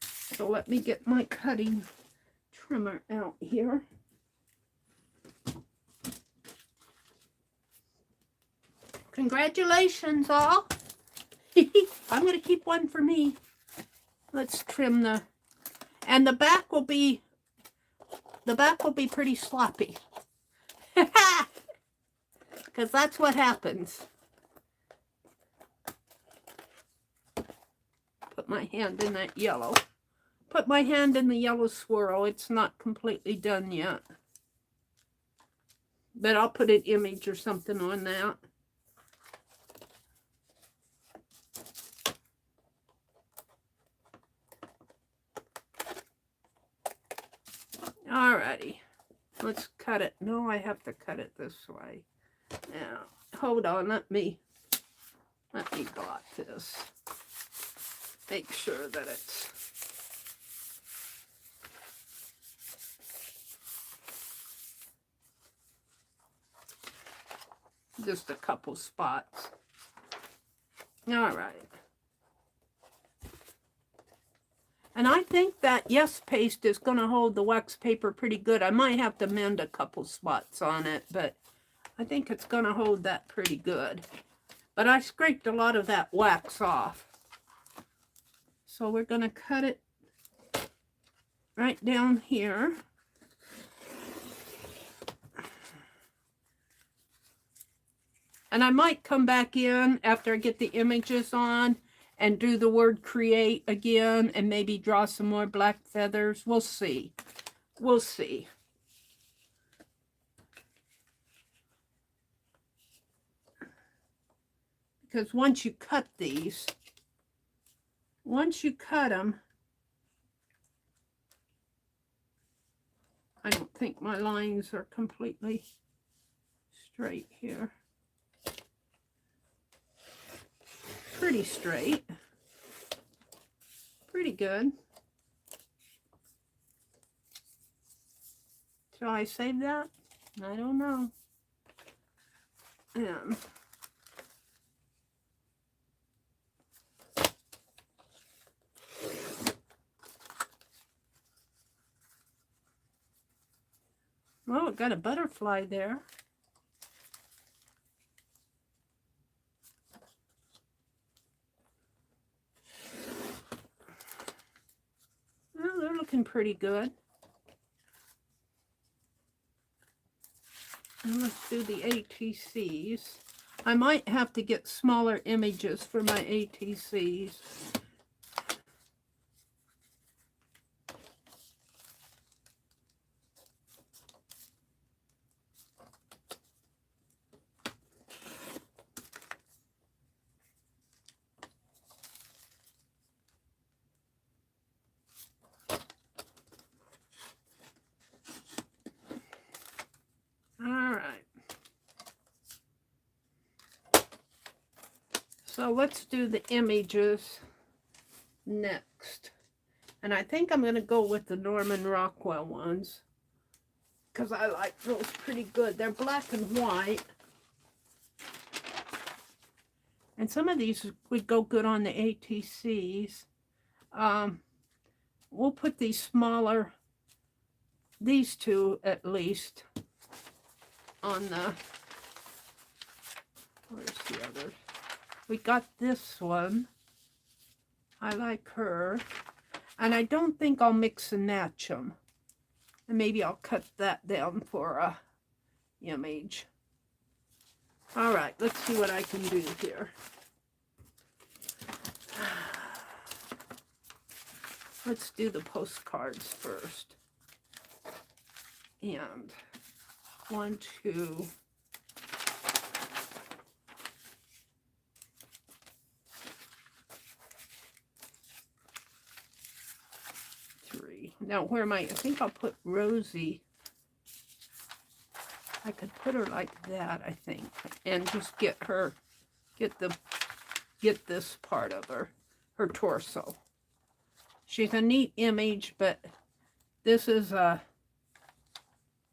So let me get my cutting trimmer out here. Congratulations, all. I'm going to keep one for me. Let's trim the, and the back will be pretty sloppy. Because that's what happens. Put my hand in that yellow. Put my hand in the yellow swirl. It's not completely done yet. But I'll put an image or something on that. Alrighty. Let's cut it. No, I have to cut it this way. Now, hold on. Let me blot this. Make sure that it's just a couple spots. All right. And I think that Yes paste is going to hold the wax paper pretty good. I might have to mend a couple spots on it, but I think it's going to hold that pretty good. But I scraped a lot of that wax off. So we're going to cut it right down here. And I might come back in after I get the images on and do the word create again and maybe draw some more black feathers. We'll see. We'll see. Because once you cut these, once you cut them, I don't think my lines are completely straight here. Pretty straight. Pretty good. Shall I save that? I don't know. Well, it got a butterfly there. Well, they're looking pretty good. And let's do the ATCs. I might have to get smaller images for my ATCs. So let's do the images next. And I think I'm going to go with the Norman Rockwell ones, because I like those pretty good. They're black and white. And some of these would go good on the ATCs. We'll put these smaller, these two at least, on the, where's the other? We got this one. I like her. And I don't think I'll mix and match them. And maybe I'll cut that down for a image. All right, let's see what I can do here. Let's do the postcards first. And 1, 2, 3. Now, where am I? I think I'll put Rosie. I could put her like that, I think, and just get her get this part of her torso. She's a neat image, but this is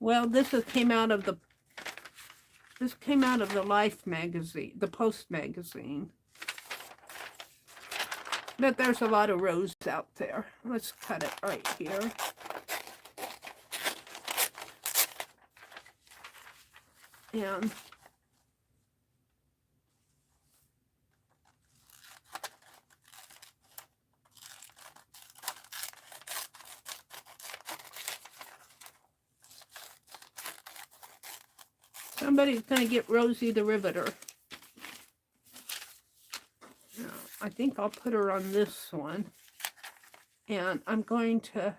well, this came out of the Life magazine, the Post magazine. But there's a lot of rose out there. Let's cut it right here. And somebody's going to get Rosie the Riveter. Now, I think I'll put her on this one. And I'm going to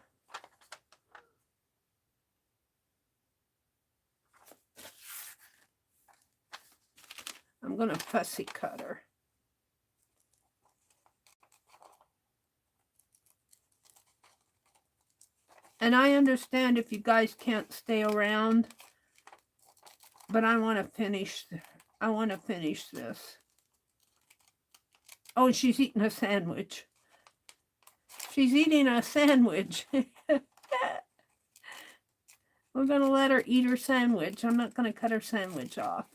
fussy cut her. And I understand if you guys can't stay around, but I want to finish this. Oh, she's eating a sandwich. She's eating a sandwich. We're going to let her eat her sandwich. I'm not going to cut her sandwich off.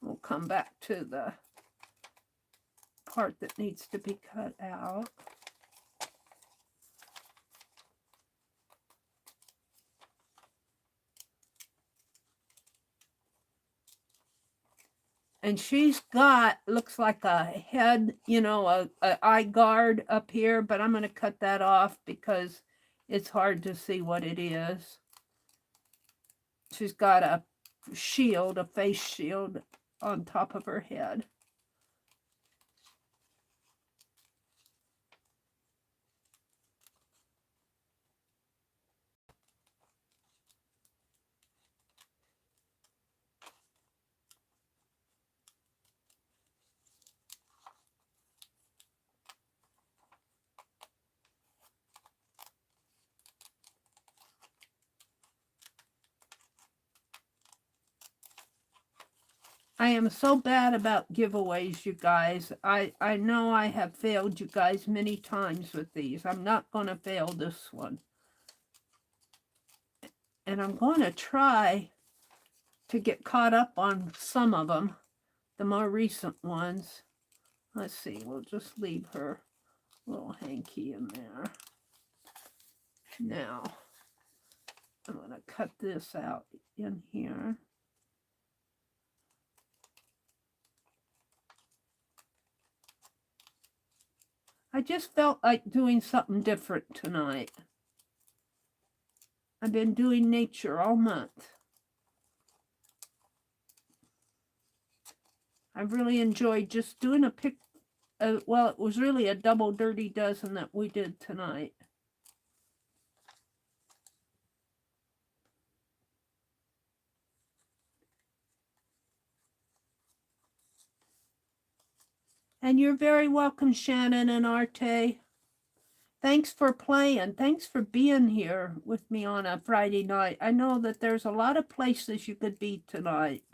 We'll come back to the part that needs to be cut out. And she's got, looks like a head, you know, a eye guard up here, but I'm going to cut that off because it's hard to see what it is. She's got a shield, a face shield on top of her head. I am so bad about giveaways, you guys. I know I have failed you guys many times with these. I'm not going to fail this one. And I'm going to try to get caught up on some of them, the more recent ones. Let's see, we'll just leave her little hanky in there. Now, I'm going to cut this out in here. I just felt like doing something different tonight. I've been doing nature all month. I've really enjoyed just doing well, it was really a double dirty dozen that we did tonight. And you're very welcome, Shannon and Arte. Thanks for playing. Thanks for being here with me on a Friday night. I know that there's a lot of places you could be tonight.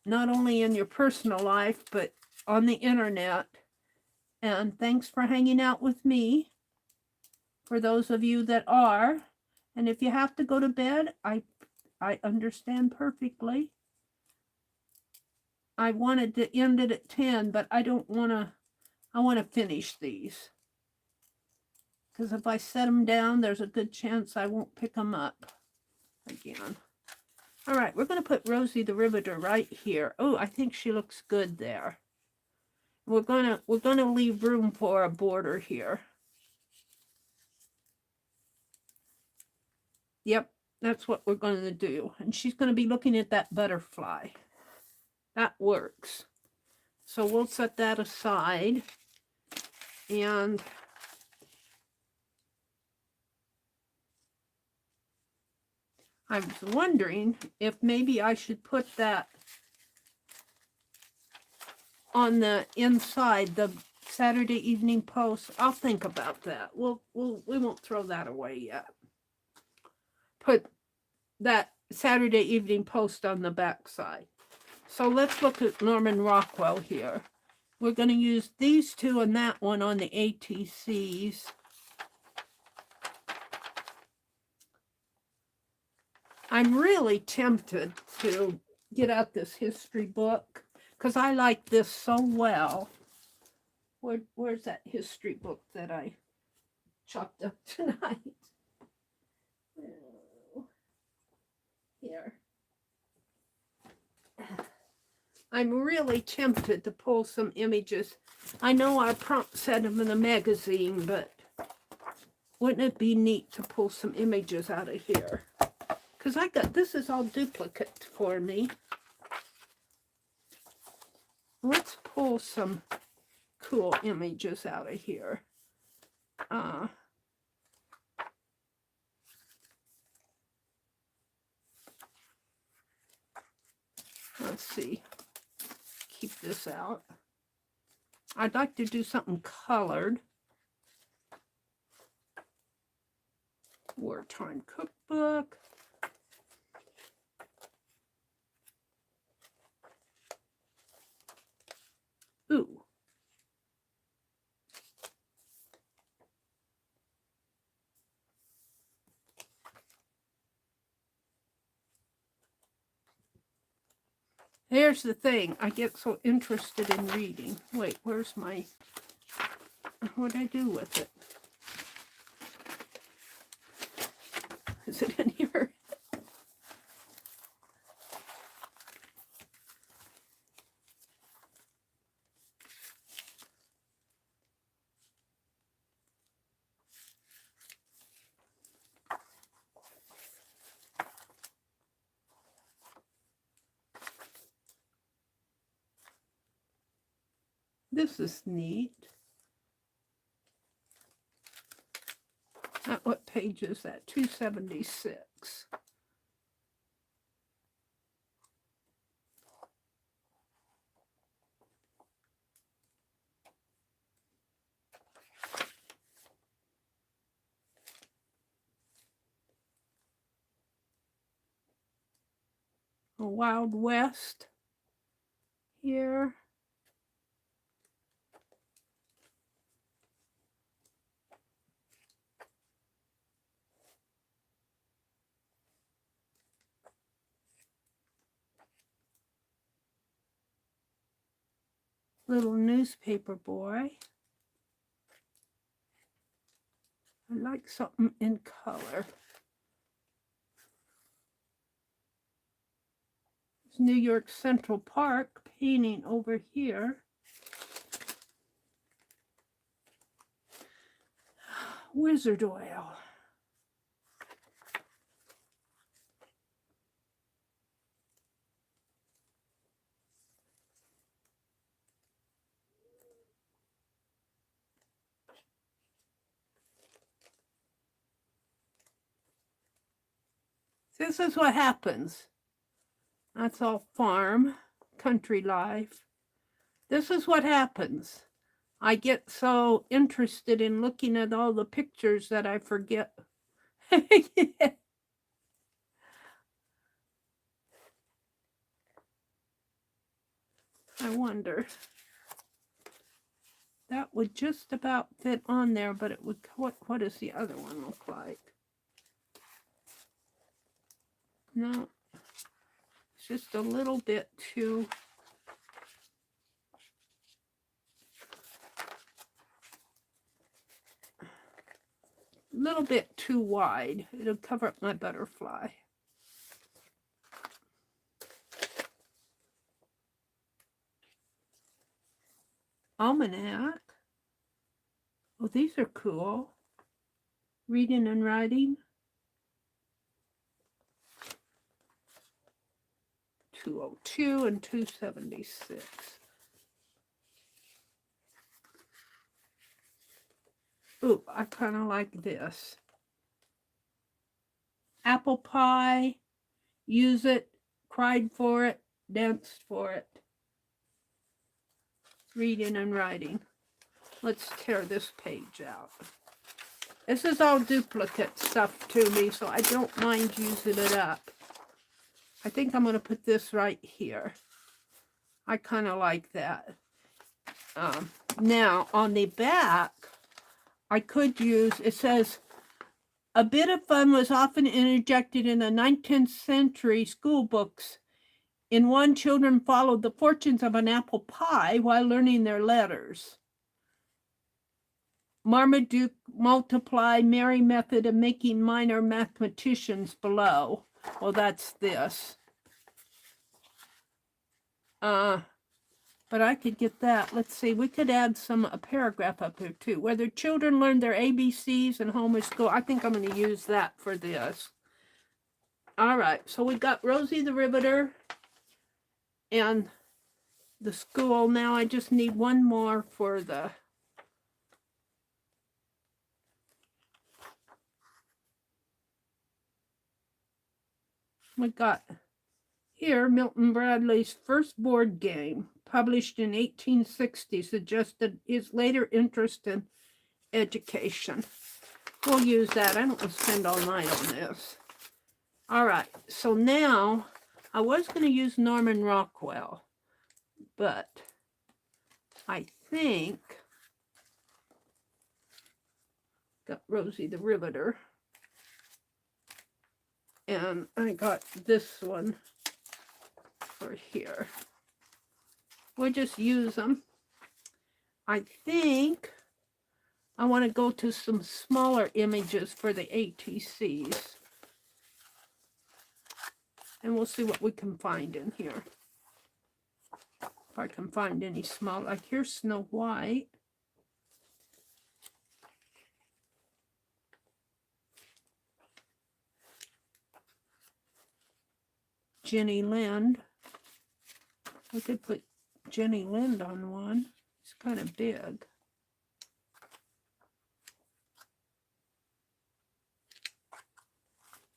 Not only in your personal life, but on the internet. And thanks for hanging out with me. For those of you that are. And if you have to go to bed, I understand perfectly. I wanted to end it at 10, but I don't want to, I want to finish these. Because if I set them down, there's a good chance I won't pick them up again. All right, we're going to put Rosie the Riveter right here. Oh, I think she looks good there. We're gonna leave room for a border here. Yep, that's what we're going to do. And she's going to be looking at that butterfly. That works. So we'll set that aside. And I was wondering if maybe I should put that on the inside, the Saturday Evening Post. I'll think about that. We won't throw that away yet. put that Saturday Evening Post on the back side. So let's look at Norman Rockwell here. We're going to use these two and that one on the ATCs. I'm really tempted to get out this history book because I like this so well. Where's that history book that I chopped up tonight? Here. I'm really tempted to pull some images. I know our prompt set them in the magazine, but wouldn't it be neat to pull some images out of here? Because this is all duplicate for me. Let's pull some cool images out of here. Let's see. Keep this out. I'd like to do something colored. Wartime cookbook. Ooh. Here's the thing. I get so interested in reading. Wait, where's my... What'd I do with it? Is it in here? This is neat. What page is that? 276. A Wild West here. Little newspaper boy. I like something in color. It's New York Central Park painting over here. Wizard oil. This is what happens. That's all farm, country life. This is what happens. I get so interested in looking at all the pictures that I forget. Yeah. I wonder. That would just about fit on there, but it would, what does the other one look like? No, it's just a little bit too... little bit too wide. It'll cover up my butterfly. Almanac. Oh, these are cool. Reading and writing. 202 and 276. Ooh, I kind of like this. Apple pie. Use it. Cried for it. Danced for it. Reading and writing. Let's tear this page out. This is all duplicate stuff to me, so I don't mind using it up. I think I'm going to put this right here. I kind of like that. Now, on the back, I could use, it says, a bit of fun was often interjected in the 19th century school books. In one, children followed the fortunes of an apple pie while learning their letters. Marmaduke, multiply, Meri method of making minor mathematicians below. Well, that's this. But I could get that. Let's see, we could add a paragraph up here too. Whether children learn their ABCs in home or school. I think I'm going to use that for this. All right, so we got Rosie the Riveter and the school. Now I just need one more for the... We got here Milton Bradley's first board game, published in 1860, suggested his later interest in education. We'll use that. I don't want to spend all night on this. All right, so now I was going to use Norman Rockwell, but I think got Rosie the Riveter, and I got this one for here. We'll just use them. I think I want to go to some smaller images for the ATCs. And we'll see what we can find in here. If I can find any small, like here's Snow White. Jenny Lind. I could put Jenny Lind on one. It's kind of big.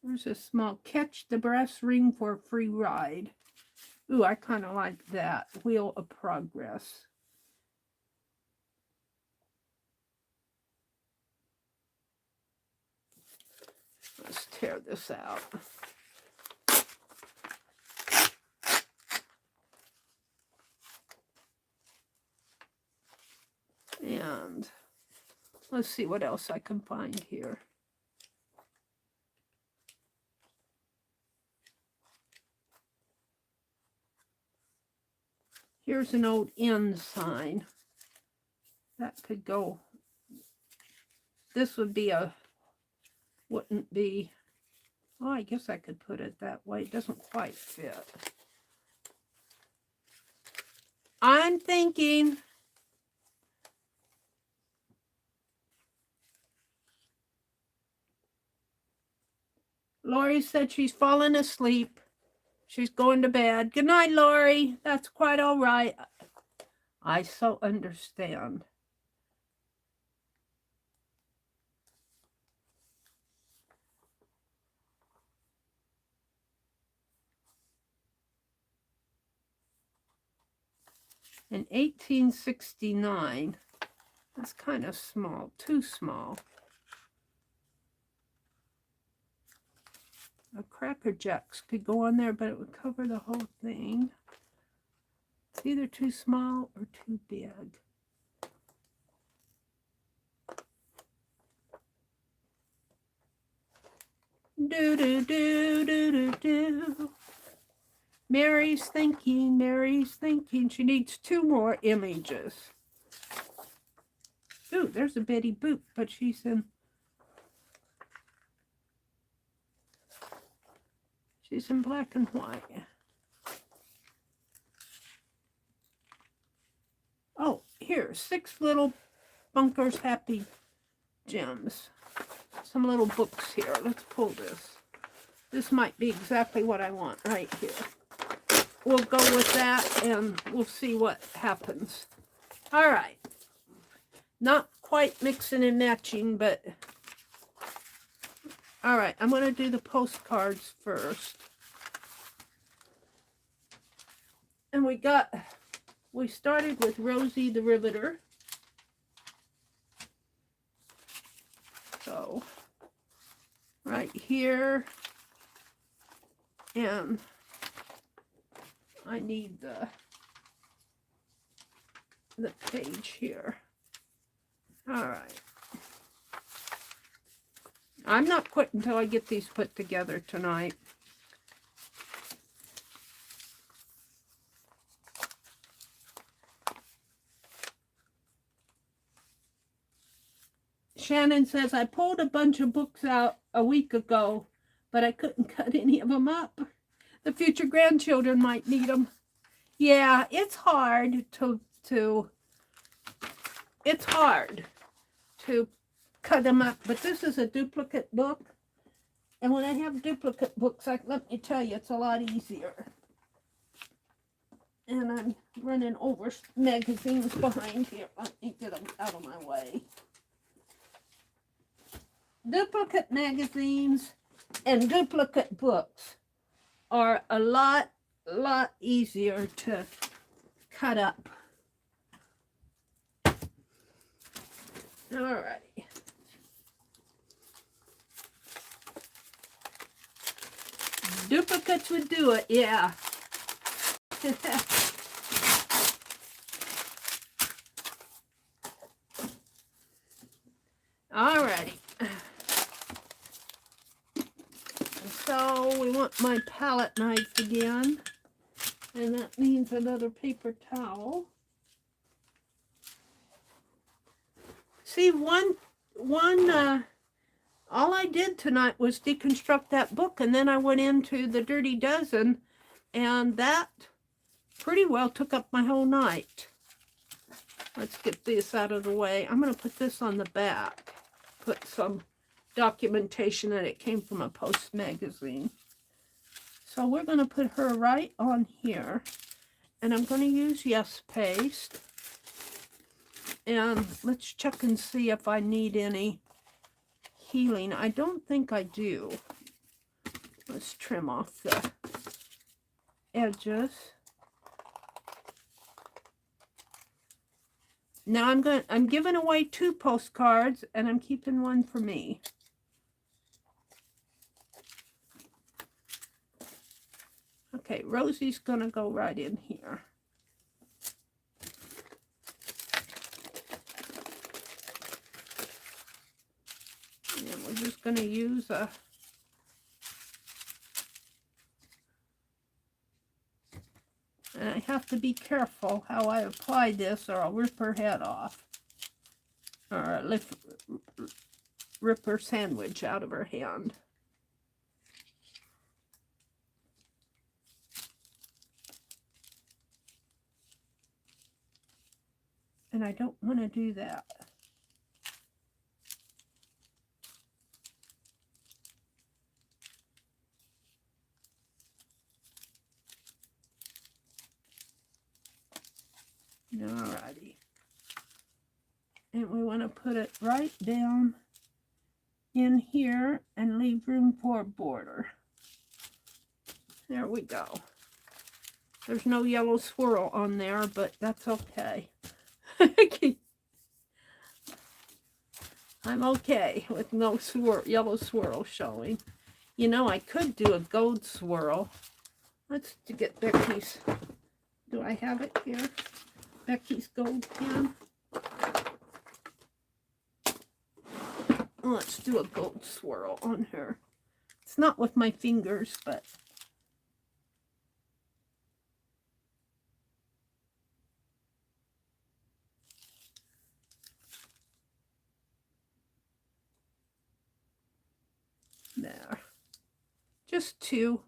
There's a small Catch the Brass Ring for a Free Ride. Ooh, I kind of like that. Wheel of Progress. Let's tear this out. And let's see what else I can find here. Here's an old N sign. That could go. This would be a, wouldn't be, oh, I guess I could put it that way. It doesn't quite fit. I'm thinking. Lori said she's fallen asleep. She's going to bed. Good night, Lori. That's quite all right. I so understand. In 1869, that's kind of small, too small. A Cracker Jacks could go on there, but it would cover the whole thing. It's either too small or too big. Do do do do do do. Mary's thinking. Mary's thinking. She needs 2 more images. Ooh, there's a Betty Boop, but she's in. She's in black and white. Oh, here, 6 little Bunkers Happy Gems. Some little books here. Let's pull this. This might be exactly what I want right here. We'll go with that and we'll see what happens. All right. Not quite mixing and matching, but all right, I'm going to do the postcards first. And we started with Rosie the Riveter. So right here, and I need the page here. All right. I'm not quitting until I get these put together tonight. Shannon says, I pulled a bunch of books out a week ago, but I couldn't cut any of them up. The future grandchildren might need them. Yeah, it's hard to cut them up, but this is a duplicate book. And when I have duplicate books, let me tell you, it's a lot easier. And I'm running over magazines behind here. Let me get them out of my way. Duplicate magazines and duplicate books are a lot easier to cut up. Alrighty. Duplicates would do it, yeah. Alrighty. So we want my palette knife again, and that means another paper towel. See, all I did tonight was deconstruct that book, and then I went into the Dirty Dozen, and that pretty well took up my whole night. Let's get this out of the way. I'm going to put this on the back, put some documentation that it came from a Post magazine. So we're going to put her right on here, and I'm going to use Yes Paste. And let's check and see if I need any healing. I don't think I do. Let's trim off the edges. Now I'm giving away 2 postcards, and I'm keeping one for me. Okay, Rosie's gonna go right in here. And we're just gonna use a and I have to be careful how I apply this, or I'll rip her head off, or rip her sandwich out of her hand. And I don't want to do that. Alrighty. And we want to put it right down in here and leave room for a border. There we go. There's no yellow swirl on there, but that's okay. I'm okay with no yellow swirl showing. You know, I could do a gold swirl. Let's get Becky's. Do I have it here? Becky's gold pen. Let's do a gold swirl on her. It's not with my fingers, but there. Just 2.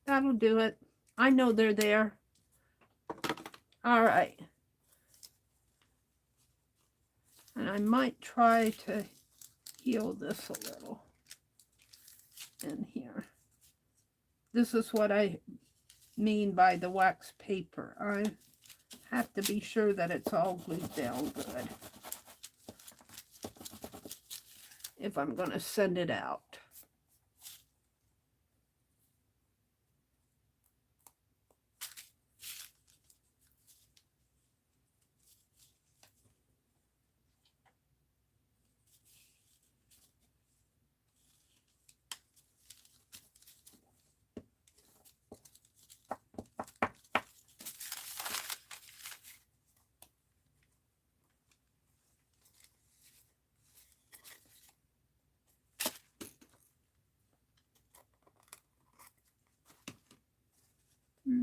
That'll do it. I know they're there. All right. And I might try to heal this a little in here. This is what I mean by the wax paper. I have to be sure that it's all glued down good if I'm going to send it out.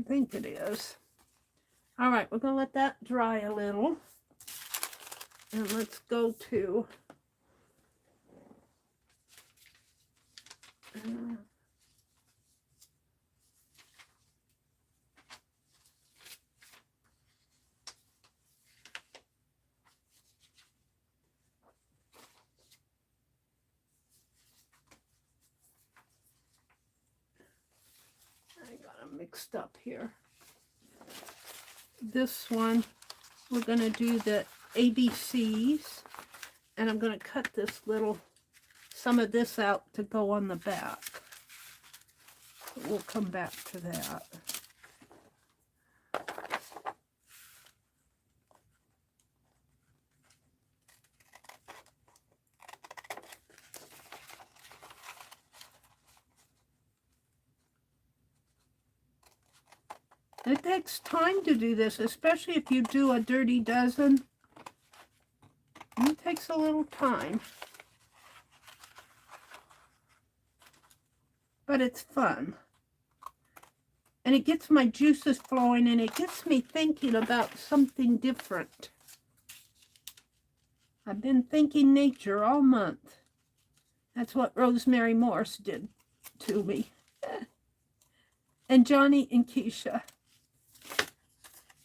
I think it is. All right, we're going to let that dry a little. And let's go to... I got them mixed up here. This one, we're going to do the ABCs, and I'm going to cut this little, some of this out to go on the back. We'll come back to that. It takes time to do this, especially if you do a dirty dozen. It takes a little time. But it's fun. And it gets my juices flowing, and it gets me thinking about something different. I've been thinking nature all month. That's what Rosemary Morse did to me. And Johnny and Keisha.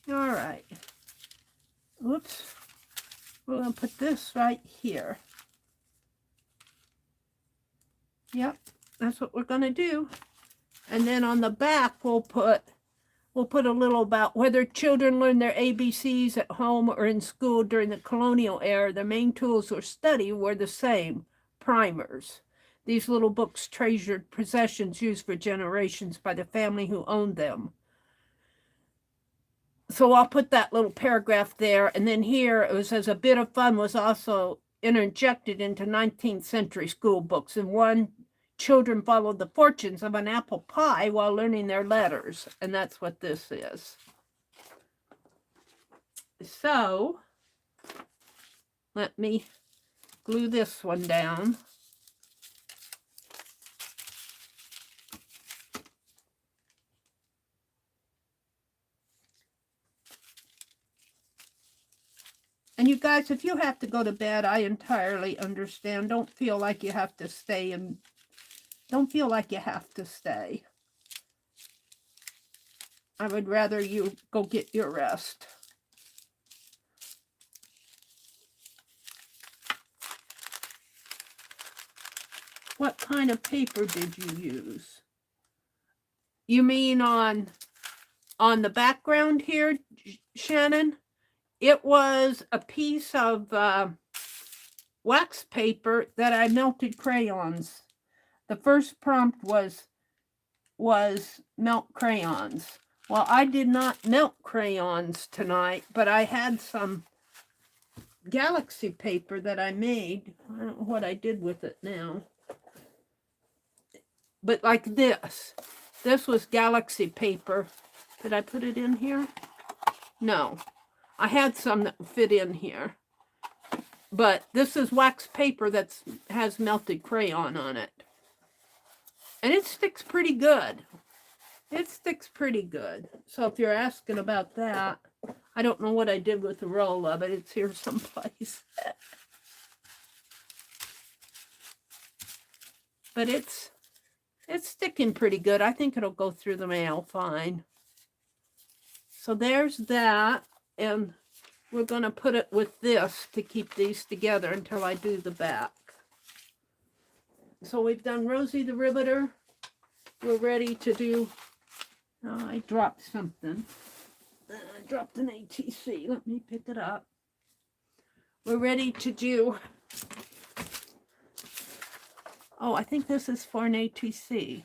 All right. Whoops. We're going to put this right here. Yep, that's what we're going to do. And then on the back, we'll put a little about whether children learn their ABCs at home or in school during the colonial era. The main tools for study were the same, primers. These little books treasured possessions used for generations by the family who owned them. So I'll put that little paragraph there. And then here it says a bit of fun was also interjected into 19th century school books. In one, children followed the fortunes of an apple pie while learning their letters. And that's what this is. So let me glue this one down. And you guys, if you have to go to bed, I entirely understand. Don't feel like you have to stay, and don't feel like you have to stay. I would rather you go get your rest. What kind of paper did you use? You mean on the background here, Shannon? It was a piece of wax paper that I melted crayons. The first prompt was melt crayons. Well, I did not melt crayons tonight, but I had some galaxy paper that I made. I don't know what I did with it now. But like this. This was galaxy paper. Did I put it in here? No. I had some that fit in here. But this is wax paper that has melted crayon on it. And it sticks pretty good. It sticks pretty good. So if you're asking about that, I don't know what I did with the roll of it. It's here someplace. But it's sticking pretty good. I think it'll go through the mail fine. So there's that. And we're going to put it with this to keep these together until I do the back. So we've done Rosie the Riveter. We're ready to do... Oh, I dropped something. I dropped an ATC. Let me pick it up. We're ready to do... Oh, I think this is for an ATC.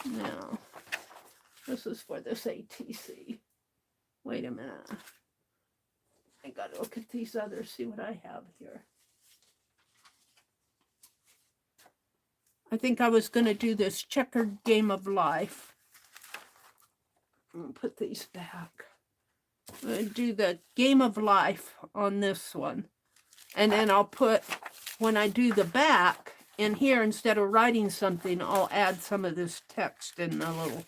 No. This is for this ATC. Wait a minute. I gotta look at these others, see what I have here. I think I was gonna do this checkered game of life. I'm gonna put these back. I'm gonna do the game of life on this one. And then I'll put, when I do the back in here, instead of writing something, I'll add some of this text in the little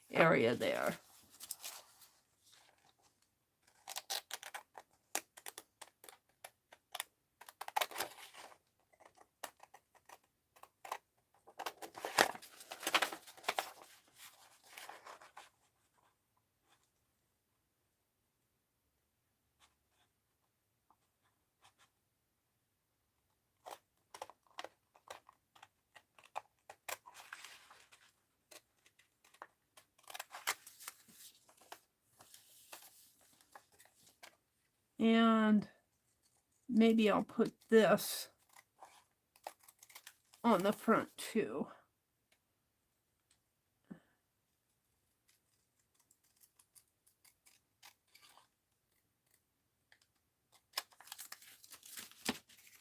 area there. And maybe I'll put this on the front too.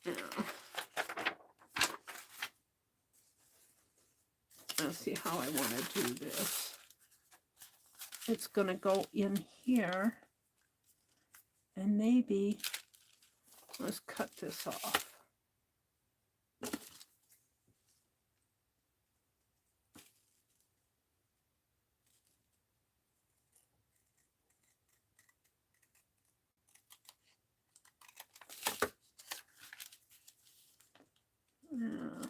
Yeah. Let's see how I want to do this. It's going to go in here. And maybe, let's cut this off. Yeah.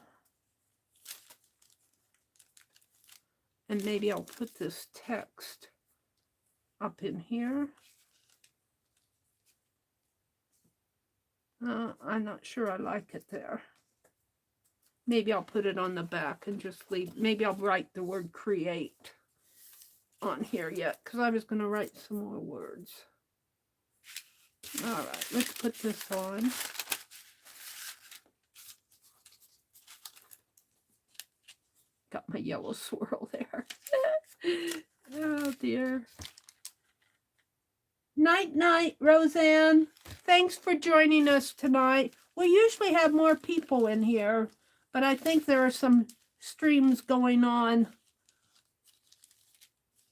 And maybe I'll put this text up in here. I'm not sure I like it there. Maybe I'll put it on the back and just leave. Maybe I'll write the word create on here yet, because I was going to write some more words. All right, let's put this on. Got my yellow swirl there. Oh dear. Night night, Roseanne. Thanks for joining us tonight. We usually have more people in here, but I think there are some streams going on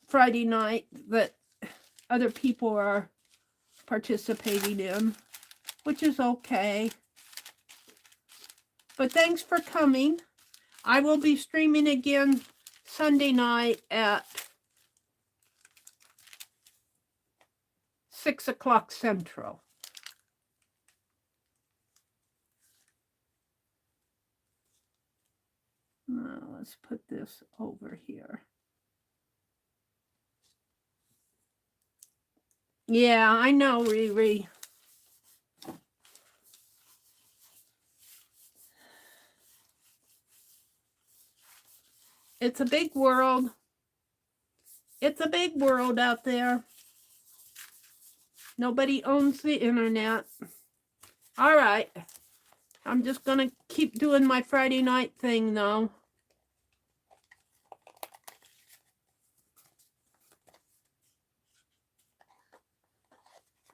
Friday night that other people are participating in, which is okay. But thanks for coming. I will be streaming again Sunday night at 6 o'clock Central. Now let's put this over here. Yeah, I know, Riri. It's a big world. It's a big world out there. Nobody owns the internet. All right. I'm just going to keep doing my Friday night thing, though.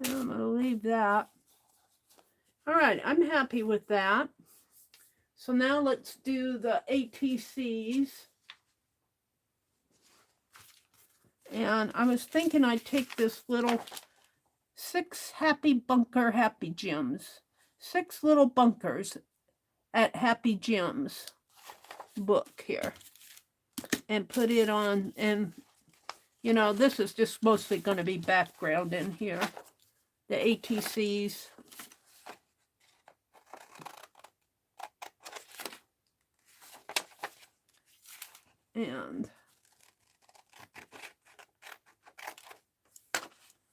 I'm going to leave that. All right. I'm happy with that. So now let's do the ATCs. And I was thinking I'd take this little 6 Happy Bunker Happy Gems. 6 little bunkers at Happy Gems book here. And put it on, and you know, this is just mostly going to be background in here. The ATCs. And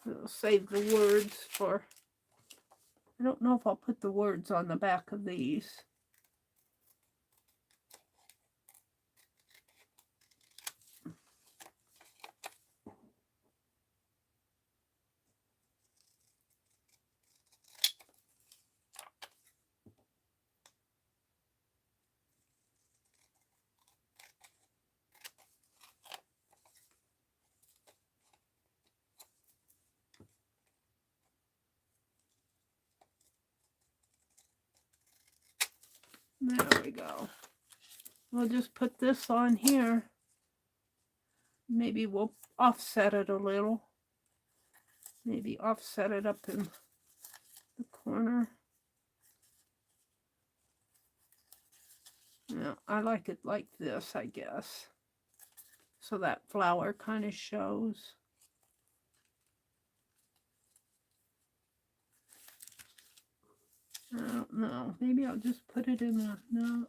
I'll save the words for, I don't know if I'll put the words on the back of these. There we go. We'll just put this on here. Maybe we'll offset it a little. Maybe offset it up in the corner. No, I like it like this, I guess. So that flower kind of shows. I don't know. Maybe I'll just put it in a... No.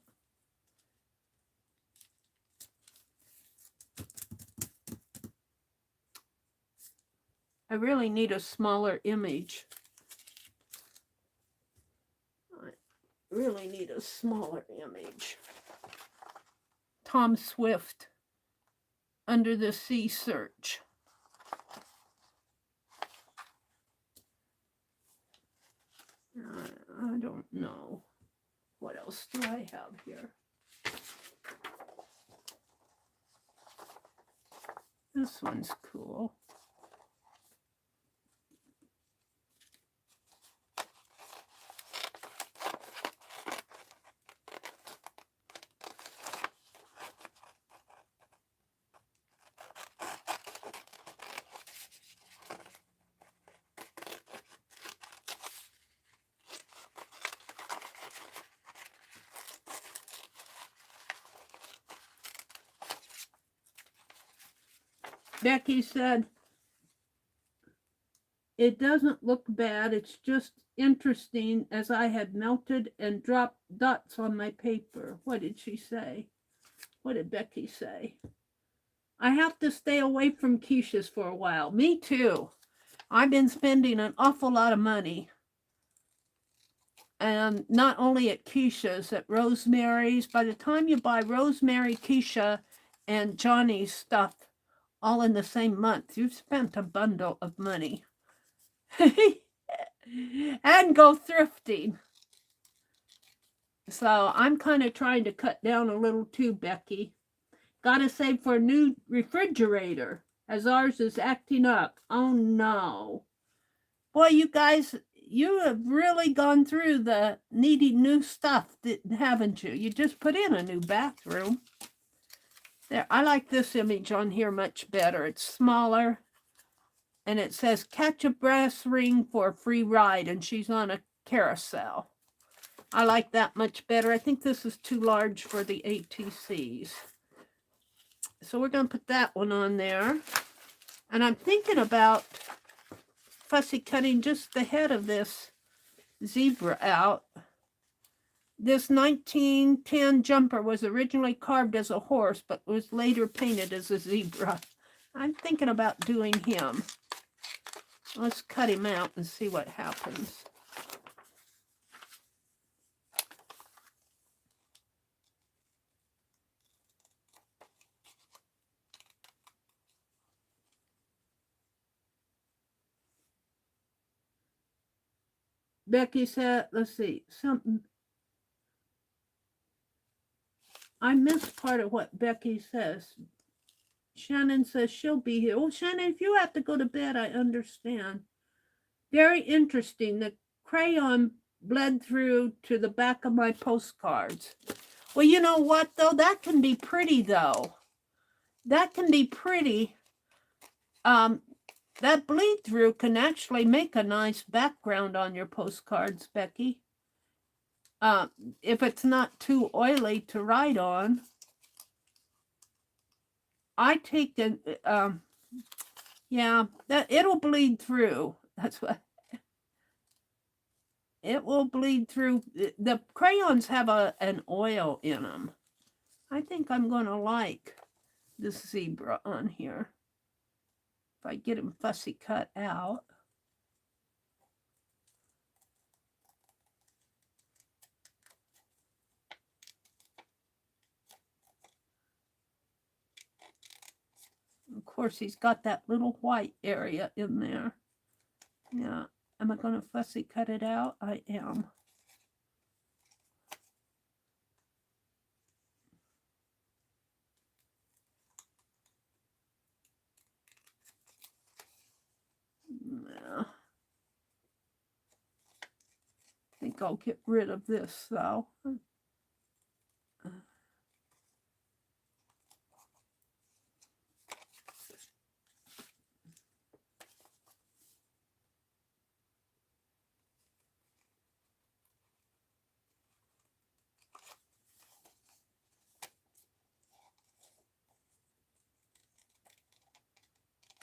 I really need a smaller image. I really need a smaller image. Tom Swift, Under the Sea Search. I don't know. What else do I have here? This one's cool. Becky said, it doesn't look bad. It's just interesting as I had melted and dropped dots on my paper. What did she say? What did Becky say? I have to stay away from quiches for a while. Me too. I've been spending an awful lot of money. And not only at quiches, at Rosemary's. By the time you buy Rosemary, quiche, and Johnny's stuff all in the same month, you've spent a bundle of money. And go thrifting. So I'm kind of trying to cut down a little too, Becky. Gotta save for a new refrigerator, as ours is acting up. Oh no. Boy, you guys, you have really gone through the needing new stuff, haven't you? You just put in a new bathroom. There, I like this image on here much better. It's smaller. And it says, catch a brass ring for a free ride. And she's on a carousel. I like that much better. I think this is too large for the ATCs. So we're going to put that one on there. And I'm thinking about fussy cutting just the head of this zebra out. This 1910 jumper was originally carved as a horse, but was later painted as a zebra. I'm thinking about doing him. Let's cut him out and see what happens. Becky said, let's see, something. I missed part of what Becky says. Shannon says she'll be here. Oh, Shannon, if you have to go to bed, I understand. Very interesting. The crayon bled through to the back of my postcards. Well, you know what, though? That can be pretty, though. That can be pretty. That bleed through can actually make a nice background on your postcards, Becky. If it's not too oily to write on. I take it, yeah, that it'll bleed through. That's what it will bleed through. The crayons have an oil in them. I think I'm going to like this zebra on here. If I get him fussy cut out. Of course, he's got that little white area in there. Yeah. Am I going to fussy cut it out? I am. Yeah. I think I'll get rid of this, though.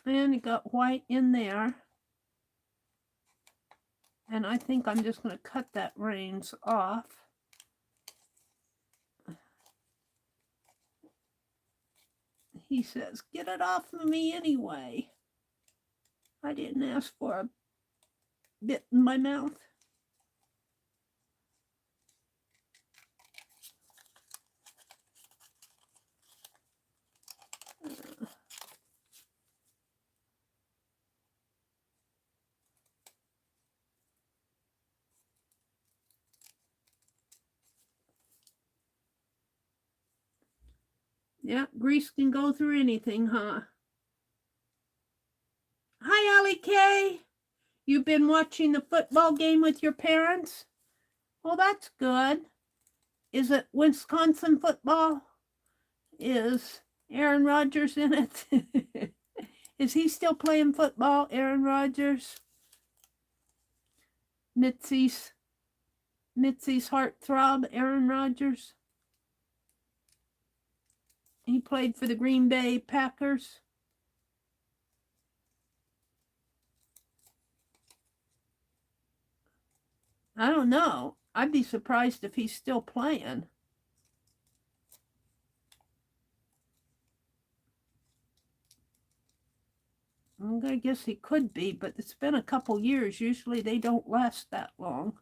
And it got white in there. And I think I'm just going to cut that reins off. He says, get it off of me anyway. I didn't ask for a bit in my mouth. Yeah, grease can go through anything, huh? Hi, Allie K. You've been watching the football game with your parents? Well, that's good. Is it Wisconsin football? Is Aaron Rodgers in it? Is he still playing football, Aaron Rodgers? Mitzi's heartthrob, Aaron Rodgers. He played for the Green Bay Packers. I don't know. I'd be surprised if he's still playing. I guess he could be, but it's been a couple years. Usually they don't last that long.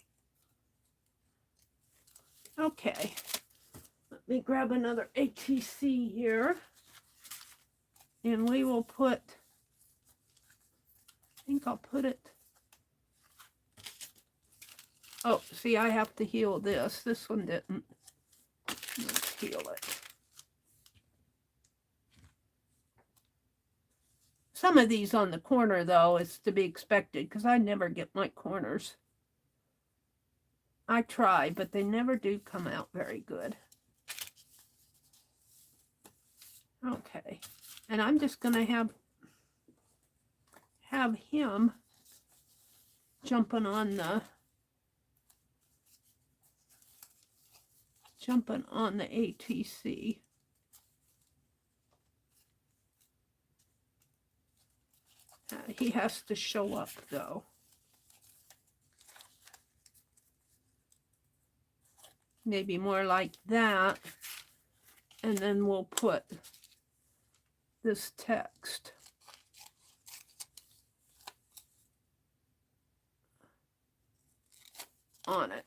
Okay. Let me grab another ATC here. And we will put, I think I'll put it. Oh, see, I have to heal this. This one didn't. Let's heal it. Some of these on the corner, though, is to be expected because I never get my corners. I try, but they never do come out very good. Okay. And I'm just going to have him jumping on the ATC. He has to show up, though. Maybe more like that. And then we'll put this text on it.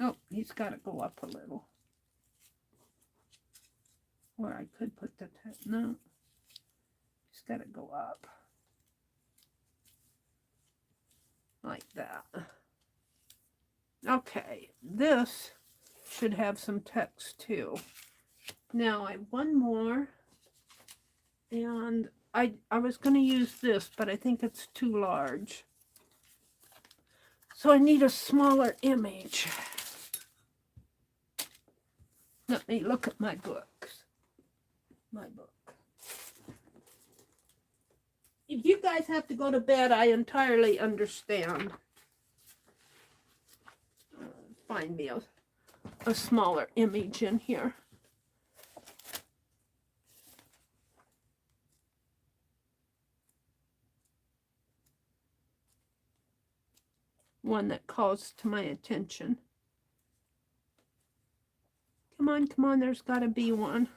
Oh, he's got to go up a little. Or I could put the text. No. He's got to go up. Like that. Okay. This should have some text too. Now I have one more. And I was going to use this, but I think it's too large. So I need a smaller image. Let me look at my books. My book. If you guys have to go to bed, I entirely understand. Find me a smaller image in here. One that calls to my attention. Come on, there's got to be one.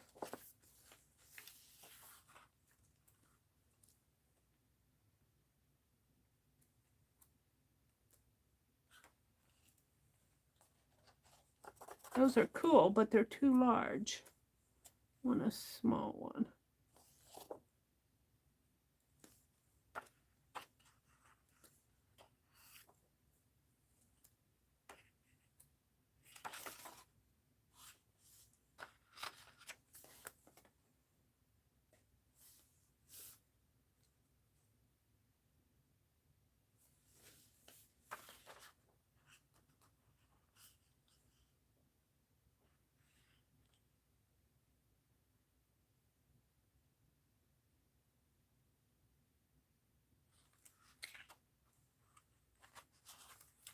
Those are cool, but they're too large. I want a small one.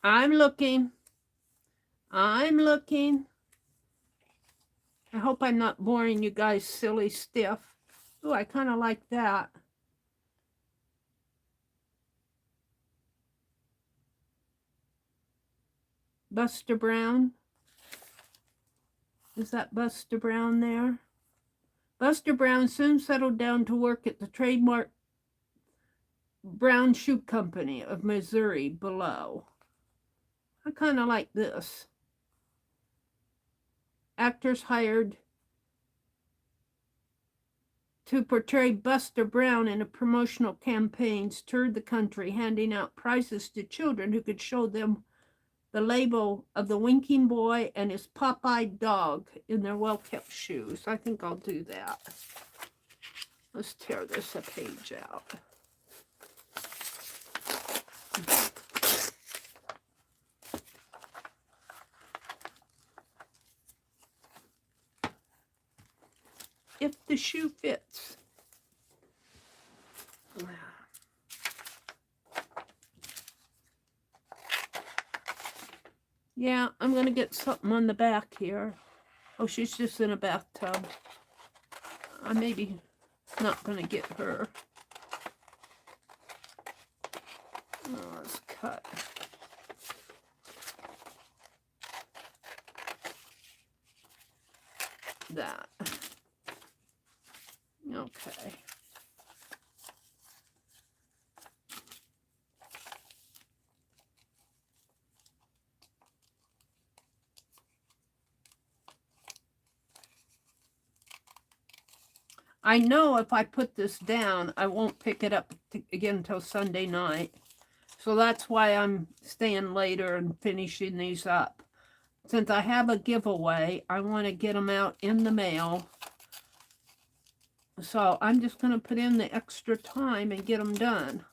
I'm looking. I'm looking. I hope I'm not boring you guys silly stiff. Oh, I kind of like that. Buster Brown. Is that Buster Brown there? Buster Brown soon settled down to work at the trademark Brown Shoe Company of Missouri below. I kind of like this. Actors hired to portray Buster Brown in a promotional campaigns toured the country, handing out prizes to children who could show them the label of the winking boy and his pop-eyed dog in their well-kept shoes. I think I'll do that. Let's tear this a page out. If the shoe fits. Yeah, I'm going to get something on the back here. Oh, she's just in a bathtub. I maybe not going to get her. Oh, let's cut. That. Okay. I know if I put this down, I won't pick it up again until Sunday night. So that's why I'm staying later and finishing these up. Since I have a giveaway, I want to get them out in the mail. So I'm just going to put in the extra time and get them done.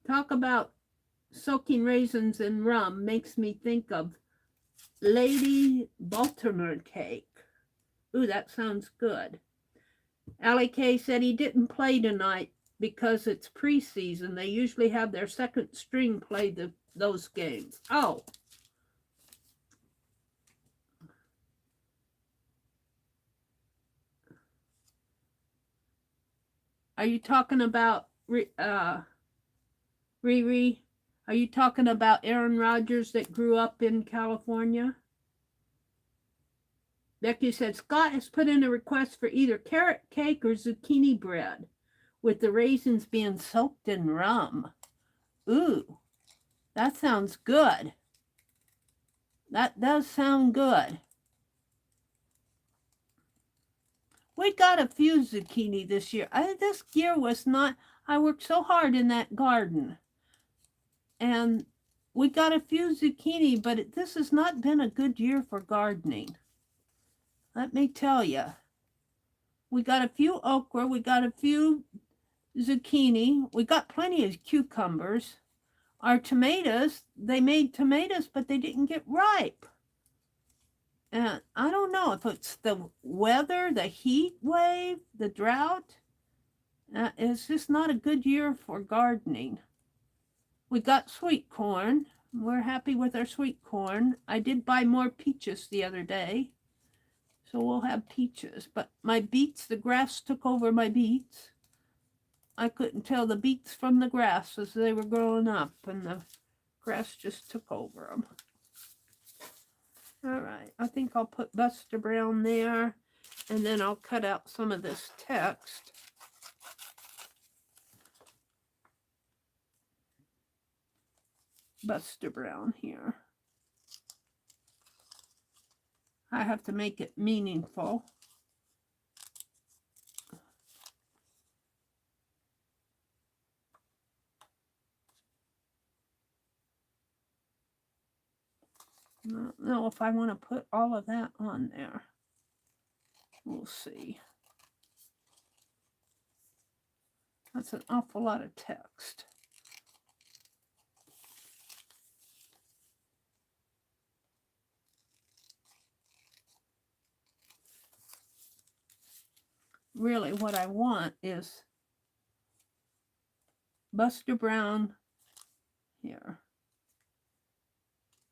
Talk about soaking raisins in rum makes me think of Lady Baltimore cake. Ooh, that sounds good. Allie K said he didn't play tonight because it's preseason. They usually have their second string play those games. Oh. Are you talking about Riri? Are you talking about Aaron Rodgers that grew up in California? Becky said, Scott has put in a request for either carrot cake or zucchini bread, with the raisins being soaked in rum. Ooh, that sounds good. That does sound good. We got a few zucchini this year. This year was not, I worked so hard in that garden. And we got a few zucchini, but this has not been a good year for gardening. Let me tell you. We got a few okra, we got a few zucchini, we got plenty of cucumbers. Our tomatoes, they made tomatoes, but they didn't get ripe. And I don't know if it's the weather, the heat wave, the drought. It's just not a good year for gardening. We got sweet corn. We're happy with our sweet corn. I did buy more peaches the other day. So we'll have peaches. But my beets, the grass took over my beets. I couldn't tell the beets from the grass as they were growing up. And the grass just took over them. All right. I think I'll put Buster Brown there. And then I'll cut out some of this text. Buster Brown here. I have to make it meaningful. I don't know if I want to put all of that on there. We'll see. That's an awful lot of text. really what I want is Buster Brown here.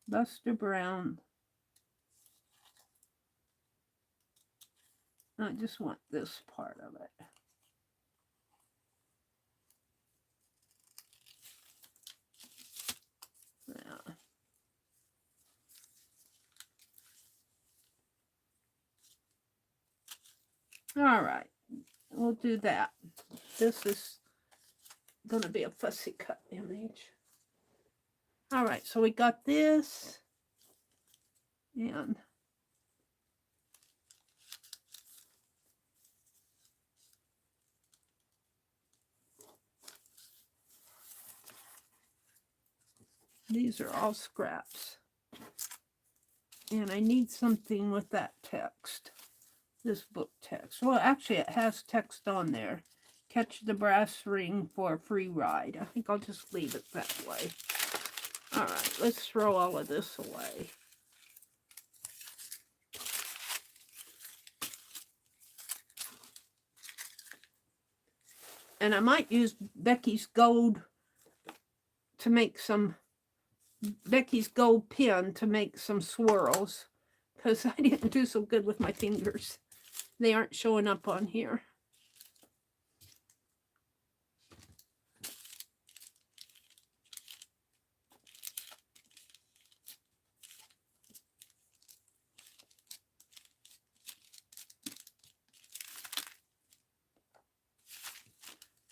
Buster Brown. I just want this part of it. Yeah. All right, we'll do that. This is going to be a fussy cut image. All right, so we got this, and these are all scraps. And I need something with that text, this book text. Well, actually, it has text on there. Catch the brass ring for a free ride. I think I'll just leave it that way. All right, let's throw all of this away. And I might use Becky's gold to make some, Becky's gold pen to make some swirls, because I didn't do so good with my fingers. They aren't showing up on here.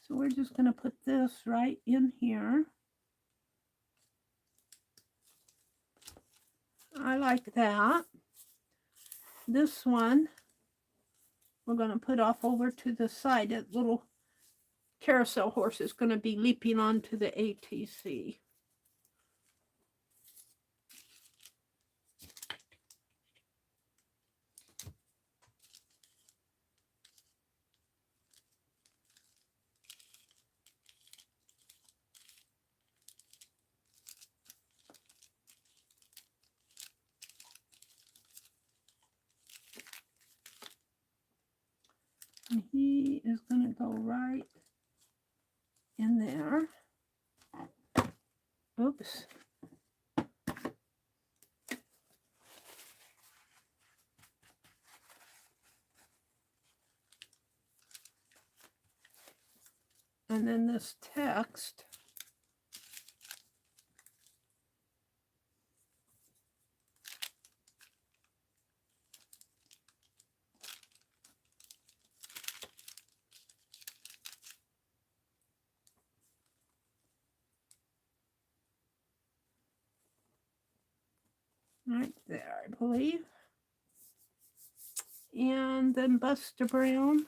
So we're just going to put this right in here. I like that. This one, we're going to put off over to the side. That little carousel horse is going to be leaping onto the ATC. And he is going to go right in there. Oops. And then this text, right there, I believe. And then Buster Brown.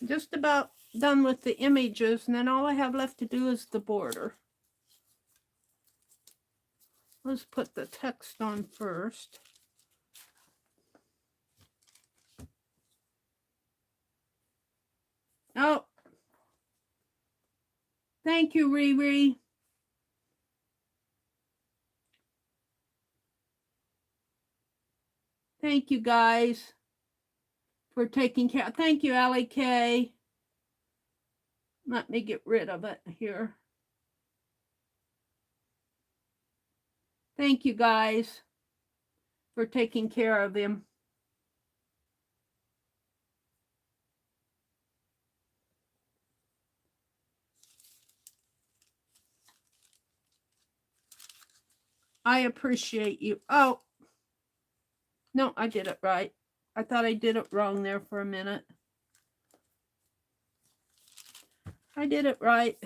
Just about done with the images, and then all I have left to do is the border. Let's put the text on first. Oh, thank you, Riri. Thank you, guys, for taking care. Thank you, Allie K. Let me get rid of it here. Thank you, guys, for taking care of him. I appreciate you. Oh, no, I did it right. I thought I did it wrong there for a minute. I did it right.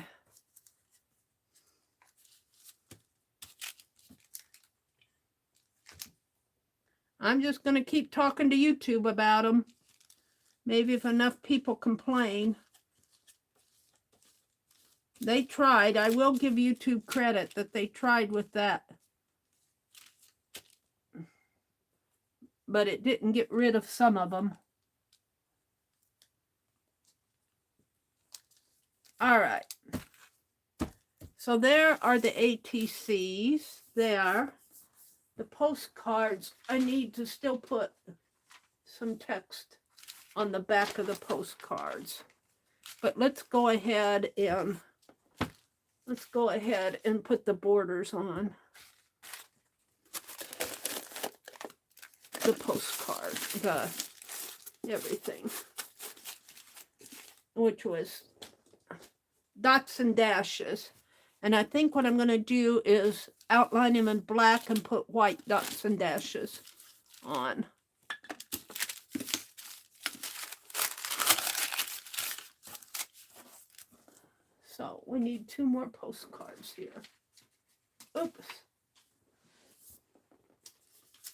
I'm just going to keep talking to YouTube about them. Maybe if enough people complain. They tried. I will give YouTube credit that they tried with that. But it didn't get rid of some of them. All right. So there are the ATCs there. The postcards, I need to still put some text on the back of the postcards. But let's go ahead and put the borders on the postcard, the everything, which was dots and dashes. And I think what I'm going to do is outline them in black and put white dots and dashes on. So we need 2 more postcards here. Oops.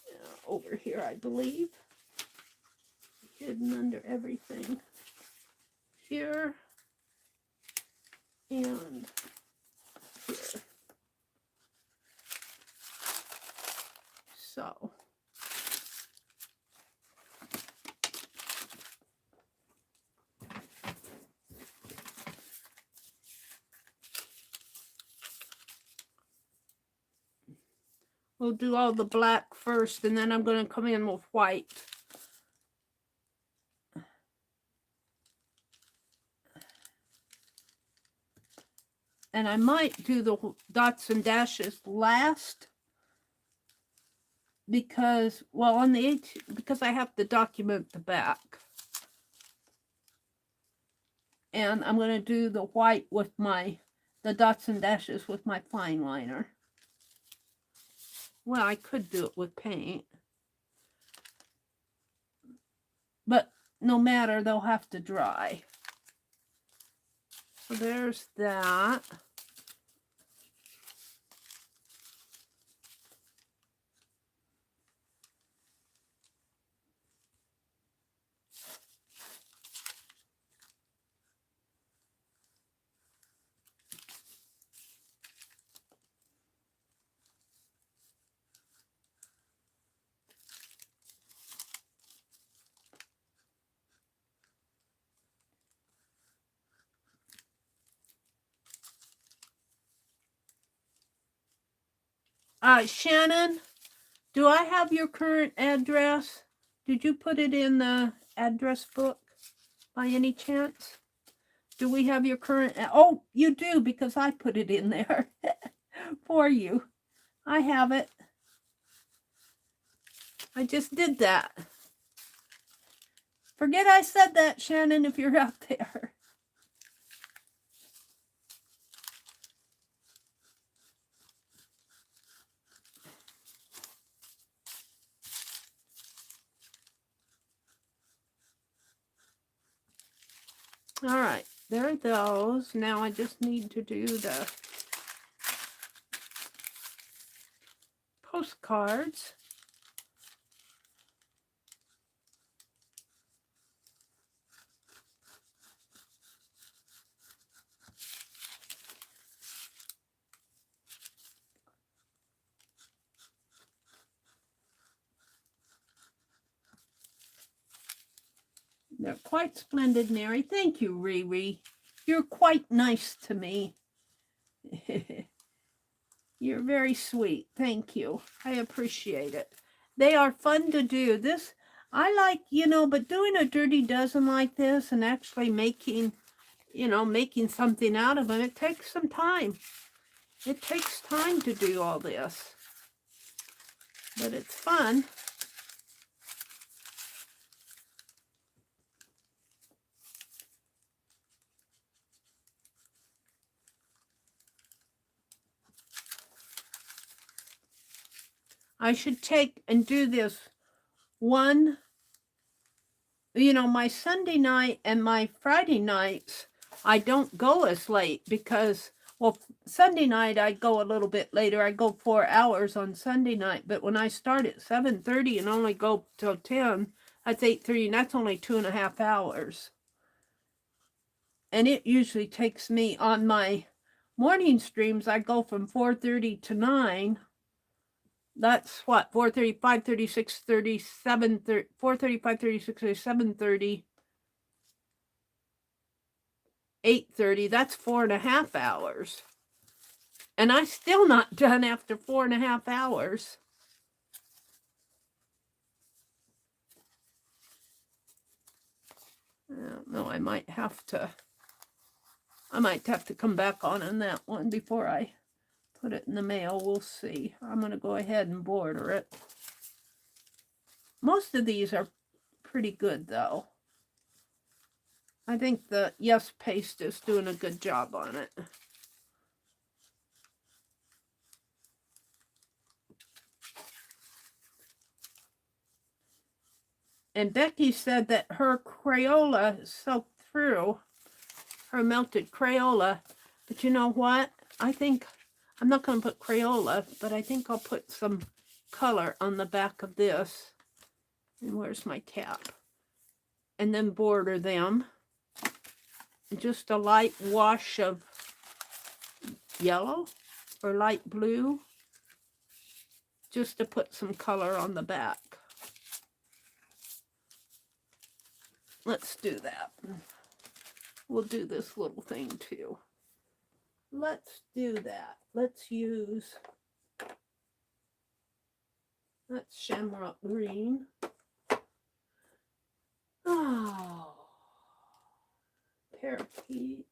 Yeah, over here, I believe. Hidden under everything. Here. And here. So. We'll do all the black first, and then I'm going to come in with white. And I might do the dots and dashes last because, well, on the because I have to document the back. And I'm going to do the white with the dots and dashes with my fine liner. Well, I could do it with paint. But no matter, they'll have to dry. So there's that. Shannon, do I have your current address? Did you put it in the address book by any chance? Do we have your current? Oh, you do, because I put it in there for you. I have it. I just did that. Forget I said that, Shannon, if you're out there. All right, there are those. Now I just need to do the postcards. They're quite splendid, Mary. Thank you, Riri. You're quite nice to me. You're very sweet. Thank you. I appreciate it. They are fun to do. This, I like, but doing a dirty dozen like this and actually making, making something out of them, it takes some time. It takes time to do all this. But it's fun. I should take and do this one, my Sunday night and my Friday nights, I don't go as late because, well, Sunday night I go a little bit later. I go 4 hours on Sunday night, but when I start at 7:30 and only go till 10, that's 8:30, and that's only 2.5 hours. And it usually takes me on my morning streams, I go from 4:30 to 9. That's what, 4:30, 5:30, 6:30, 7:30, 4:30, 5:30, 6:30, 7:30, 8:30. That's 4.5 hours. And I'm still not done after 4.5 hours. I don't know, I might have to come back on that one before I put it in the mail. We'll see. I'm going to go ahead and border it. Most of these are pretty good, though. I think the Yes Paste is doing a good job on it. And Becky said that her Crayola soaked through, her melted Crayola. But you know what? I think, I'm not going to put Crayola, but I think I'll put some color on the back of this. And where's my cap? And then border them. Just a light wash of yellow or light blue, just to put some color on the back. Let's do that. We'll do this little thing too. Let's do that. Let's use, that's Shamrock Green. Oh, Parakeet.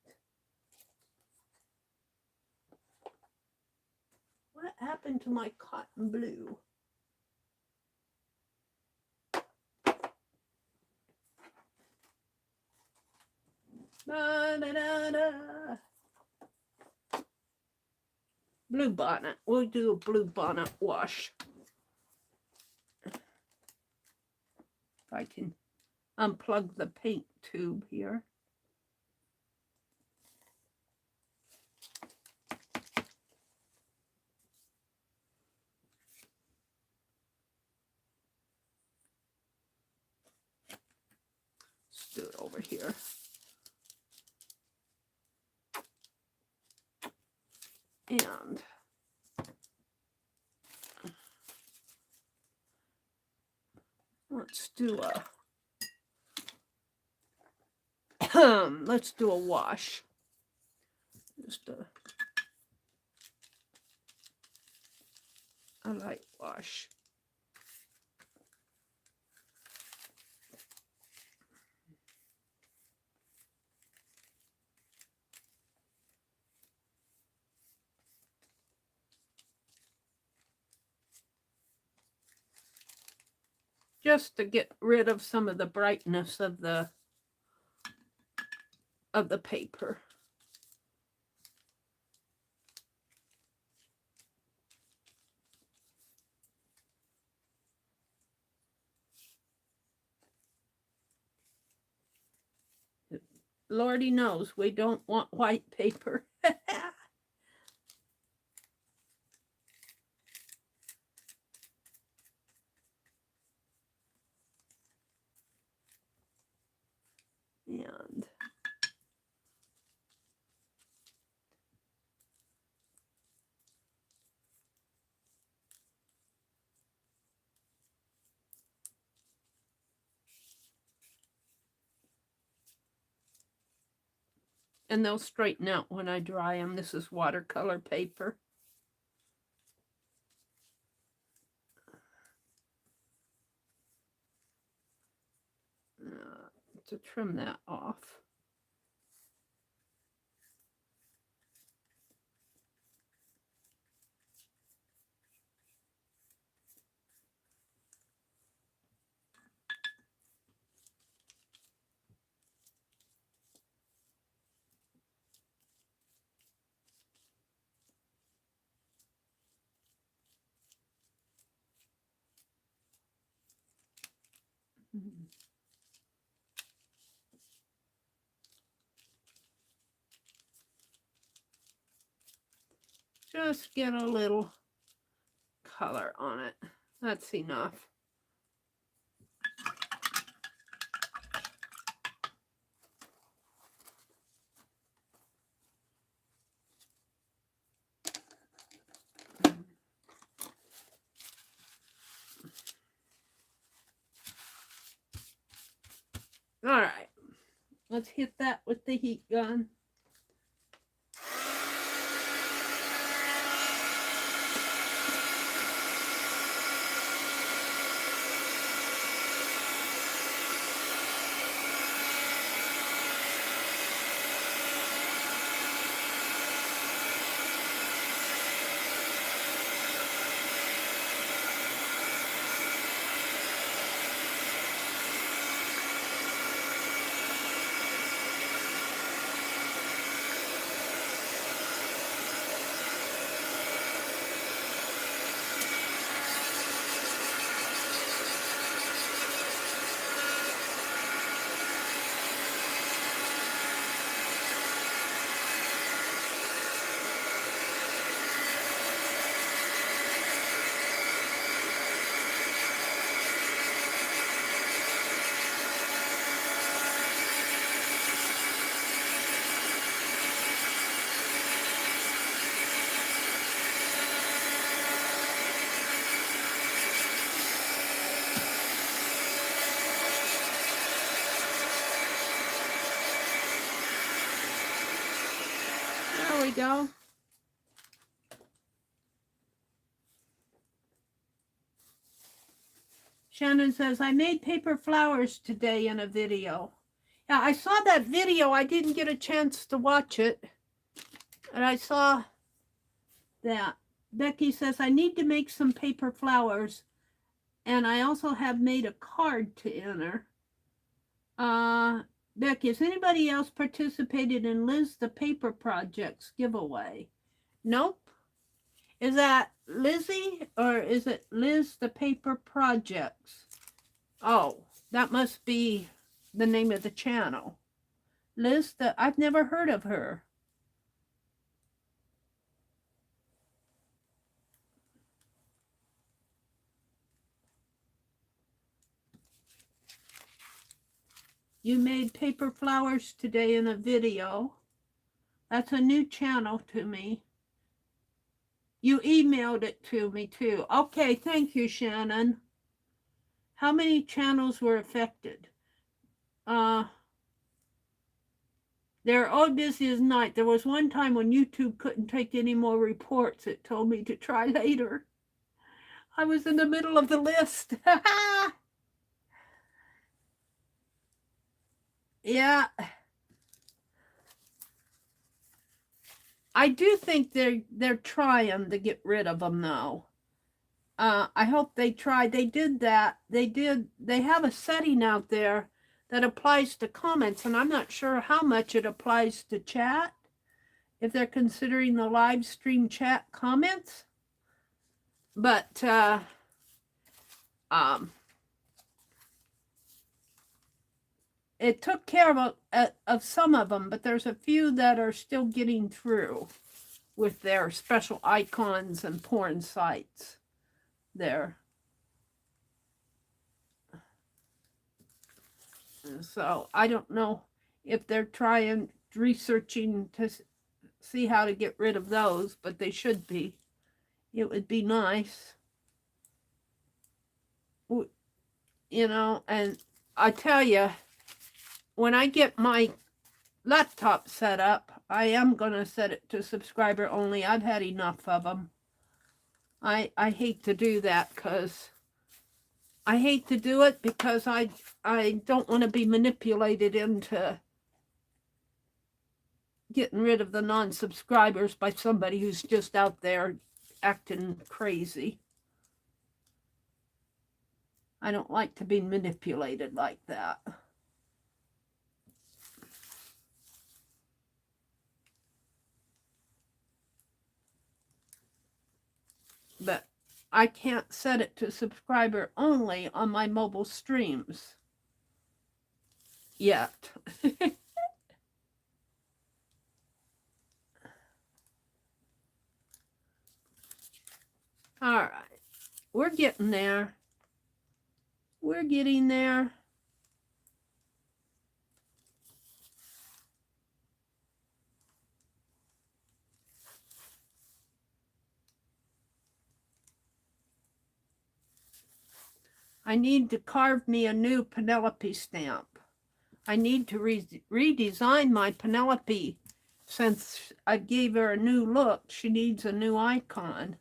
What happened to my cotton blue? Da, da, da, da. Blue bonnet. We'll do a blue bonnet wash. If I can unplug the paint tube here. Let's do it over here. And let's do a wash. Just a light wash. Just to get rid of some of the brightness of the paper. Lordy knows we don't want white paper. And they'll straighten out when I dry them. This is watercolor paper. To trim that off. Just get a little color on it. That's enough. All right, let's hit that with the heat gun. we go. Shannon says, I made paper flowers today in a video. Yeah, I saw that video. I didn't get a chance to watch it. And I saw that. Becky says, I need to make some paper flowers. And I also have made a card to enter. Becky, has anybody else participated in Liz the Paper Project's giveaway? Nope. Is that Lizzie or is it Liz the Paper Projects? Oh, that must be the name of the channel. Liz, I've never heard of her. You made paper flowers today in a video. That's a new channel to me. You emailed it to me too. Okay, thank you, Shannon. How many channels were affected? They're all busy as night. There was one time when YouTube couldn't take any more reports. It told me to try later. I was in the middle of the list. Yeah. I do think they're trying to get rid of them though. I hope they try. They did that. They have a setting out there that applies to comments, and I'm not sure how much it applies to chat, if they're considering the live stream chat comments. But it took care of some of them, but there's a few that are still getting through with their special icons and porn sites there. So I don't know if they're researching to see how to get rid of those, but they should be. It would be nice. You know, and I tell you, when I get my laptop set up, I am going to set it to subscriber only. I've had enough of them. I hate to do that because I hate to do it because I don't want to be manipulated into getting rid of the non-subscribers by somebody who's just out there acting crazy. I don't like to be manipulated like that. But I can't set it to subscriber only on my mobile streams yet. All right, we're getting there. We're getting there. I need to carve me a new Penelope stamp. I need to redesign my Penelope. Since I gave her a new look, she needs a new icon.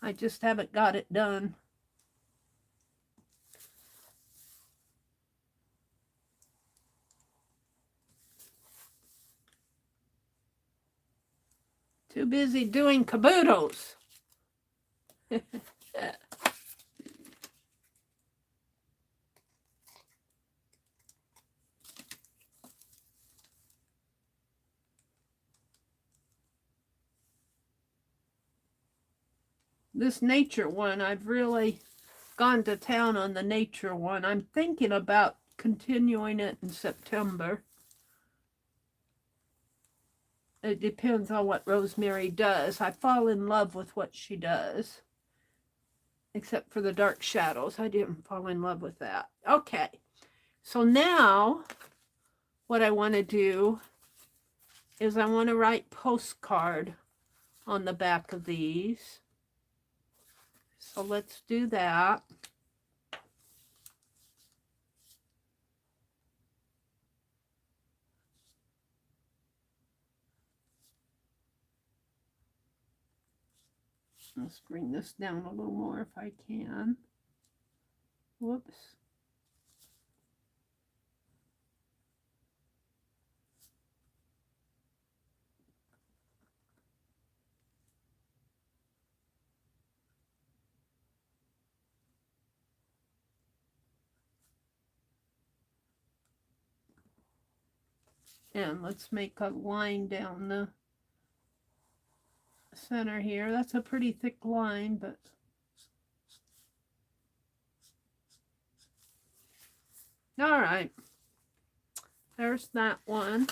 I just haven't got it done. Too busy doing caboodles. This nature one, I've really gone to town on the nature one. I'm thinking about continuing it in September. It depends on what Rosemary does. I fall in love with what she does. Except for the dark shadows. I didn't fall in love with that. Okay. So now, what I want to do is I want to write postcard on the back of these. So let's do that. Let's bring this down a little more if I can. Whoops. And let's make a line down the center here. That's a pretty thick line, but all right. There's that one.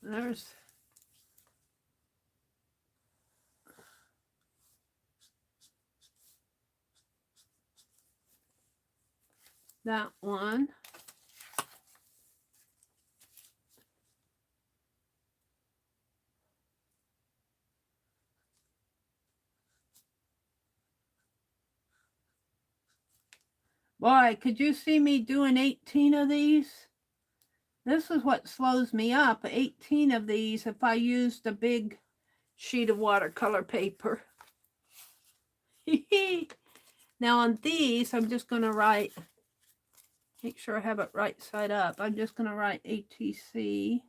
There's that one. Boy, could you see me doing 18 of these? This is what slows me up. 18 of these if I used a big sheet of watercolor paper. Now on these, I'm just going to write, make sure I have it right side up. I'm just going to write ATC.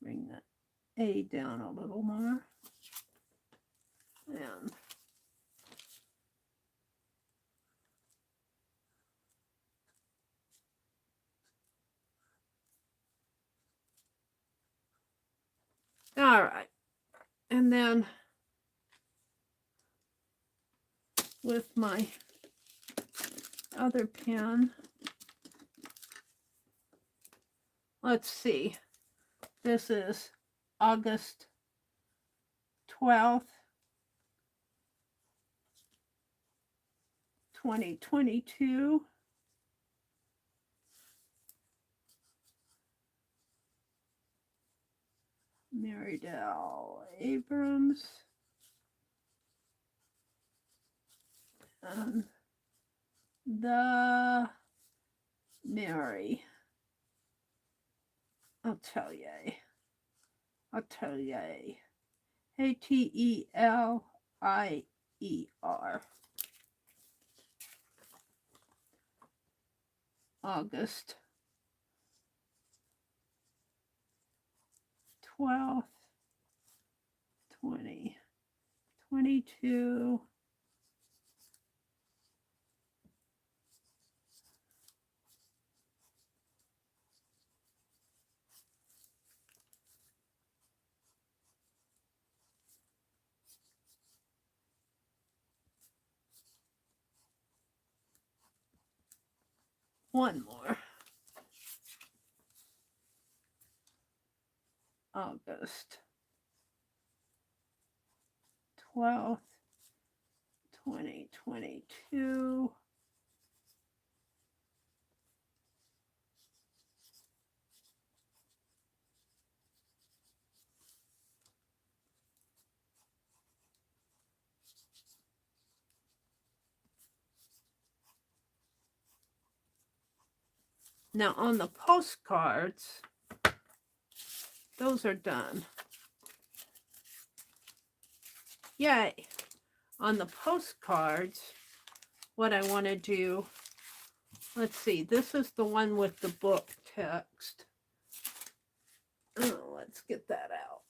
Bring that A down a little more. And all right. And then with my other pen, let's see. This is August 12th, 2022. Meridel Abrams. The Meri Atelier. Atelier. ATELIER. August 12th, 2022. One more. August 12th, 2022. Now on the postcards, those are done. Yay. On the postcards, what I want to do, let's see, this is the one with the book text. Oh, let's get that out.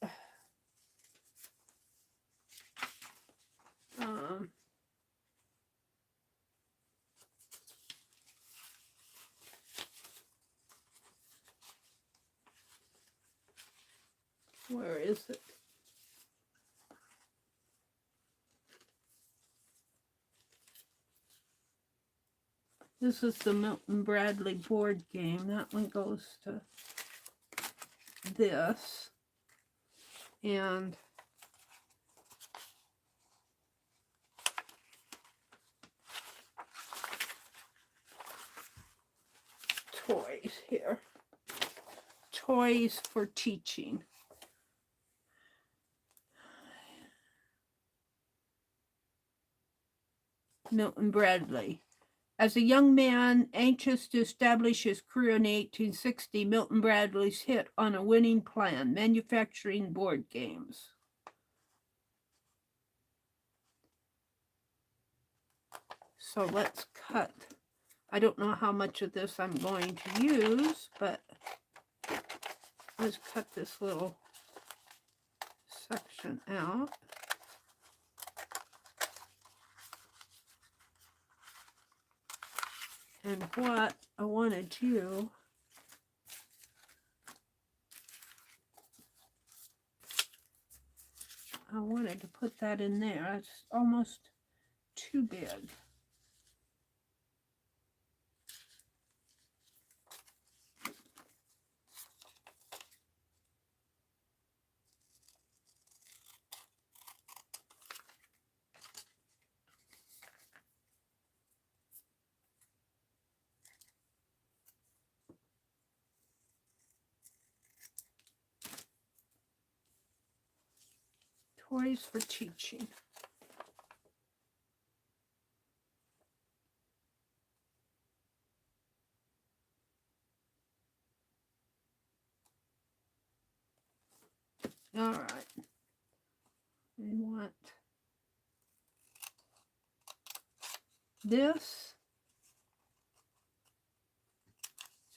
Where is it? This is the Milton Bradley board game. That one goes to this. And toys here. Toys for teaching. Milton Bradley. As a young man anxious to establish his career in 1860, Milton Bradley's hit on a winning plan, manufacturing board games. So let's cut. I don't know how much of this I'm going to use, but let's cut this little section out. And what I wanted to put that in there. It's almost too big. Toys for teaching. All right. We want this.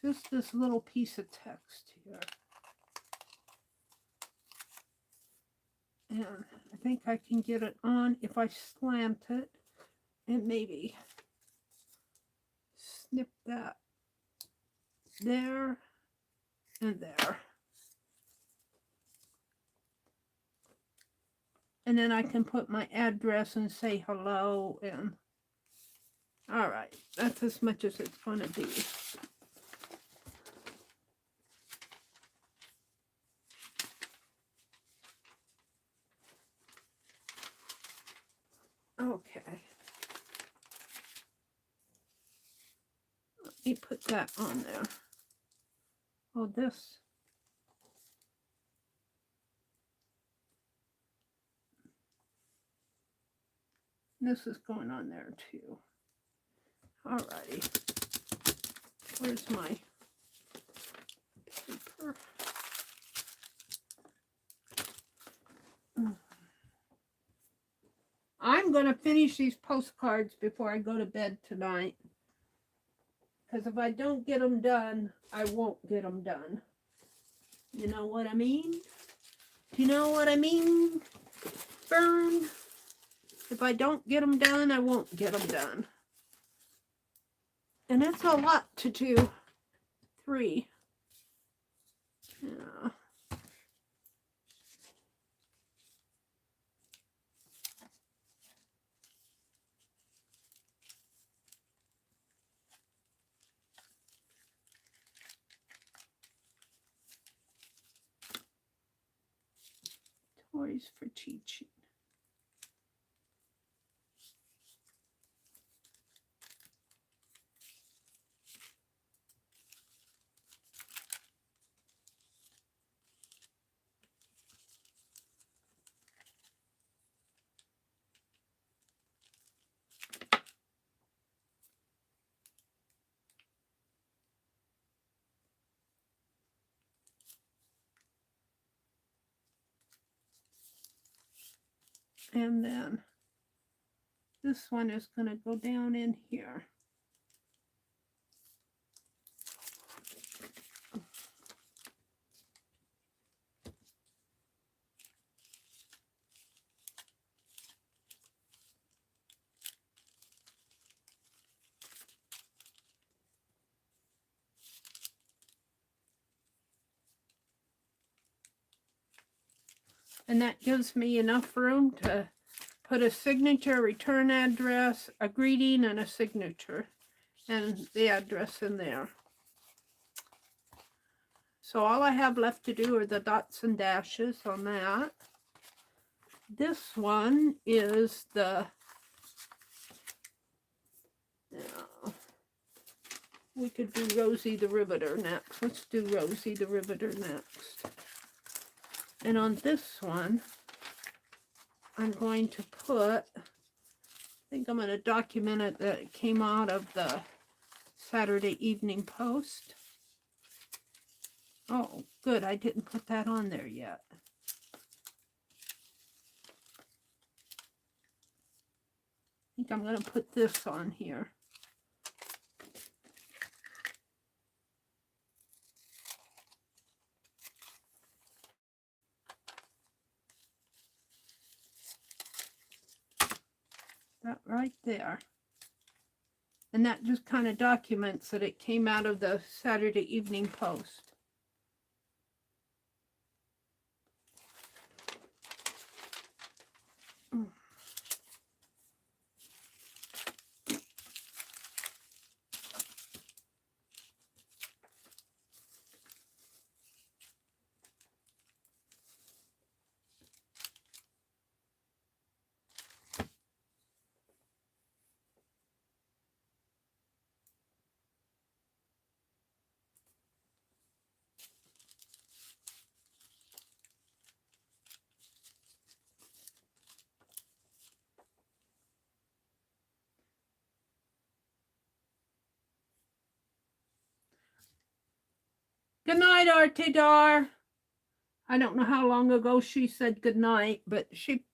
Just this little piece of text here. And I think I can get it on if I slant it and maybe snip that there and there. And then I can put my address and say hello. And all right, that's as much as it's going to be. Okay. Let me put that on there. Oh, this. This is going on there too. Alrighty. Where's my paper? I'm going to finish these postcards before I go to bed tonight. Because if I don't get them done, I won't get them done. You know what I mean? Do you know what I mean, Fern? If I don't get them done, I won't get them done. And it's a lot to do. 3. Yeah. Toys for teaching. And then this one is going to go down in here. And that gives me enough room to put a signature, return address, a greeting, and a signature. and the address in there. So all I have left to do are the dots and dashes on that. This one is the, we could do Rosie the Riveter next. Let's do Rosie the Riveter next. And on this one, I'm going to put, I think I'm going to document it that it came out of the Saturday Evening Post. Oh, good. I didn't put that on there yet. I think I'm going to put this on here. That right there. And that just kind of documents that it came out of the Saturday Evening Post. Good night, Artidar. I don't know how long ago she said good night, but she,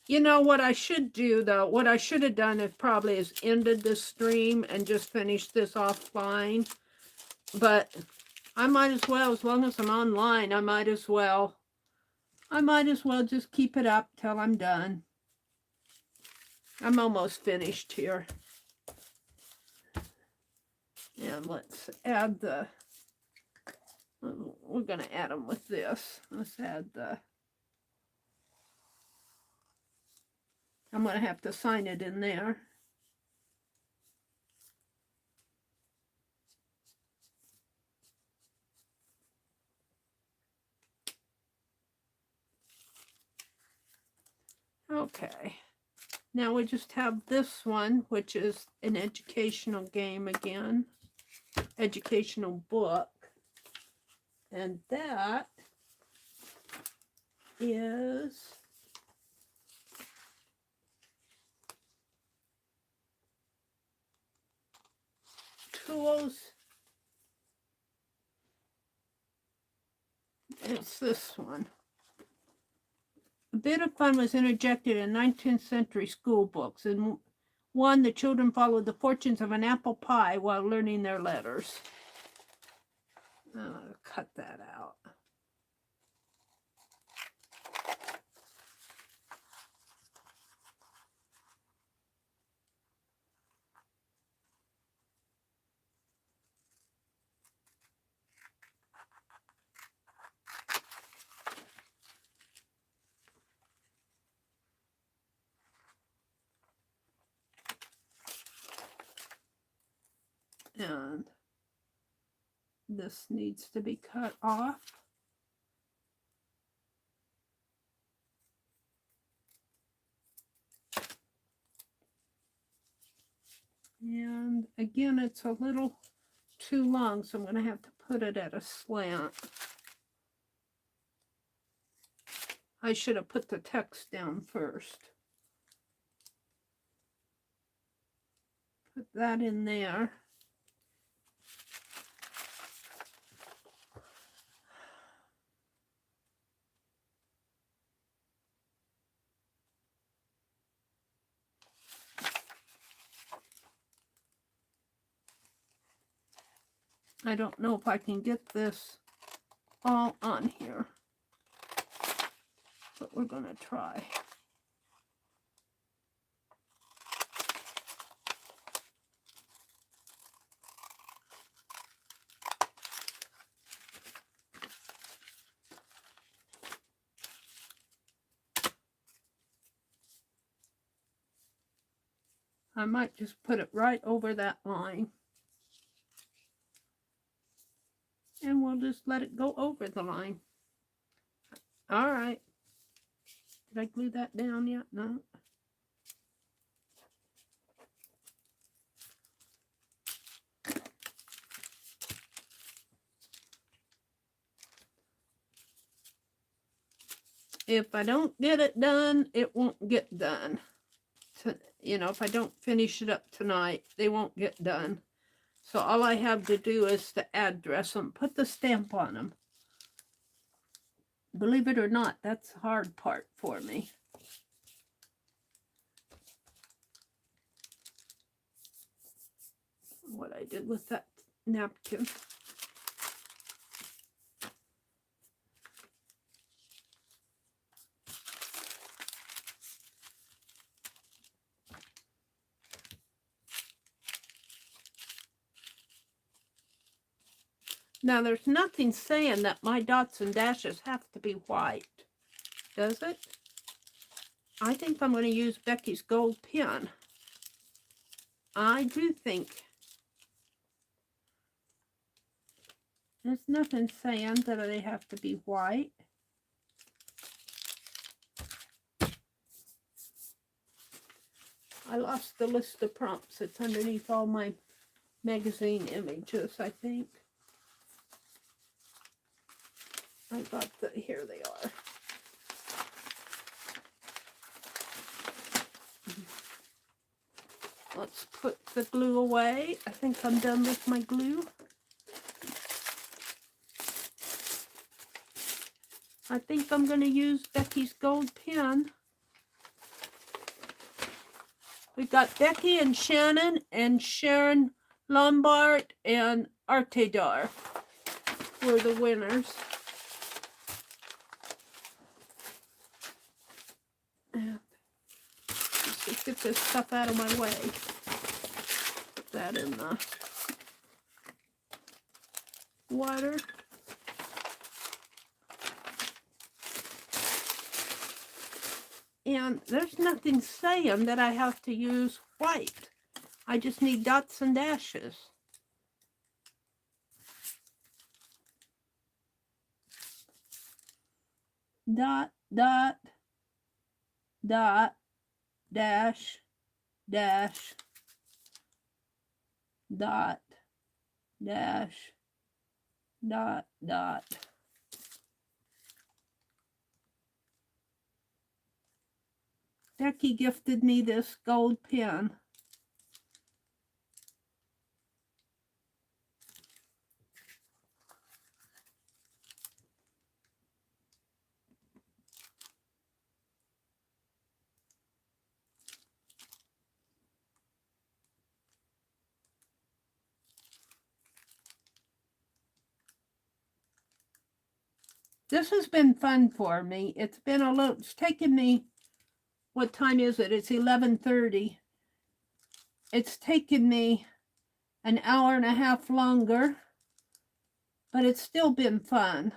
you know what I should do though, what I should have done is probably is ended this stream and just finished this offline. But I might as well, as long as I'm online, I might as well just keep it up till I'm done. I'm almost finished here. And let's add the, we're going to add them with this. Let's add the, I'm going to have to sign it in there. Okay. Now we just have this one, which is an educational game again. Educational book. And that is tools. It's this one. A bit of fun was interjected in 19th century school books. In one, the children followed the fortunes of an apple pie while learning their letters. I'll cut that out. And this needs to be cut off. And again, it's a little too long, so I'm going to have to put it at a slant. I should have put the text down first. Put that in there. I don't know if I can get this all on here, but we're going to try. I might just put it right over that line. And we'll just let it go over the line. All right. Did I glue that down yet? No. If I don't get it done, it won't get done. You know, if I don't finish it up tonight, they won't get done. So all I have to do is to address them, put the stamp on them. Believe it or not, that's the hard part for me. What I did with that napkin. Now, there's nothing saying that my dots and dashes have to be white, does it? I think I'm going to use Becky's gold pen. I do think there's nothing saying that they have to be white. I lost the list of prompts. It's underneath all my magazine images, I think. I got the, here they are. Let's put the glue away. I think I'm done with my glue. I think I'm going to use Becky's gold pen. We got Becky and Sharon Lombard and Artedar were the winners. And let's just get this stuff out of my way. Put that in the water. And there's nothing saying that I have to use white. I just need dots and dashes. Dot, dot, dot, dash, dash, dot, dash, dot, dot. Becky gifted me this gold pen. This has been fun for me. It's been a little, it's taken me, what time is it? It's 11:30. It's taken me an hour and a half longer, but it's still been fun.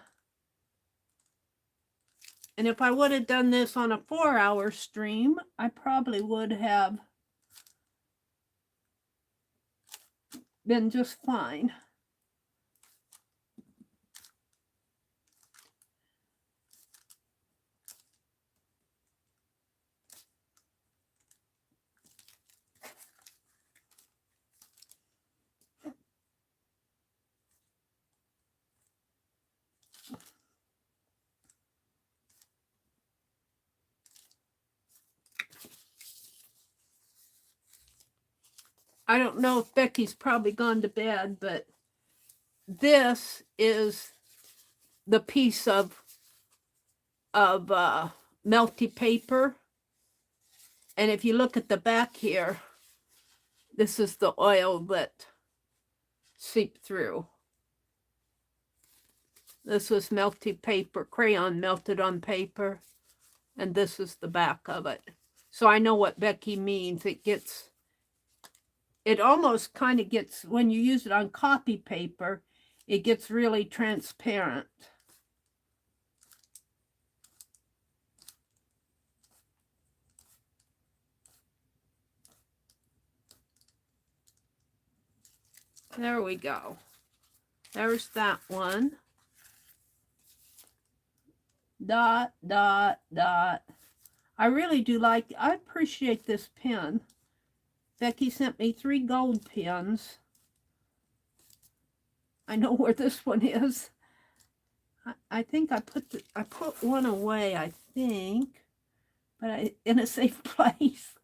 And if I would have done this on a 4-hour stream, I probably would have been just fine. I don't know if Becky's probably gone to bed, but this is the piece of melty paper. And if you look at the back here, this is the oil that seeped through. This was melty paper, crayon melted on paper. And this is the back of it. So I know what Becky means. It almost kind of gets, when you use it on copy paper, it gets really transparent. There we go. There's that one. Dot, dot, dot. I really do like, I appreciate this pen. Becky sent me 3 gold pens. I know where this one is. I think I put one away, I think. But in a safe place.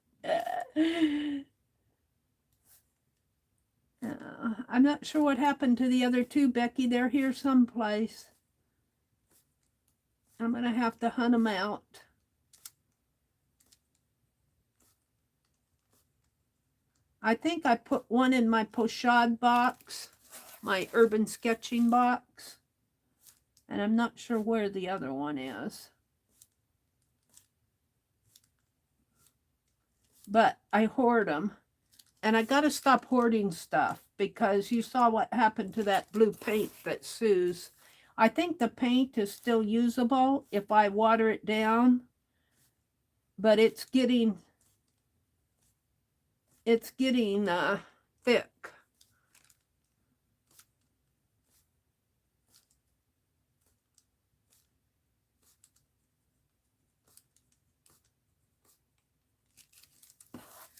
I'm not sure what happened to the other 2, Becky. They're here someplace. I'm going to have to hunt them out. I think I put one in my pochade box, my urban sketching box. And I'm not sure where the other one is. But I hoard them. And I got to stop hoarding stuff because you saw what happened to that blue paint that Sue's. I think the paint is still usable if I water it down. But it's getting thick.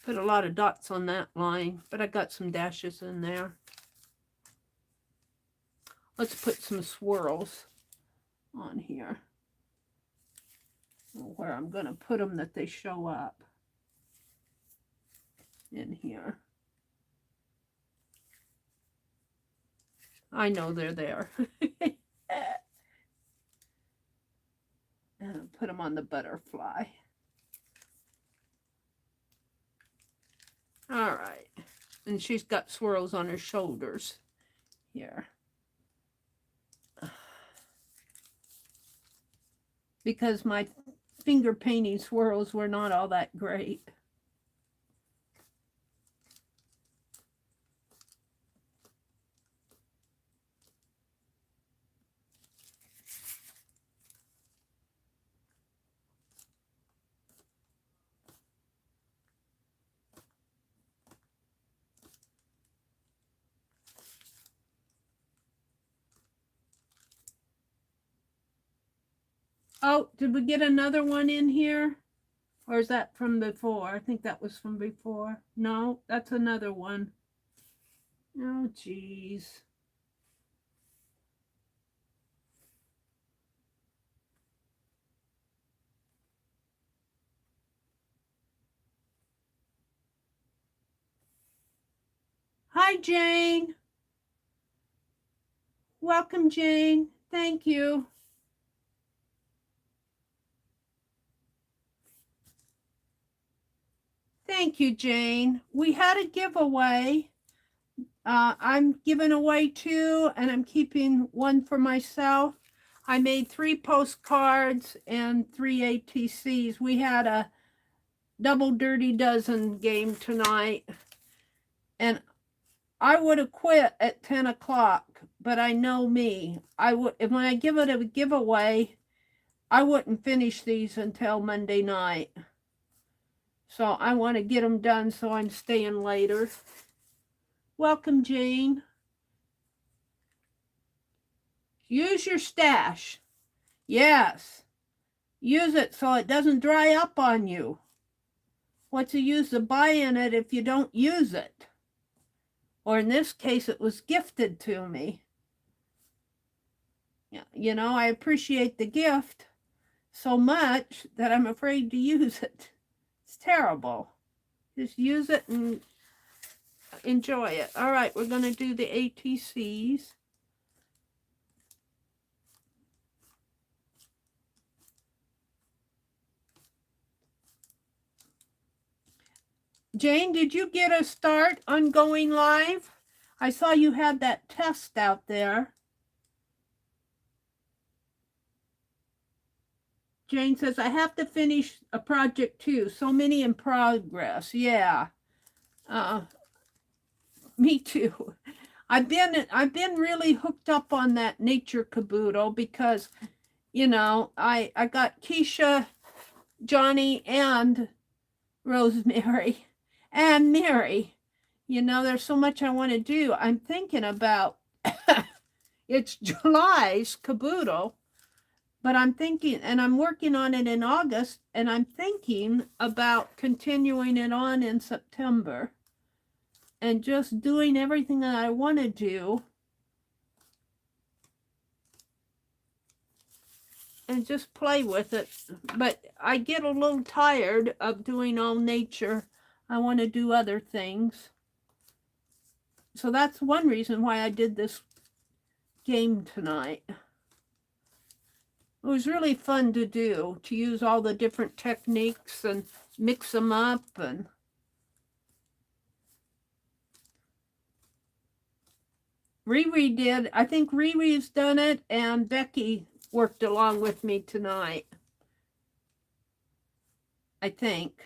Put a lot of dots on that line, but I got some dashes in there. Let's put some swirls on here. Where I'm going to put them that they show up in here. I know they're there. And put them on the butterfly. All right. And she's got swirls on her shoulders here. Because my finger painting swirls were not all that great. Oh, did we get another one in here? Or is that from before? I think that was from before. No, that's another one. Oh, geez. Hi, Jane. Welcome, Jane. Thank you. Thank you, Jane. We had a giveaway. I'm giving away 2, and I'm keeping 1 for myself. I made 3 postcards and 3 ATCs. We had a double dirty dozen game tonight. And I would have quit at 10 o'clock, but I know me. When I give it a giveaway, I wouldn't finish these until Monday night. So I want to get them done, so I'm staying later. Welcome, Jane. Use your stash. Yes. Use it so it doesn't dry up on you. What's the use of buying it if you don't use it? Or in this case, it was gifted to me. You know, I appreciate the gift so much that I'm afraid to use it. It's terrible. Just use it and enjoy it. All right, we're going to do the ATCs. Jane, did you get a start on going live? I saw you had that test out there. Jane says, I have to finish a project too. So many in progress. Yeah. Me too. I've been really hooked up on that nature caboodle because, you know, I got Keisha, Johnny, and Rosemary and Meri You know, there's so much I want to do. I'm thinking about, it's July's caboodle, but I'm thinking, and I'm working on it in August, and I'm thinking about continuing it on in September and just doing everything that I want to do and just play with it. But I get a little tired of doing all nature. I want to do other things. So that's one reason why I did this game tonight. It was really fun to do, to use all the different techniques and mix them up. And Riri did, I think Riri's done it, and Becky worked along with me tonight, I think.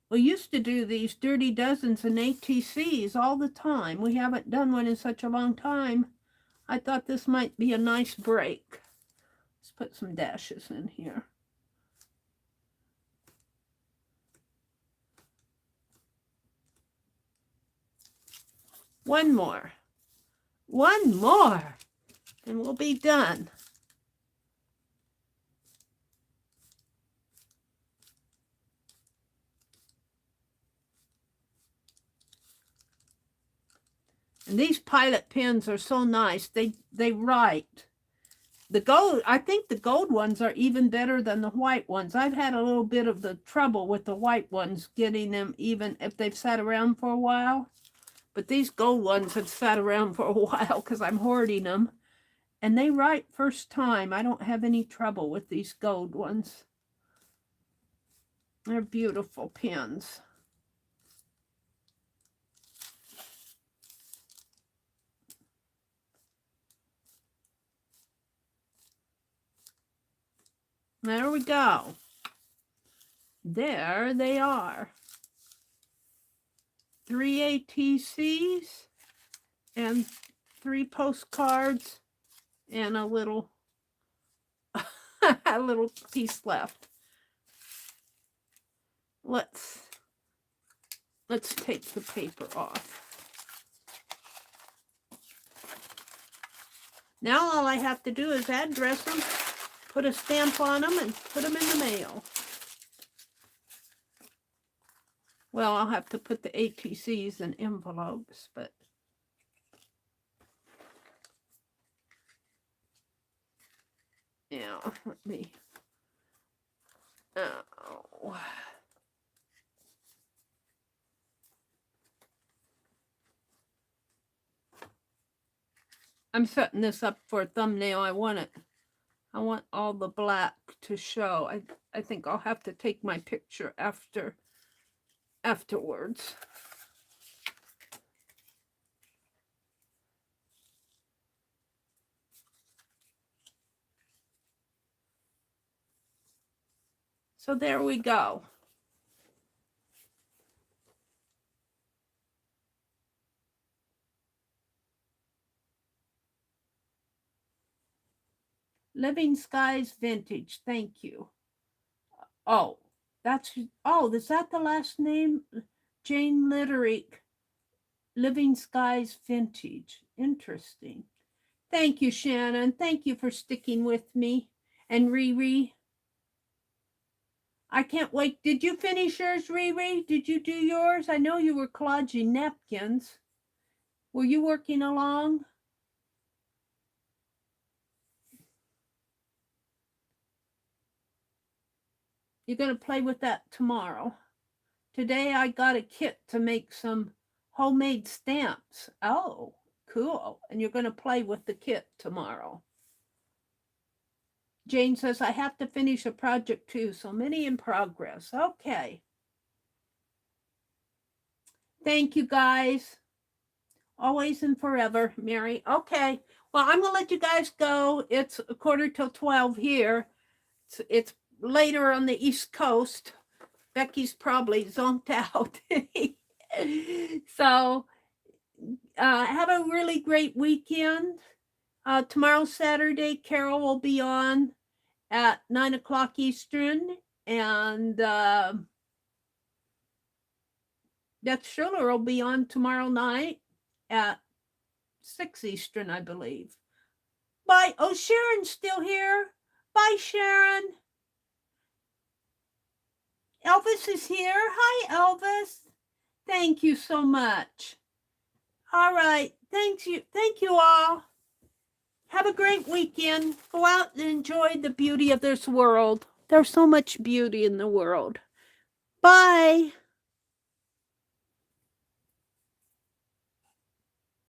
We used to do these Dirty Dozens and ATCs all the time. We haven't done one in such a long time. I thought this might be a nice break. Let's put some dashes in here. One more, and we'll be done. And these Pilot pens are so nice. They write. The gold, I think the gold ones are even better than the white ones. I've had a little bit of the trouble with the white ones, getting them even if they've sat around for a while. But these gold ones have sat around for a while because I'm hoarding them. And they write first time. I don't have any trouble with these gold ones. They're beautiful pens. There we go. There they are. 3 ATCs and 3 postcards and a little a little piece left. Let's take the paper off. Now all I have to do is address them, put a stamp on them, and put them in the mail. Well, I'll have to put the ATCs in envelopes, but yeah, let me. Oh. I'm setting this up for a thumbnail. I want all the black to show. I think I'll have to take my picture afterwards. So there we go. Living Skies Vintage. Thank you. Oh, is that the last name? Jane Litterick. Living Skies Vintage. Interesting. Thank you, Shannon. Thank you for sticking with me. And Riri. I can't wait. Did you finish yours, Riri? Did you do yours? I know you were collaging napkins. Were you working along? You're going to play with that tomorrow. Today I got a kit to make some homemade stamps. Oh, cool. And you're going to play with the kit tomorrow. Jane says, I have to finish a project too, so many in progress. Okay. Thank you, guys. Always and forever, Meri. Okay. Well, I'm going to let you guys go. It's 11:45 here. It's later on the East Coast. Becky's probably zonked out. So have a really great weekend. Tomorrow, Saturday, Carol will be on at 9 o'clock Eastern. And Death Schiller will be on tomorrow night at 6 Eastern, I believe. Bye. Oh, Sharon's still here. Bye, Sharon. Elvis is here. Hi, Elvis. Thank you so much. All right. Thank you all. Have a great weekend. Go out and enjoy the beauty of this world. There's so much beauty in the world. Bye.